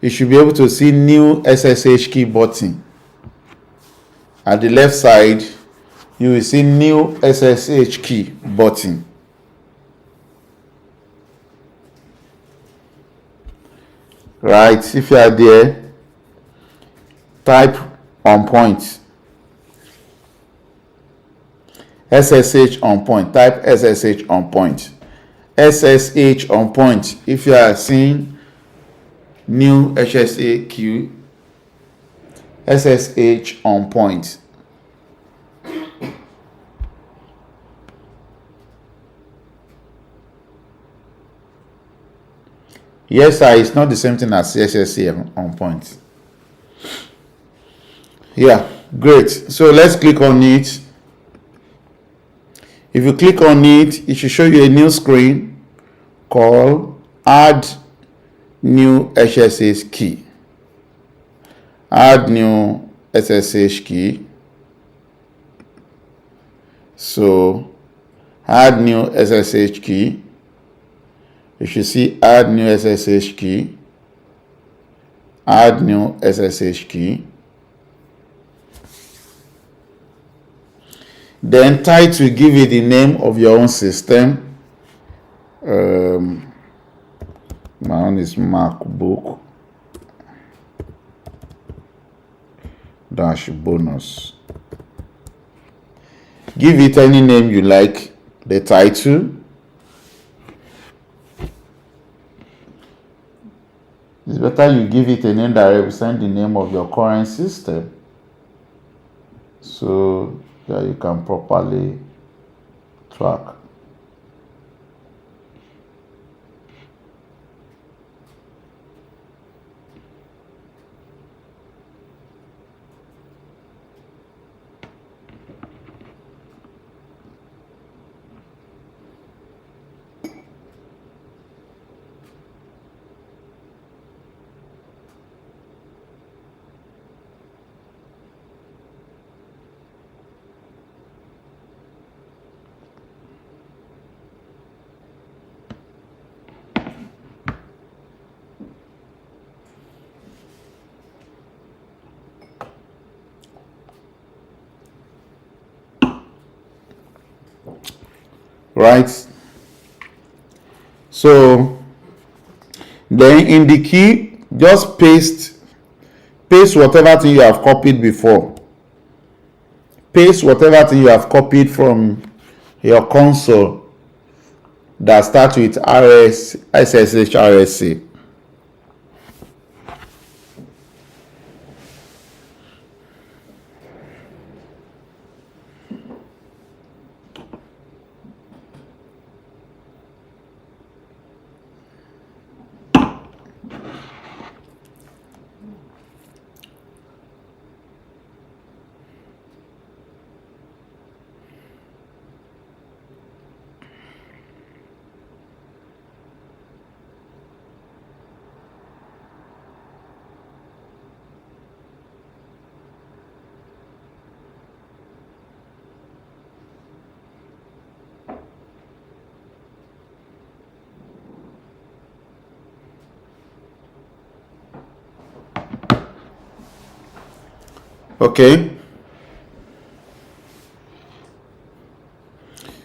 you should be able to see new SSH key button. At the left side, you will see new SSH key button. Right, if you are there, type on point. SSH on point. Type SSH on point. SSH on point. If you are seeing new SSH SSH on point. Yes, sir, it's not the same thing as SSH on point. Yeah, great. So let's click on it. If you click on it, it should show you a new screen called Add New SSH Key. Add new SSH key. So add new SSH key. You should see add new SSH key. Add new SSH key. Then title, give it the name of your own system. My own is MacBook dash bonus. Give it any name you like. The title. It's better you give it a name that represents the name of your current system, so that you can properly track. Right, so then in the key, just paste whatever thing you have copied before. Paste whatever thing you have copied from your console that starts with SSH RSC. Okay,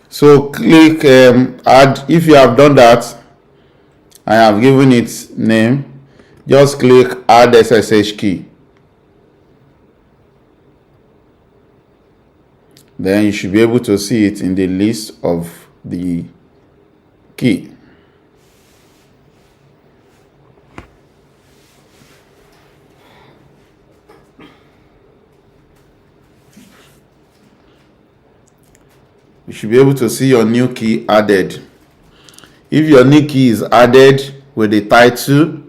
so click add. If you have done that, I have given it name, just click add SSH key. Then you should be able to see it in the list of the key. You should be able to see your new key added. If your new key is added with the title,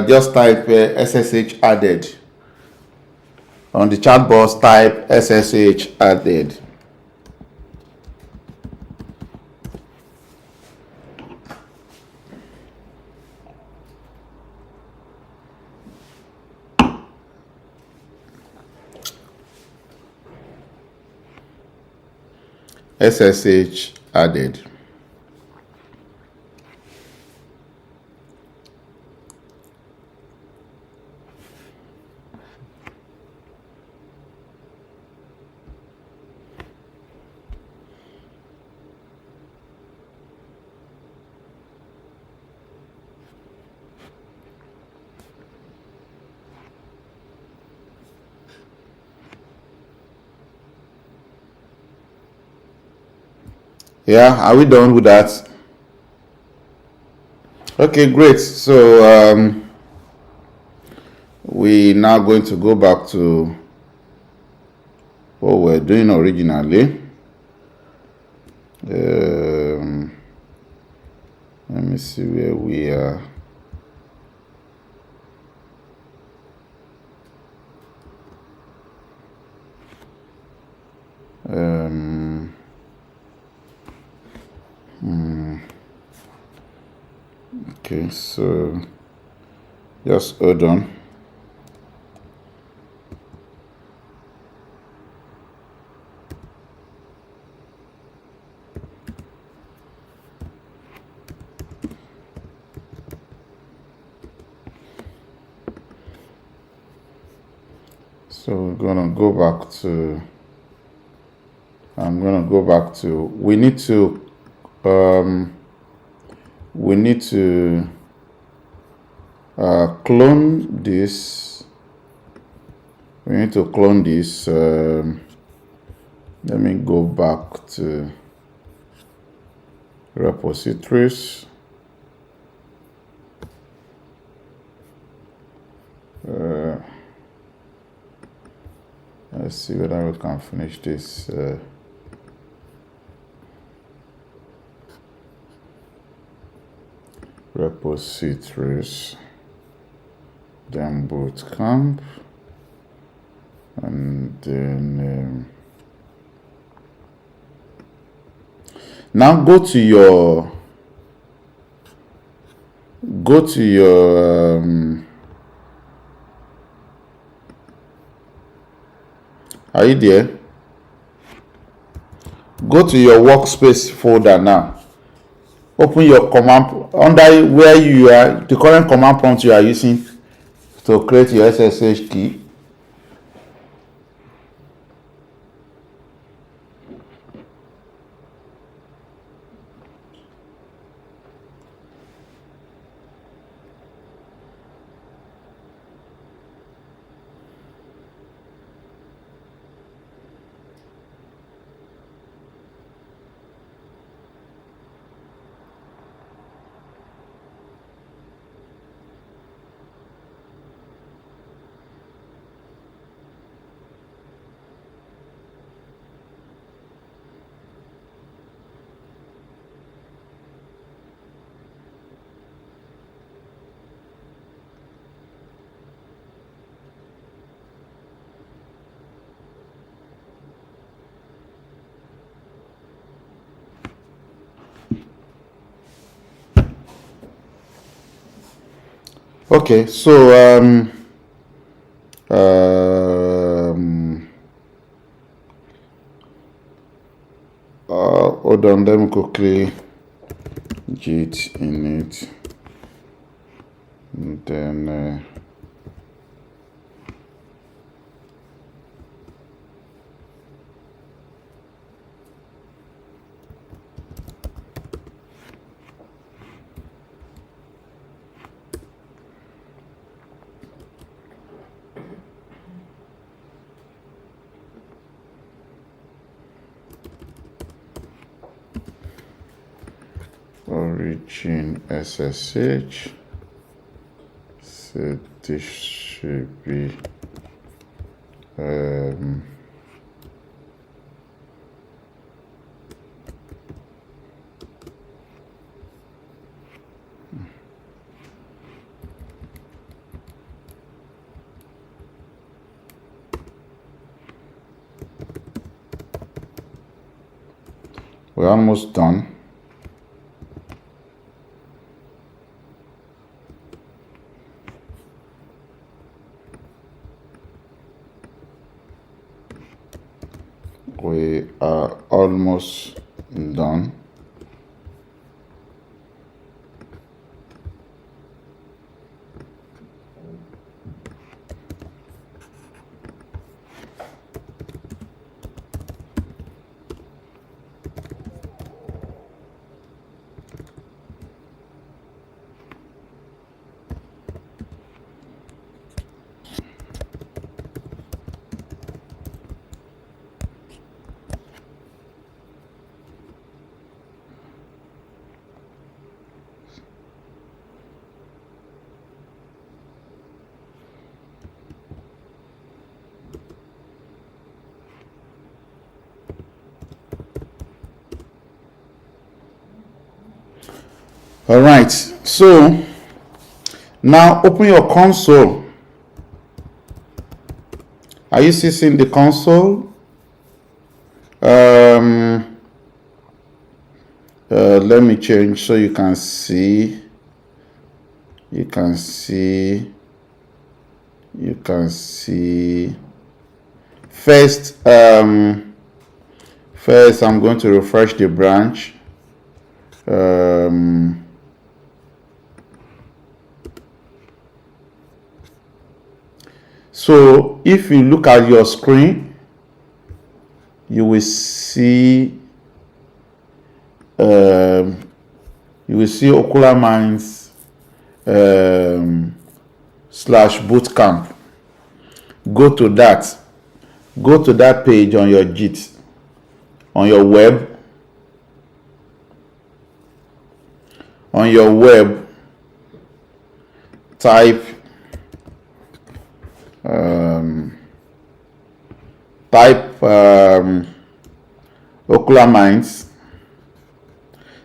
just type SSH added. On the chat box, type SSH added. SSH added. Yeah, are we done with that? Okay, great. So we now going to go back to what we're doing originally. Let me see where we are. Okay, so just hold on. So we're gonna go back to. I'm gonna go back to. We need to clone this. We need to clone this. Let me go back to repositories. Let's see whether we can finish this. Repositories, then bootcamp, and then now go to your are you there? Go to your workspace folder now. Open your command under where you are, the current command prompt you are using to create your SSH key. Okay, so hold on, let me quickly git init, and then origin SSH. So this should be we're almost done. We are almost done. All right, so now open your console. Are you still seeing the console? Let me change so you can see. You can see. First, first I'm going to refresh the branch. So if you look at your screen, you will see Okular Minds /bootcamp. Go to that page on your Git, on your web. On your web, type Okular Minds.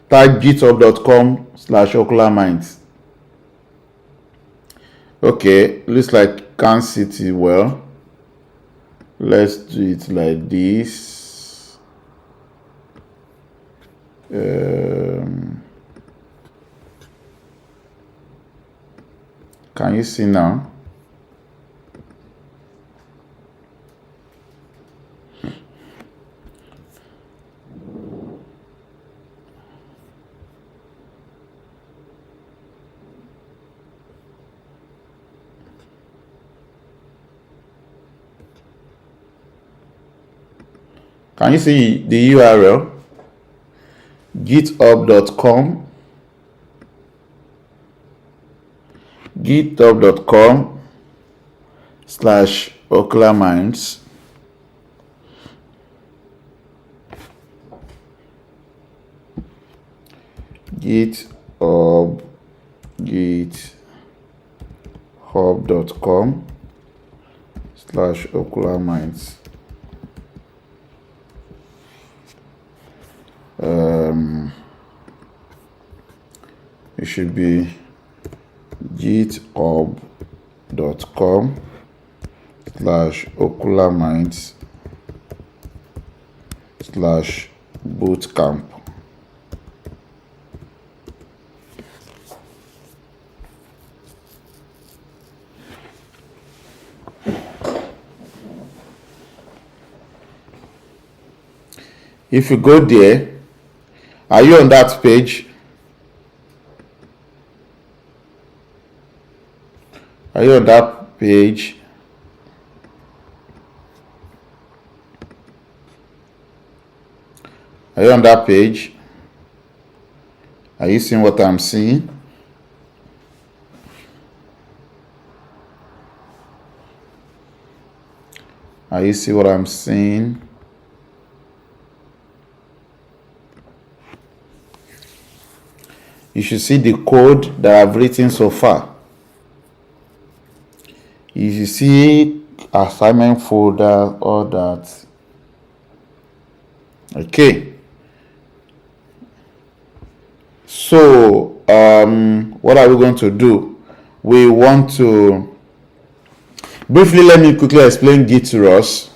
Type github.com/Okular Minds. Okay, looks like you can't see it well. Let's do it like this. Can you see now? Can you see the URL? github.com github.com/Okular Minds. github.com/Okular Minds. It should be github.com/Okular Minds /bootcamp. If you go there, are you on that page? Are you on that page? Are you on that page? Are you seeing what I'm seeing? Are you seeing what I'm seeing? You should see the code that I've written so far. You should see assignment folder, all that. Okay. So, what are we going to do? We want to briefly, let me quickly explain Git to Ross.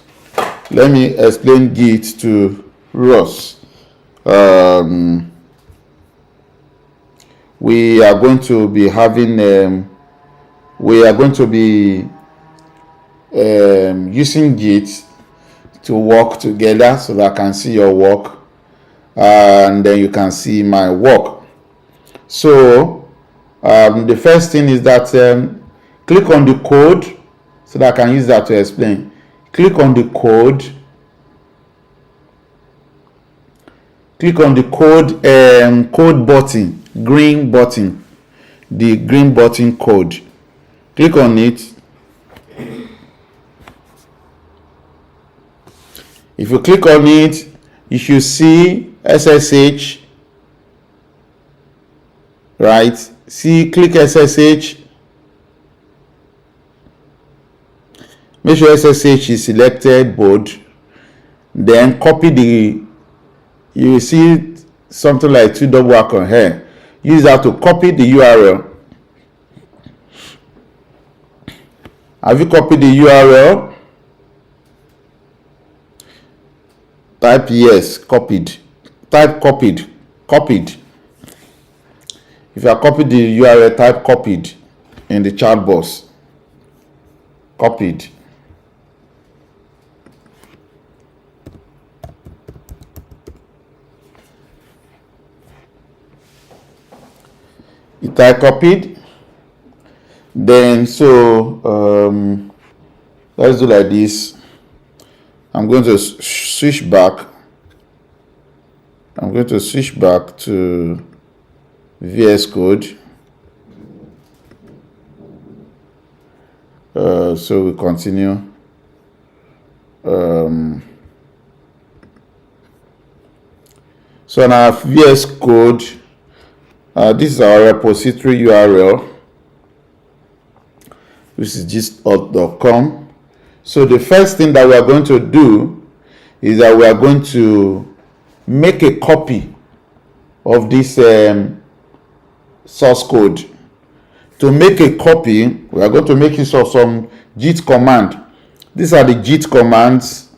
Let me explain Git to Ross. We are going to be having using Git to work together so that I can see your work, and then you can see my work. So the first thing is that click on the code so that I can use that to explain. Click on the code. Click on the code button, green button, the green button code. Click on it. If you click on it, you should see SSH, right? See, click SSH. Make sure SSH is selected bold. Then copy you will see something like 2 double icon here. Use that to copy the URL. Have you copied the URL? Type yes, copied. Type copied. Copied. If you have copied the URL, type copied in the chat box. Copied. You type copied. Then let's do like this. I'm going to switch back. I'm going to switch back to VS Code. So we continue. So now VS Code. This is our repository URL, which is gist.com. So the first thing that we are going to do is that we are going to make a copy of this source code. To make a copy, we are going to make use of some git command. These are the git commands.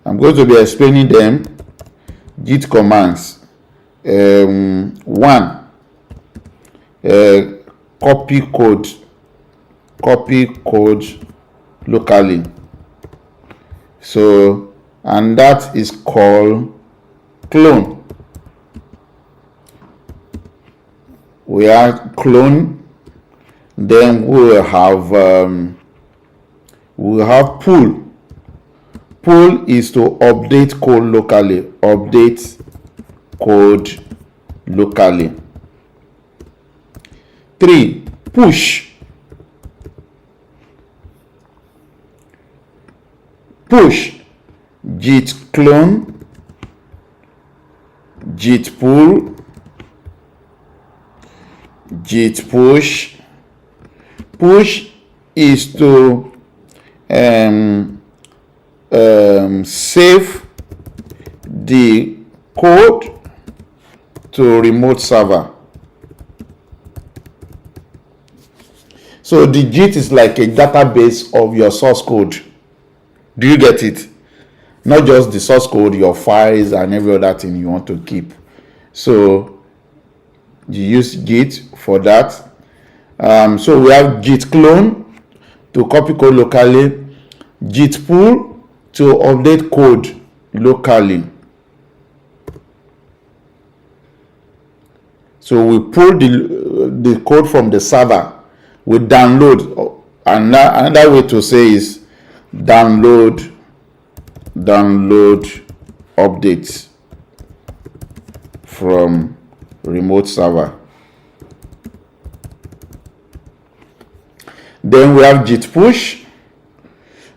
I'm going to be explaining them. Git commands. One, copy code locally. So, and that is called clone. We have clone. Then we will have pull. Pull is to update code locally. Update code locally. 3. Push. Push. Git clone. Git pull. Git push. Push is to save the code to remote server. So the Git is like a database of your source code. Do you get it? Not just the source code, your files and every other thing you want to keep. So you use Git for that. So we have Git clone to copy code locally, Git pull to update code locally. So we pull the code from the server. We download, and another way to say is download updates from remote server. Then we have Git push.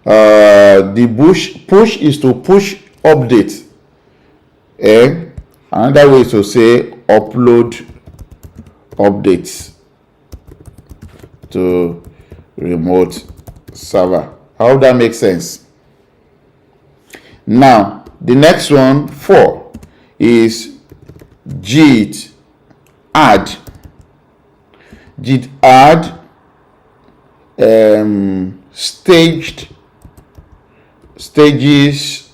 The push is to push update. Another way to say upload updates to remote server. I hope that makes sense. Now, the next one, 4, is Git add. Git add stages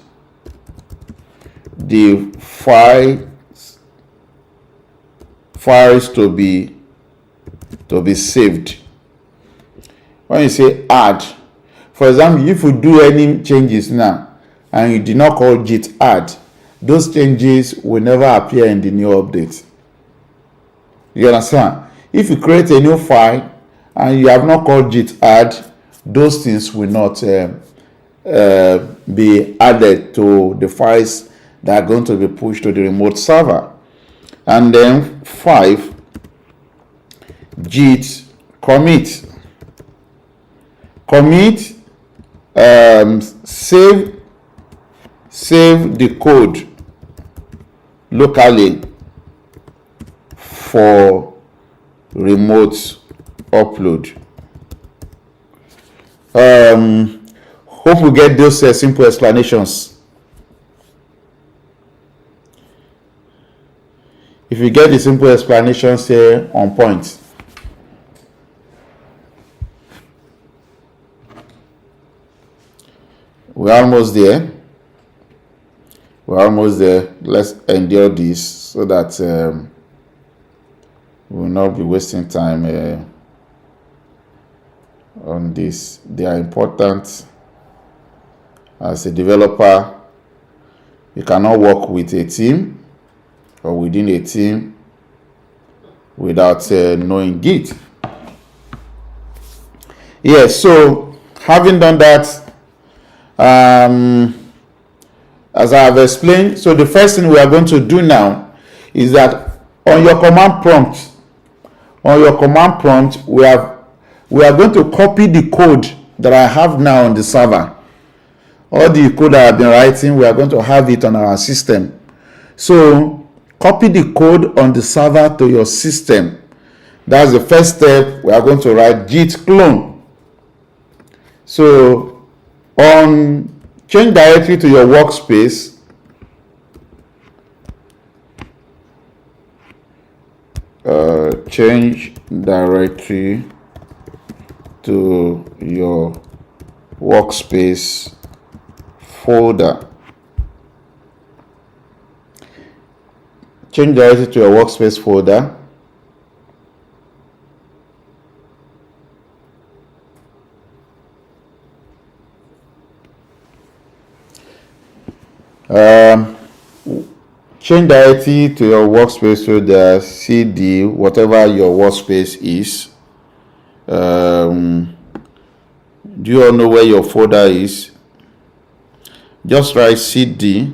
the files to be saved. When you say add, for example, if you do any changes now, and you did not call git add, those changes will never appear in the new update. You understand? If you create a new file and you have not called git add, those things will not be added to the files that are going to be pushed to the remote server. And then 5, git commit. Commit, save the code locally for remote upload. Hope we get those simple explanations. If you get the simple explanations here on point. We're almost there. Let's endure this so that we will not be wasting time on this. They are important. As a developer, you cannot work with a team or within a team without knowing Git. Yes, so having done that, as I have explained, so the first thing we are going to do now is that on your command prompt, we are going to copy the code that I have now on the server. All the code I have been writing, we are going to have it on our system. So copy the code on the server to your system. That's the first step. We are going to write git clone. So on change directory to your workspace, change directory to your workspace folder. Change directory to your workspace folder. Change directory to your workspace folder, cd, whatever your workspace is. Do you all know where your folder is? Just write cd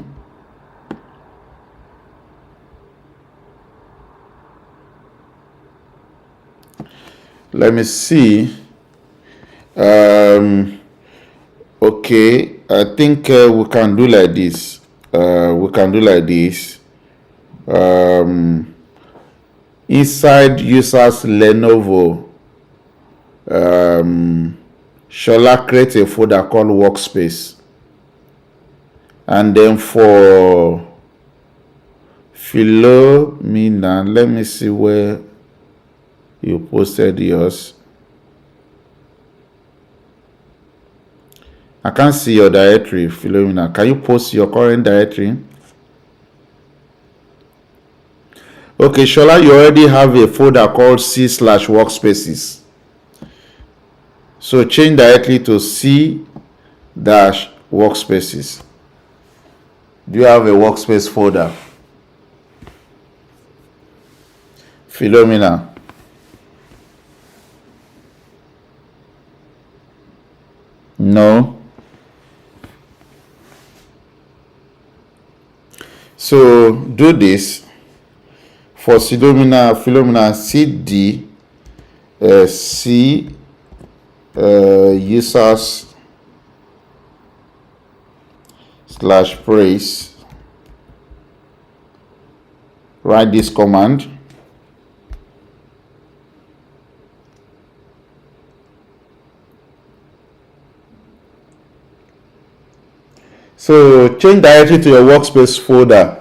let me see. Okay, I think we can do like this. Inside users Lenovo, Shola create a folder called workspace, and then for Philomena, let me see where you posted yours. I can't see your directory, Philomena. Can you post your current directory? Okay, Shola, you already have a folder called c/workspaces. So change directly to c-workspaces. Do you have a workspace folder? Philomena. No. So do this for Philomena cd c users /praise. Write this command. So change directly to your workspace folder.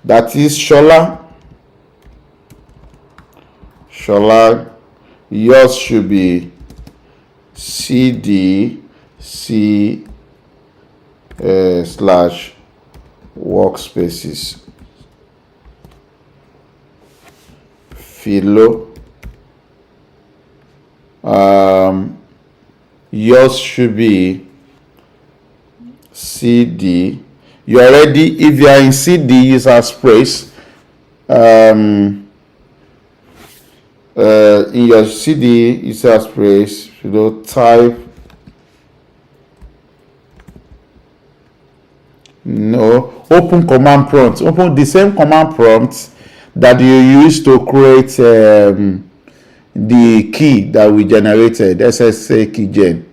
That is Shola. Yours should be cd c /workspaces. Philo. Yours should be cd. You already, if you are in cd user space, in your cd user space, type open command prompt. Open the same command prompt that you use to create the key that we generated, SSA key gen.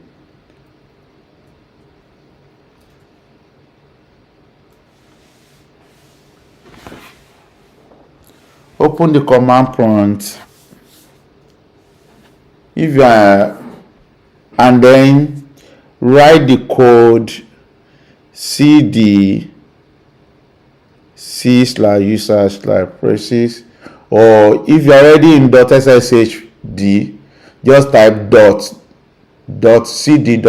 Open the command prompt. If you are, and then write the code cd c/user/process, or if you're already in .sshd, just type .cd .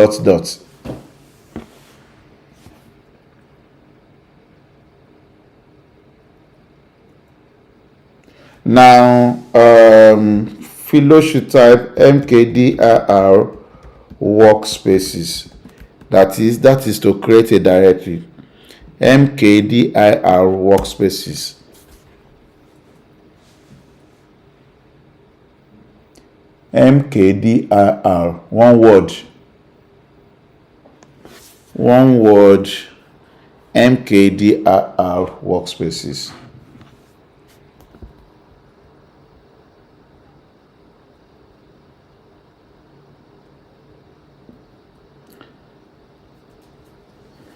Now Philo should type mkdir workspaces. That is to create a directory. mkdir workspaces. mkdir, one word, mkdir workspaces.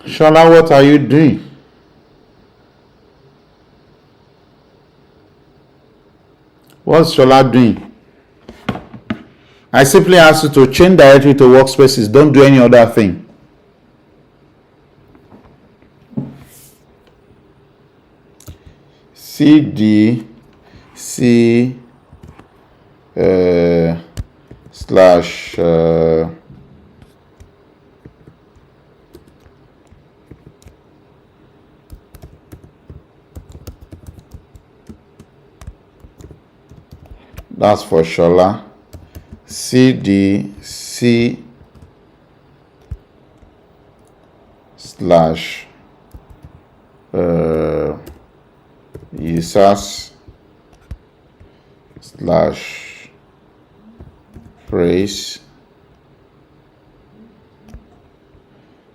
Shola, what are you doing? What's Shola doing? I simply ask you to change directory to workspaces. Don't do any other thing. cd c slash that's for Shola. cd c slash users slash phrase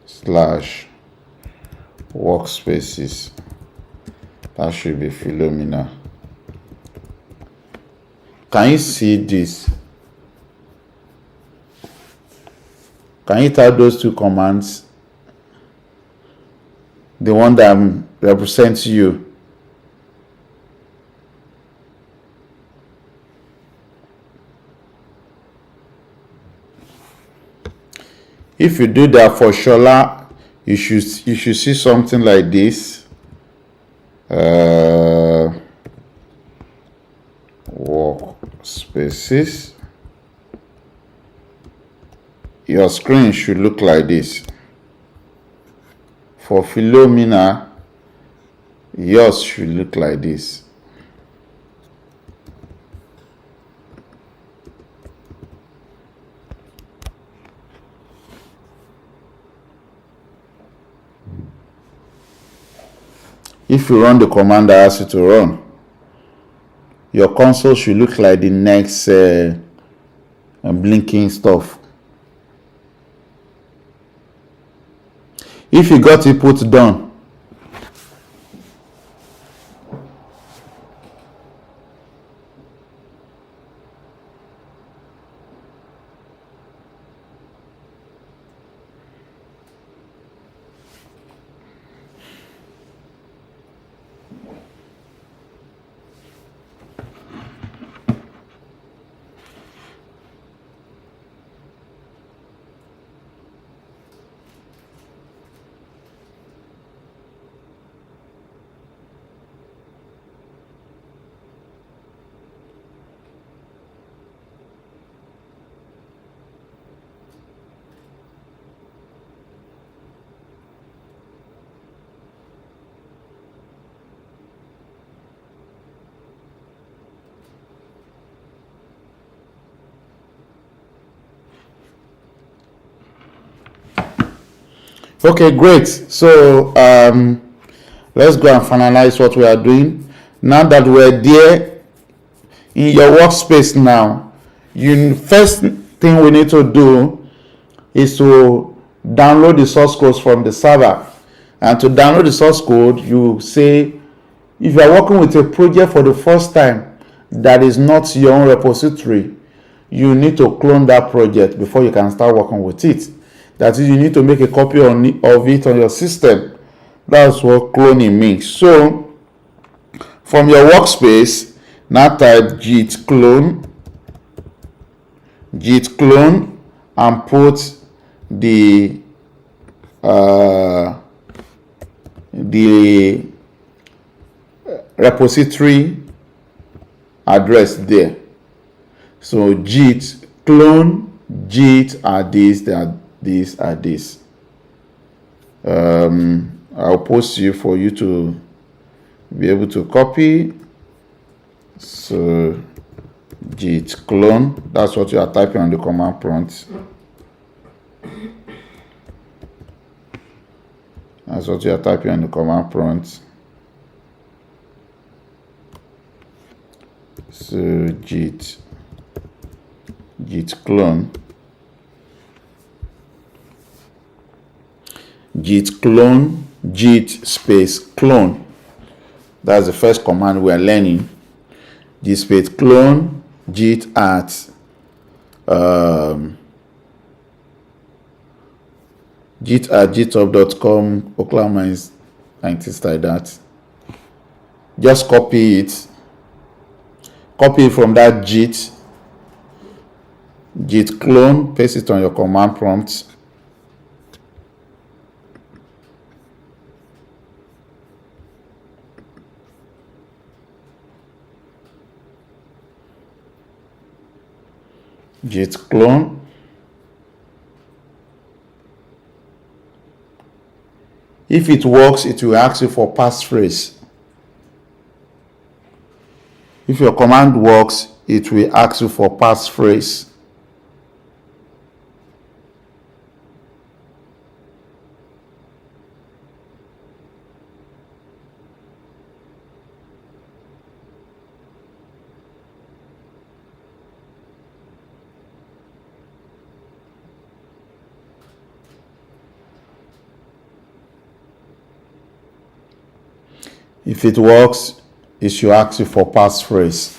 slash workspaces. That should be Philomena. Can you see this? Can you type those two commands? The one that represents you. If you do that for Shola, you should see something like this. Workspaces. Your screen should look like this. For Philomena, yours should look like this. If you run the command I ask you to run, your console should look like the next blinking stuff. If you got input done, Okay, great. So let's go and finalize what we are doing. Now that we're there in your workspace now, first thing we need to do is to download the source code from the server. And to download the source code, you say, if you are working with a project for the first time that is not your own repository, you need to clone that project before you can start working with it. That is, you need to make a copy of it on your system. That's what cloning means. So from your workspace, now type git clone, and put the repository address there. So git clone, git are these, these are this. I'll post you for you to be able to copy. So git clone, that's what you are typing on the command prompt. That's what you are typing on the command prompt. So git clone, git space clone. That's the first command we are learning. Git space clone, git at github.com, Oklahoma is and things like that. Just copy it from that git clone, paste it on your command prompt. Git clone. If it works, it will ask you for passphrase. If your command works, it will ask you for passphrase. If it works, it should ask you for passphrase.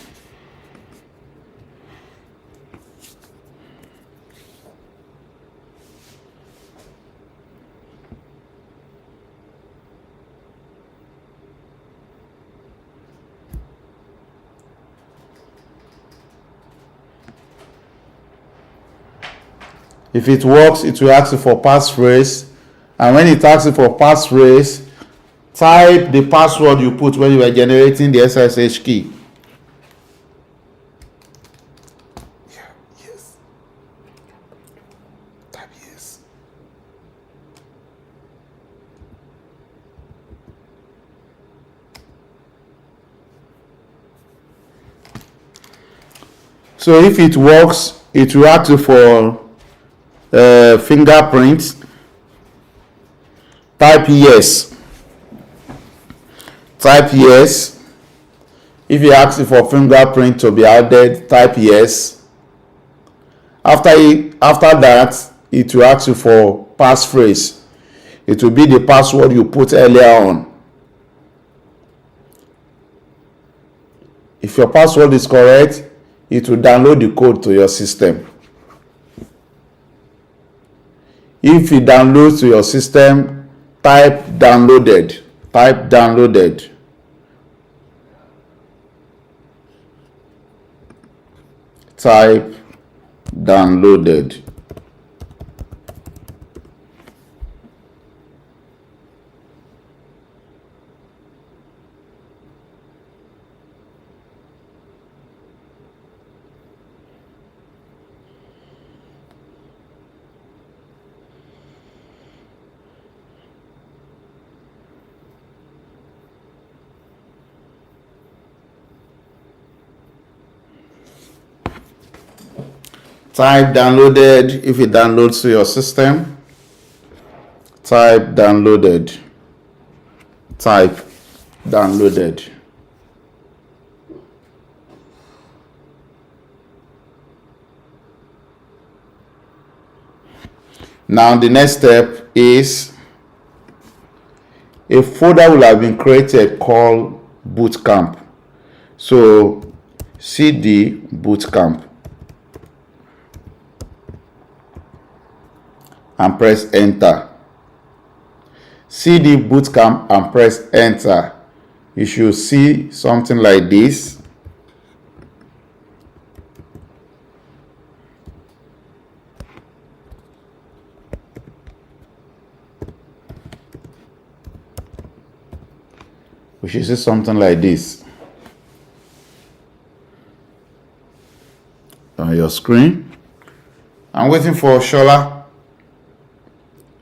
If it works, it will ask you for passphrase, and when it asks you for passphrase, type the password you put when you were generating the SSH key. Yes. Type yes. So if it works, it will ask you for fingerprint. Type yes. Type yes. If you ask for fingerprint to be added, type yes. After that, it will ask you for passphrase. It will be the password you put earlier on. If your password is correct, it will download the code to your system. If it downloads to your system, type downloaded. Type downloaded. Type downloaded. Type downloaded if it downloads to your system. type downloaded, type downloaded. Now the next step is a folder will have been created called Bootcamp. So cd Bootcamp and press enter. cd Bootcamp and press enter. You should see something like this. We should see something like this on your screen. I'm waiting for Shola.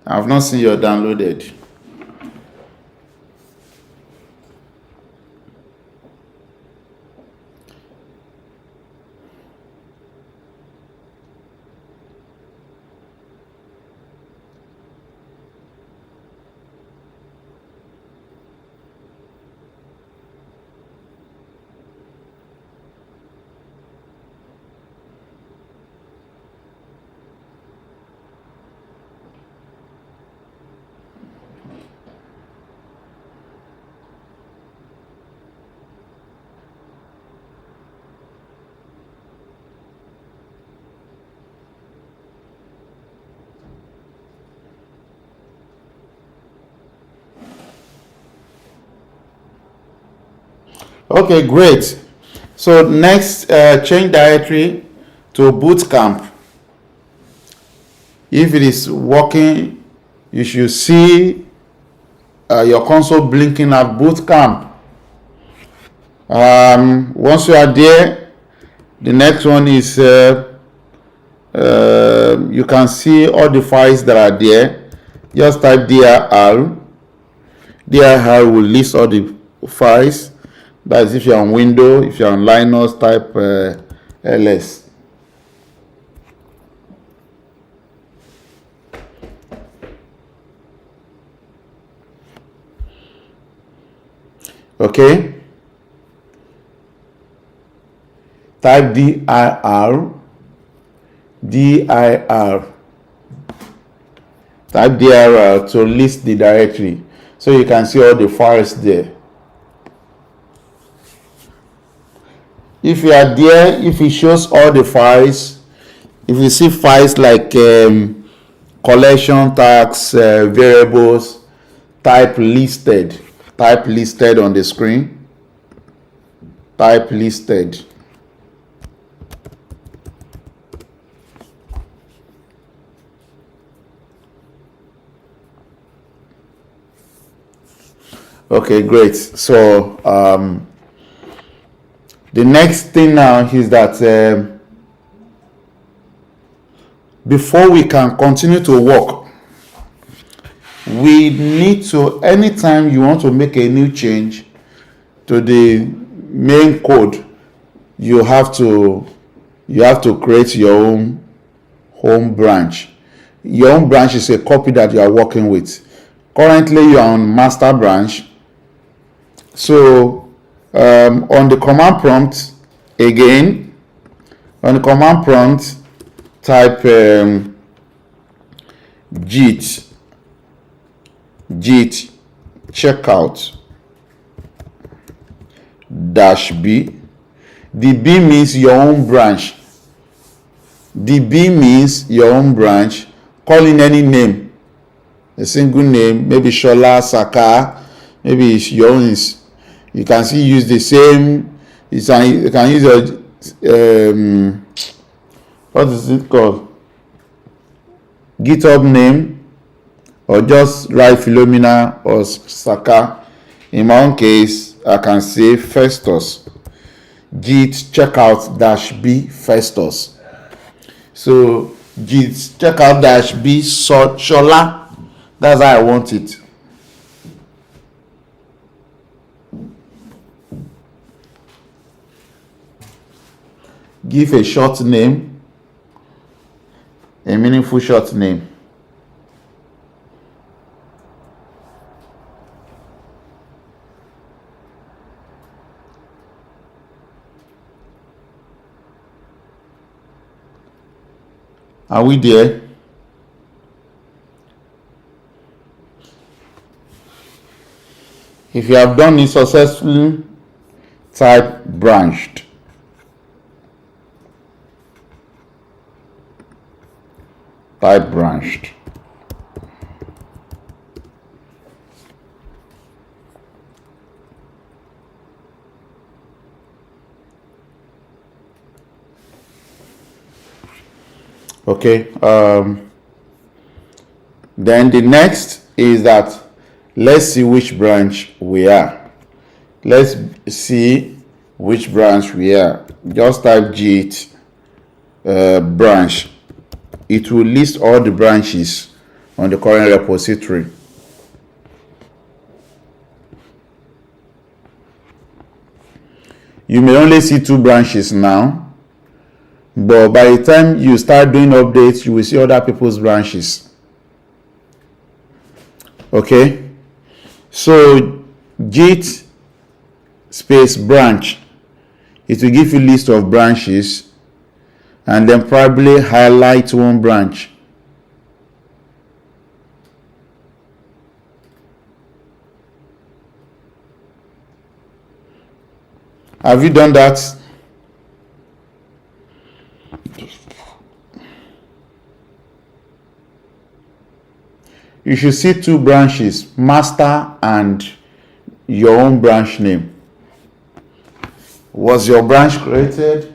I've not seen your downloaded. Okay, great. So next, change directory to Bootcamp. If it is working, you should see your console blinking at Bootcamp. Once you are there, the next one is you can see all the files that are there. Just type dir. dir will list all the files. That is if you're on Windows. If you're on Linux, type ls. Okay. Type dir. Type dir to list the directory, so you can see all the files there. If you are there, if it shows all the files, if you see files like collection tags, variables, type listed on the screen. Type listed. Okay, great. So the next thing now is that before we can continue to work, we need to, anytime you want to make a new change to the main code, you have to create your own home branch. Your own branch is a copy that you are working with. Currently you are on master branch. So on the command prompt, again, on the command prompt, type git checkout -b. The B means your own branch. The B means your own branch. Call in any name, a single name, maybe Shola, Saka, maybe it's your own. You can still use the same. You can use a what is it called? GitHub name, or just write Philomena or Saka. In my own case, I can say Festus. Git checkout -b Festus. So git checkout -b Shola. That's how I want it. Give a short name, a meaningful short name. Are we there? If you have done it successfully, type branched. Type branched. Okay. Then the next is that let's see which branch we are. Let's see which branch we are. Just type git branch. It will list all the branches on the current repository. You may only see 2 branches now, but by the time you start doing updates, you will see other people's branches. Okay, so git space branch, it will give you a list of branches and then probably highlight one branch. Have you done that? You should see 2 branches, master and your own branch name. Was your branch created?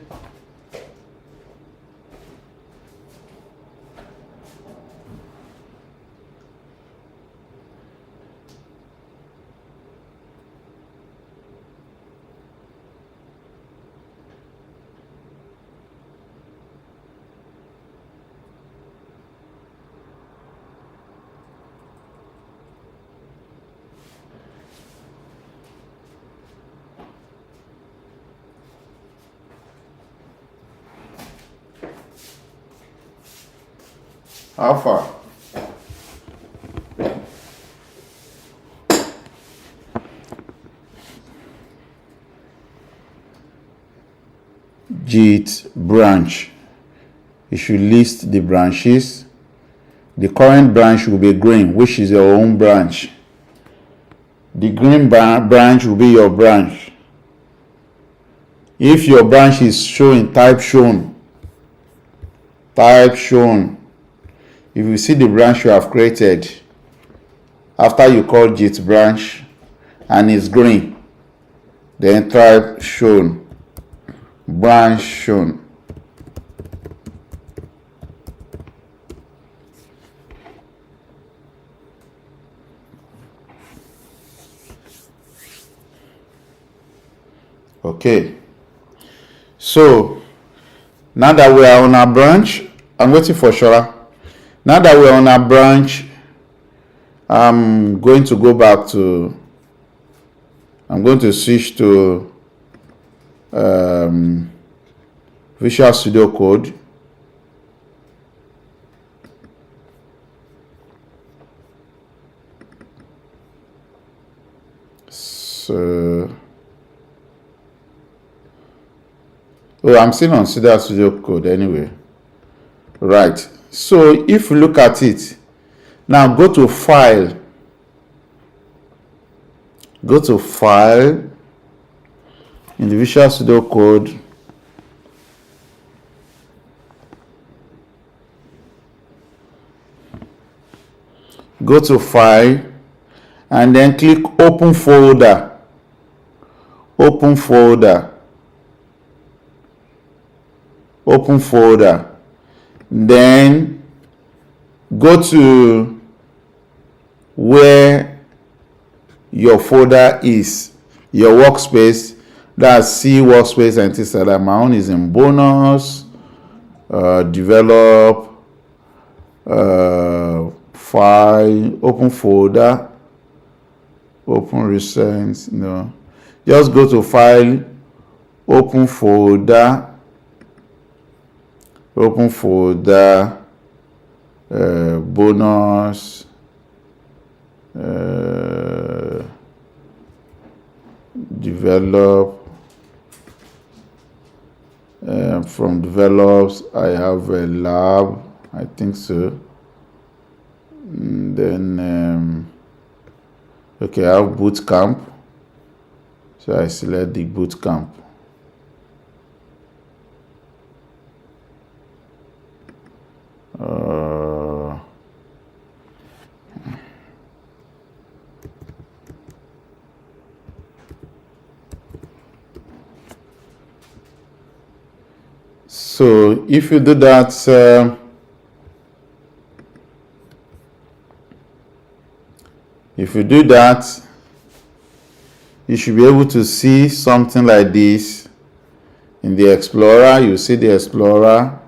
How far? Git branch. You should list the branches. The current branch will be green, which is your own branch. The green branch will be your branch. If your branch is showing, type shown. Type shown. If you see the branch you have created after you call git branch and it's green, then type shown. Branch shown. Okay, so now that we are on our branch, I'm waiting for Shora. Now that we're on our branch, I'm going to switch to Visual Studio Code. So, I'm still on Visual Studio Code anyway. Right. So if you look at it, now go to File. Go to File in the Visual Studio Code. Go to File and then click Open Folder. Open Folder. Open Folder. Then go to where your folder is, your workspace. That's C workspace and things like that. My own is in bonus, develop, file, open folder, open recent. No, just go to file, open folder. Open folder, bonus, develop. From develops, I have a lab. I think so. And then okay, I have bootcamp, so I select the bootcamp. So if you do that, you should be able to see something like this in the Explorer. You see the Explorer.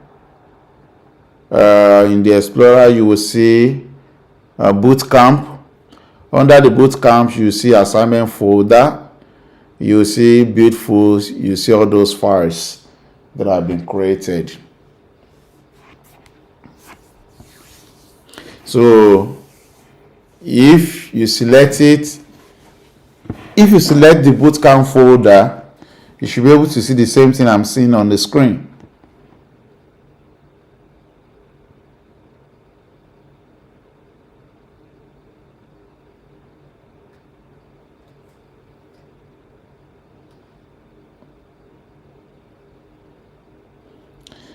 In the Explorer, you will see Bootcamp. Under the Bootcamp, you see assignment folder. You see Beautiful. You see all those files that have been created. So if you select the Bootcamp folder, you should be able to see the same thing I'm seeing on the screen.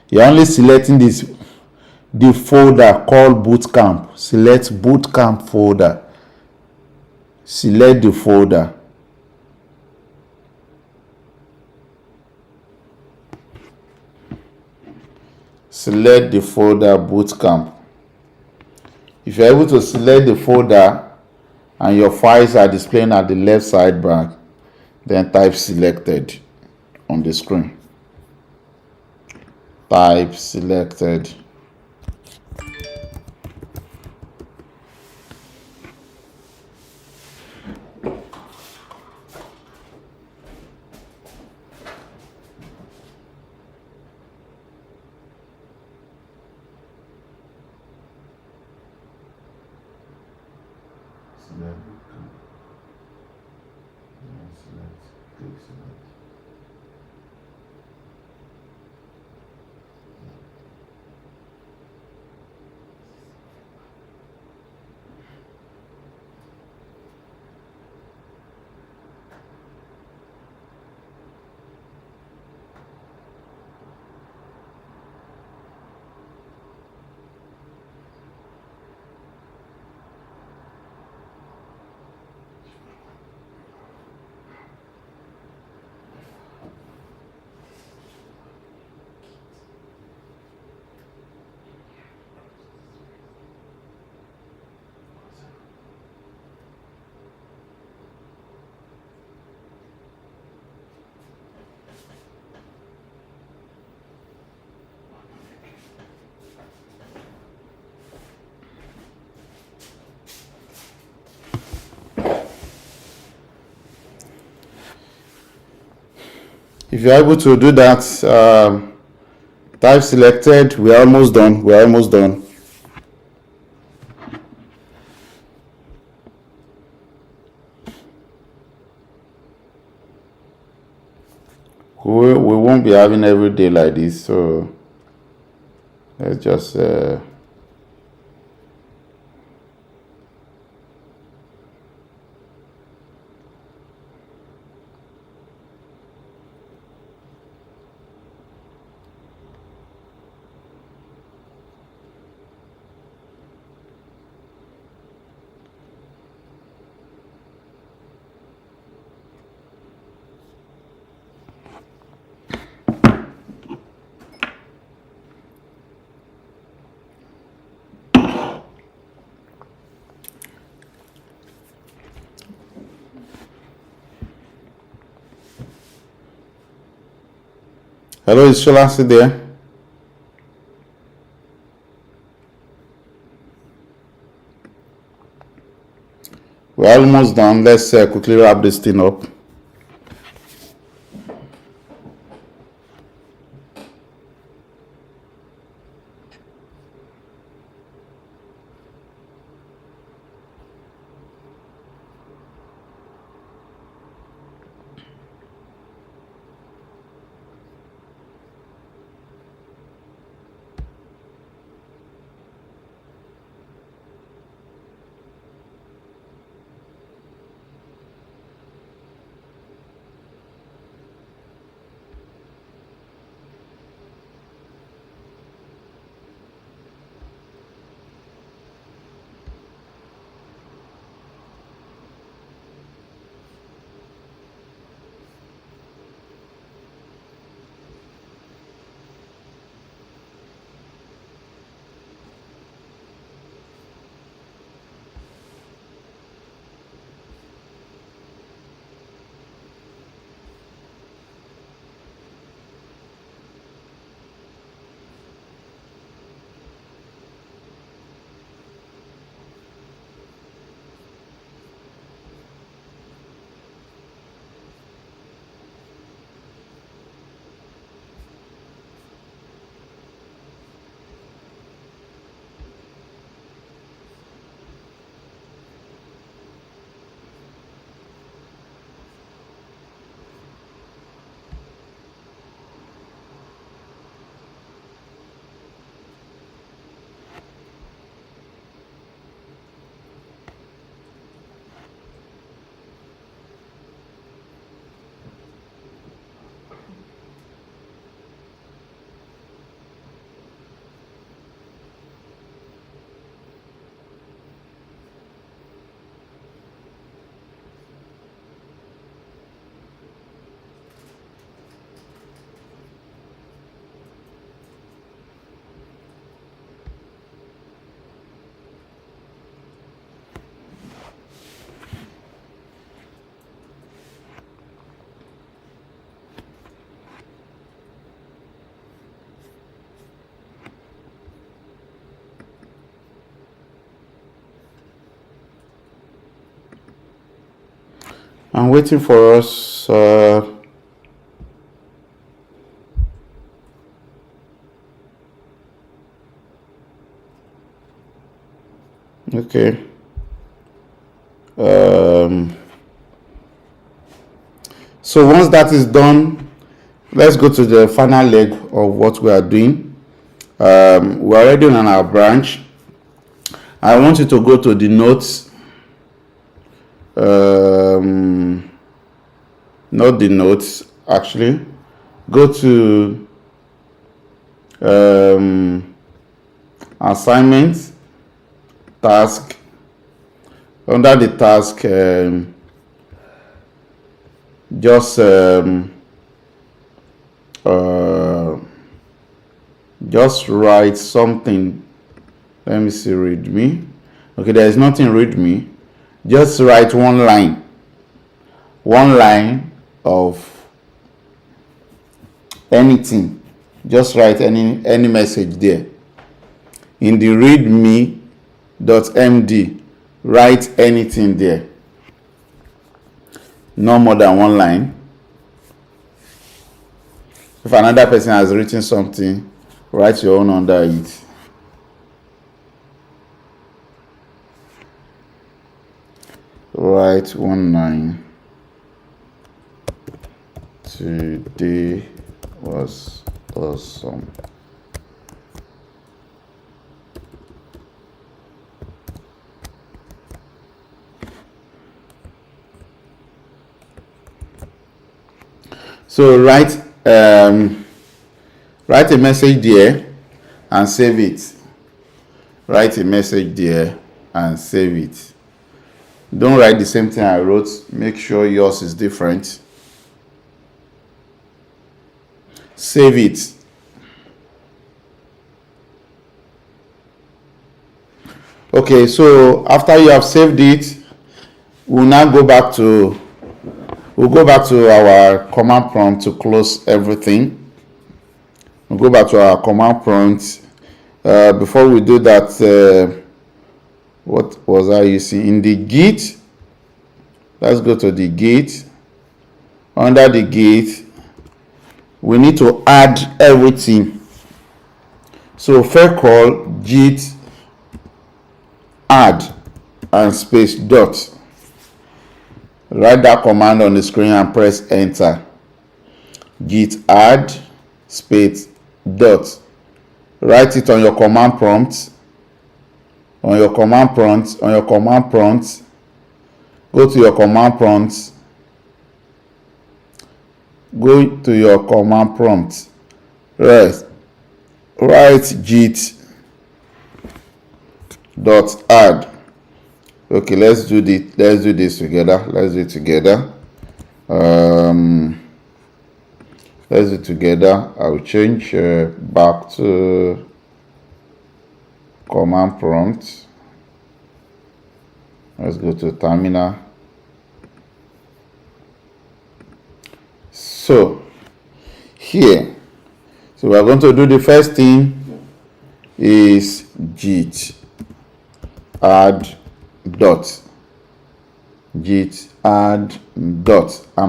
You're only selecting the folder called Bootcamp. Select Bootcamp folder. Select the folder. Select the folder Bootcamp. If you're able to select the folder and your files are displaying at the left sidebar, then type selected on the screen. Type selected. If you're able to do that, type selected. We're almost done. We won't be having every day like this, so let's just hello, is Shola still there? We're almost done. Let's quickly wrap this thing up. I'm waiting for us. Okay. So once that is done, let's go to the final leg of what we are doing. We're already on our branch. I want you to go to the notes. Not the notes, actually. Go to assignment, task. Under the task, just write something. Let me see, read me. Okay, there is nothing read me. Just write one line of anything. Just write any message there. In the readme.md, write anything there. No more than one line. If another person has written something, write your own under it. Write one line. Today was awesome. So write a message there and save it. Write a message there and save it. Don't write the same thing I wrote. Make sure yours is different. Save it. Okay, so after you have saved it, we'll go back to our command prompt to close everything. We'll go back to our command prompt. Before we do that, what was I using? In the Git, let's go to the Git. Under the Git, we need to add everything. So first call git add and space dot. Write that command on the screen and press enter. Git add space dot. Write it on your command prompt. Go to your command prompt. Write git dot add. Okay, let's do this together. Let's do it together. I will change back to command prompt. Let's go to terminal. So here, so we are going to do the first thing is git add dot and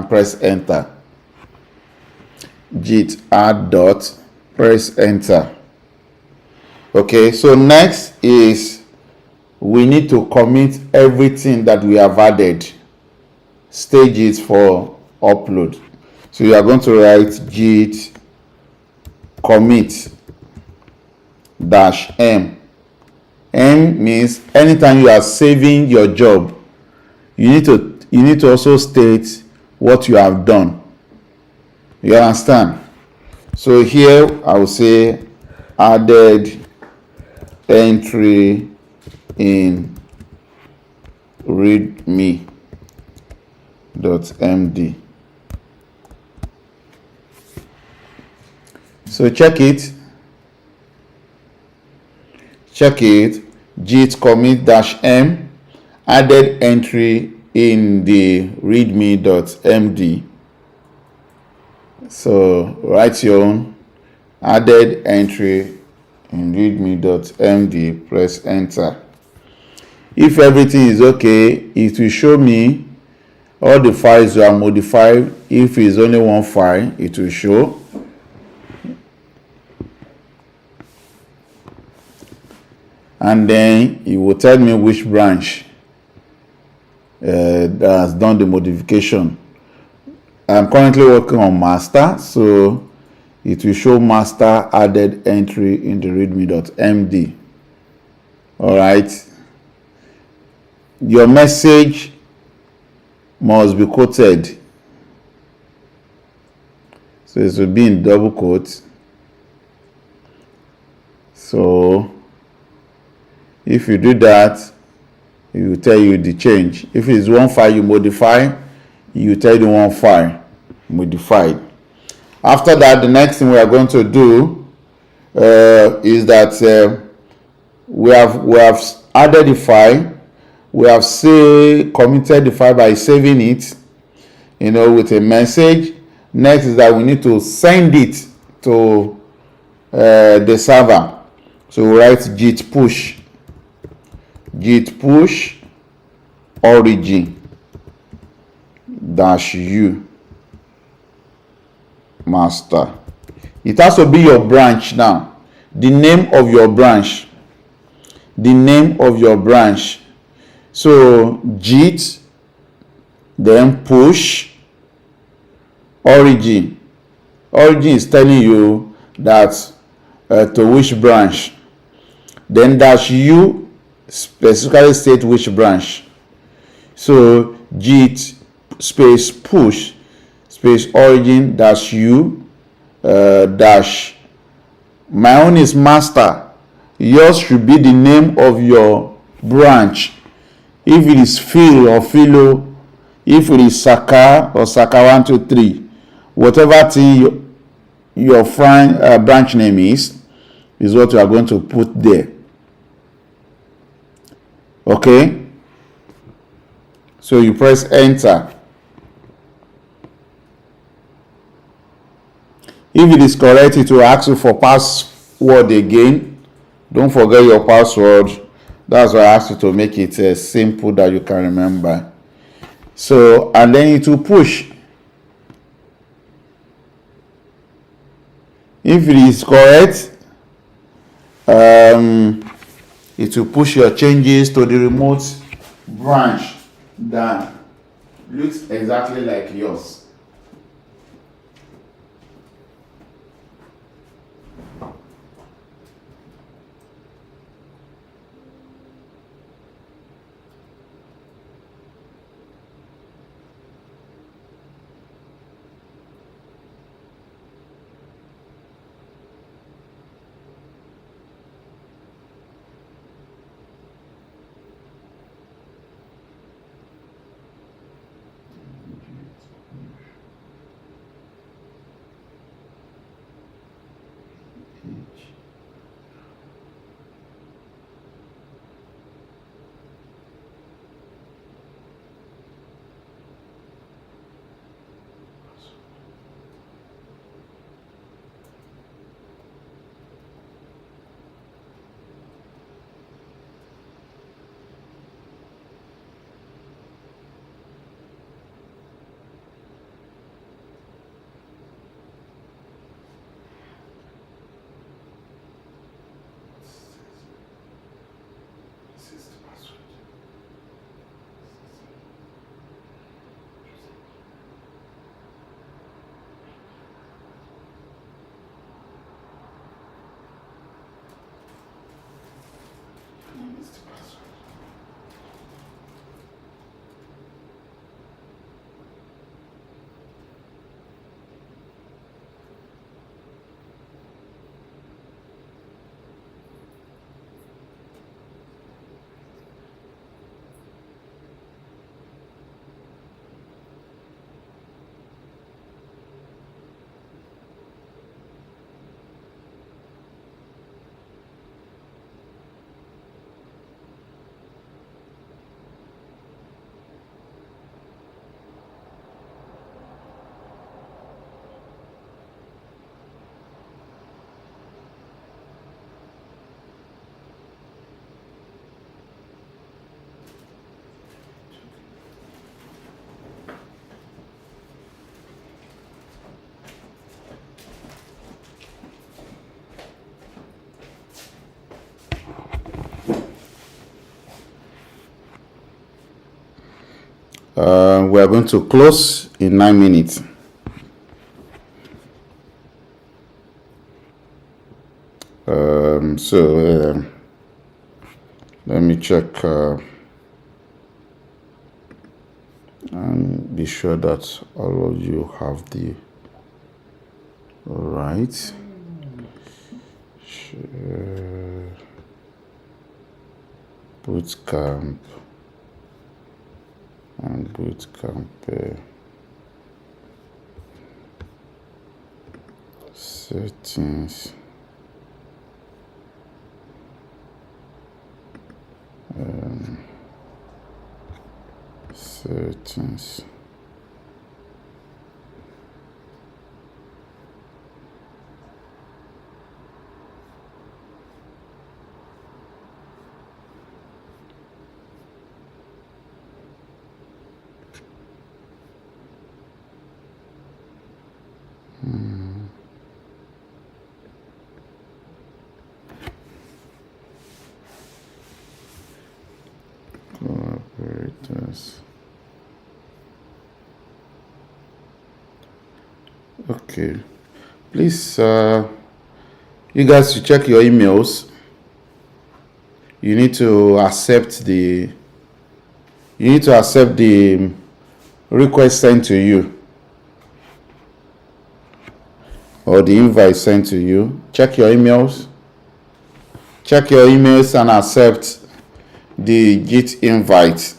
press enter. Git add dot, press enter. Okay, so next is we need to commit everything that we have added, stages for upload. So you are going to write git commit -m. M means anytime you are saving your job, you need to also state what you have done. You understand? So here I will say added entry in readme.md. So check it. Git commit -m, added entry in the readme.md. So write your own added entry in readme.md, press enter. If everything is okay, it will show me All the files you are modified, if it's only one file, it will show. And then it will tell me which branch that has done the modification. I'm currently working on master, so it will show master added entry in the readme.md. All right. Your message must be quoted, so it will be in double quotes. So if you do that, it will tell you the change. If it's one file you modify, you tell the one file modified. After that, the next thing we are going to do is that we have added the file. We have committed the file by saving it, with a message. Next is that we need to send it to the server. So we write git push origin -u master. It has to be your branch now. The name of your branch. So git, then push origin. Origin is telling you that to which branch. Then -u specifically state which branch. So git space push space origin -u dash. My own is master. Yours should be the name of your branch. If it is Phil or Philo, if it is Saka or Saka 123, whatever thing your branch name is what you are going to put there. Okay? So you press enter. If it is correct, it will ask you for password again. Don't forget your password. That's why I asked you to make it simple that you can remember. So, and then it will push. If it is correct, it will push your changes to the remote branch that looks exactly like yours. We are going to close in 9 minutes. Let me check and be sure that all of you have the right. Bootcamp and bootcamp settings. Settings. Collaborators. Okay, please you guys should check your emails. You need to accept the request sent to you or the invite sent to you. Check your emails and accept the Git invite.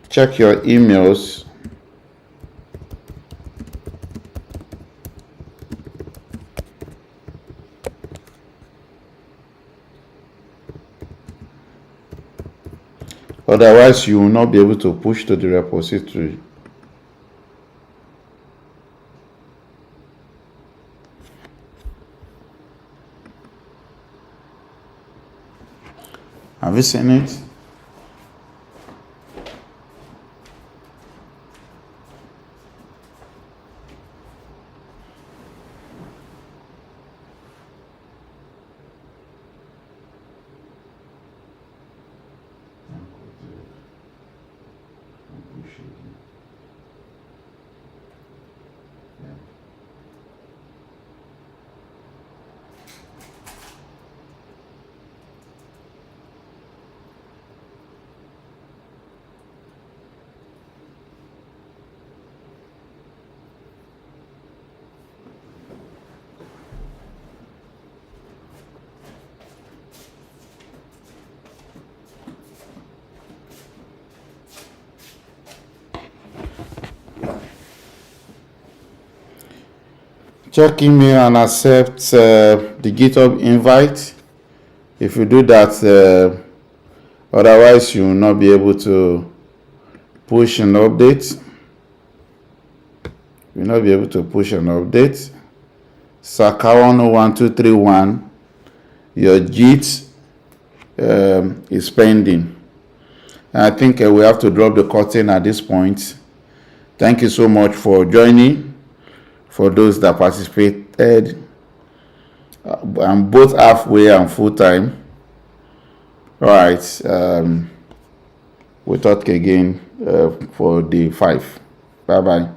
Check your emails. Otherwise, you will not be able to push to the repository. Have you seen it? Check email and accept the GitHub invite. If you do that, otherwise you will not be able to push an update. You will not be able to push an update. Saka 101231, your Git is pending. And I think we have to drop the curtain at this point. Thank you so much for joining. For those that participated, I'm both halfway and full time. All right, we'll talk again for day 5. Bye bye.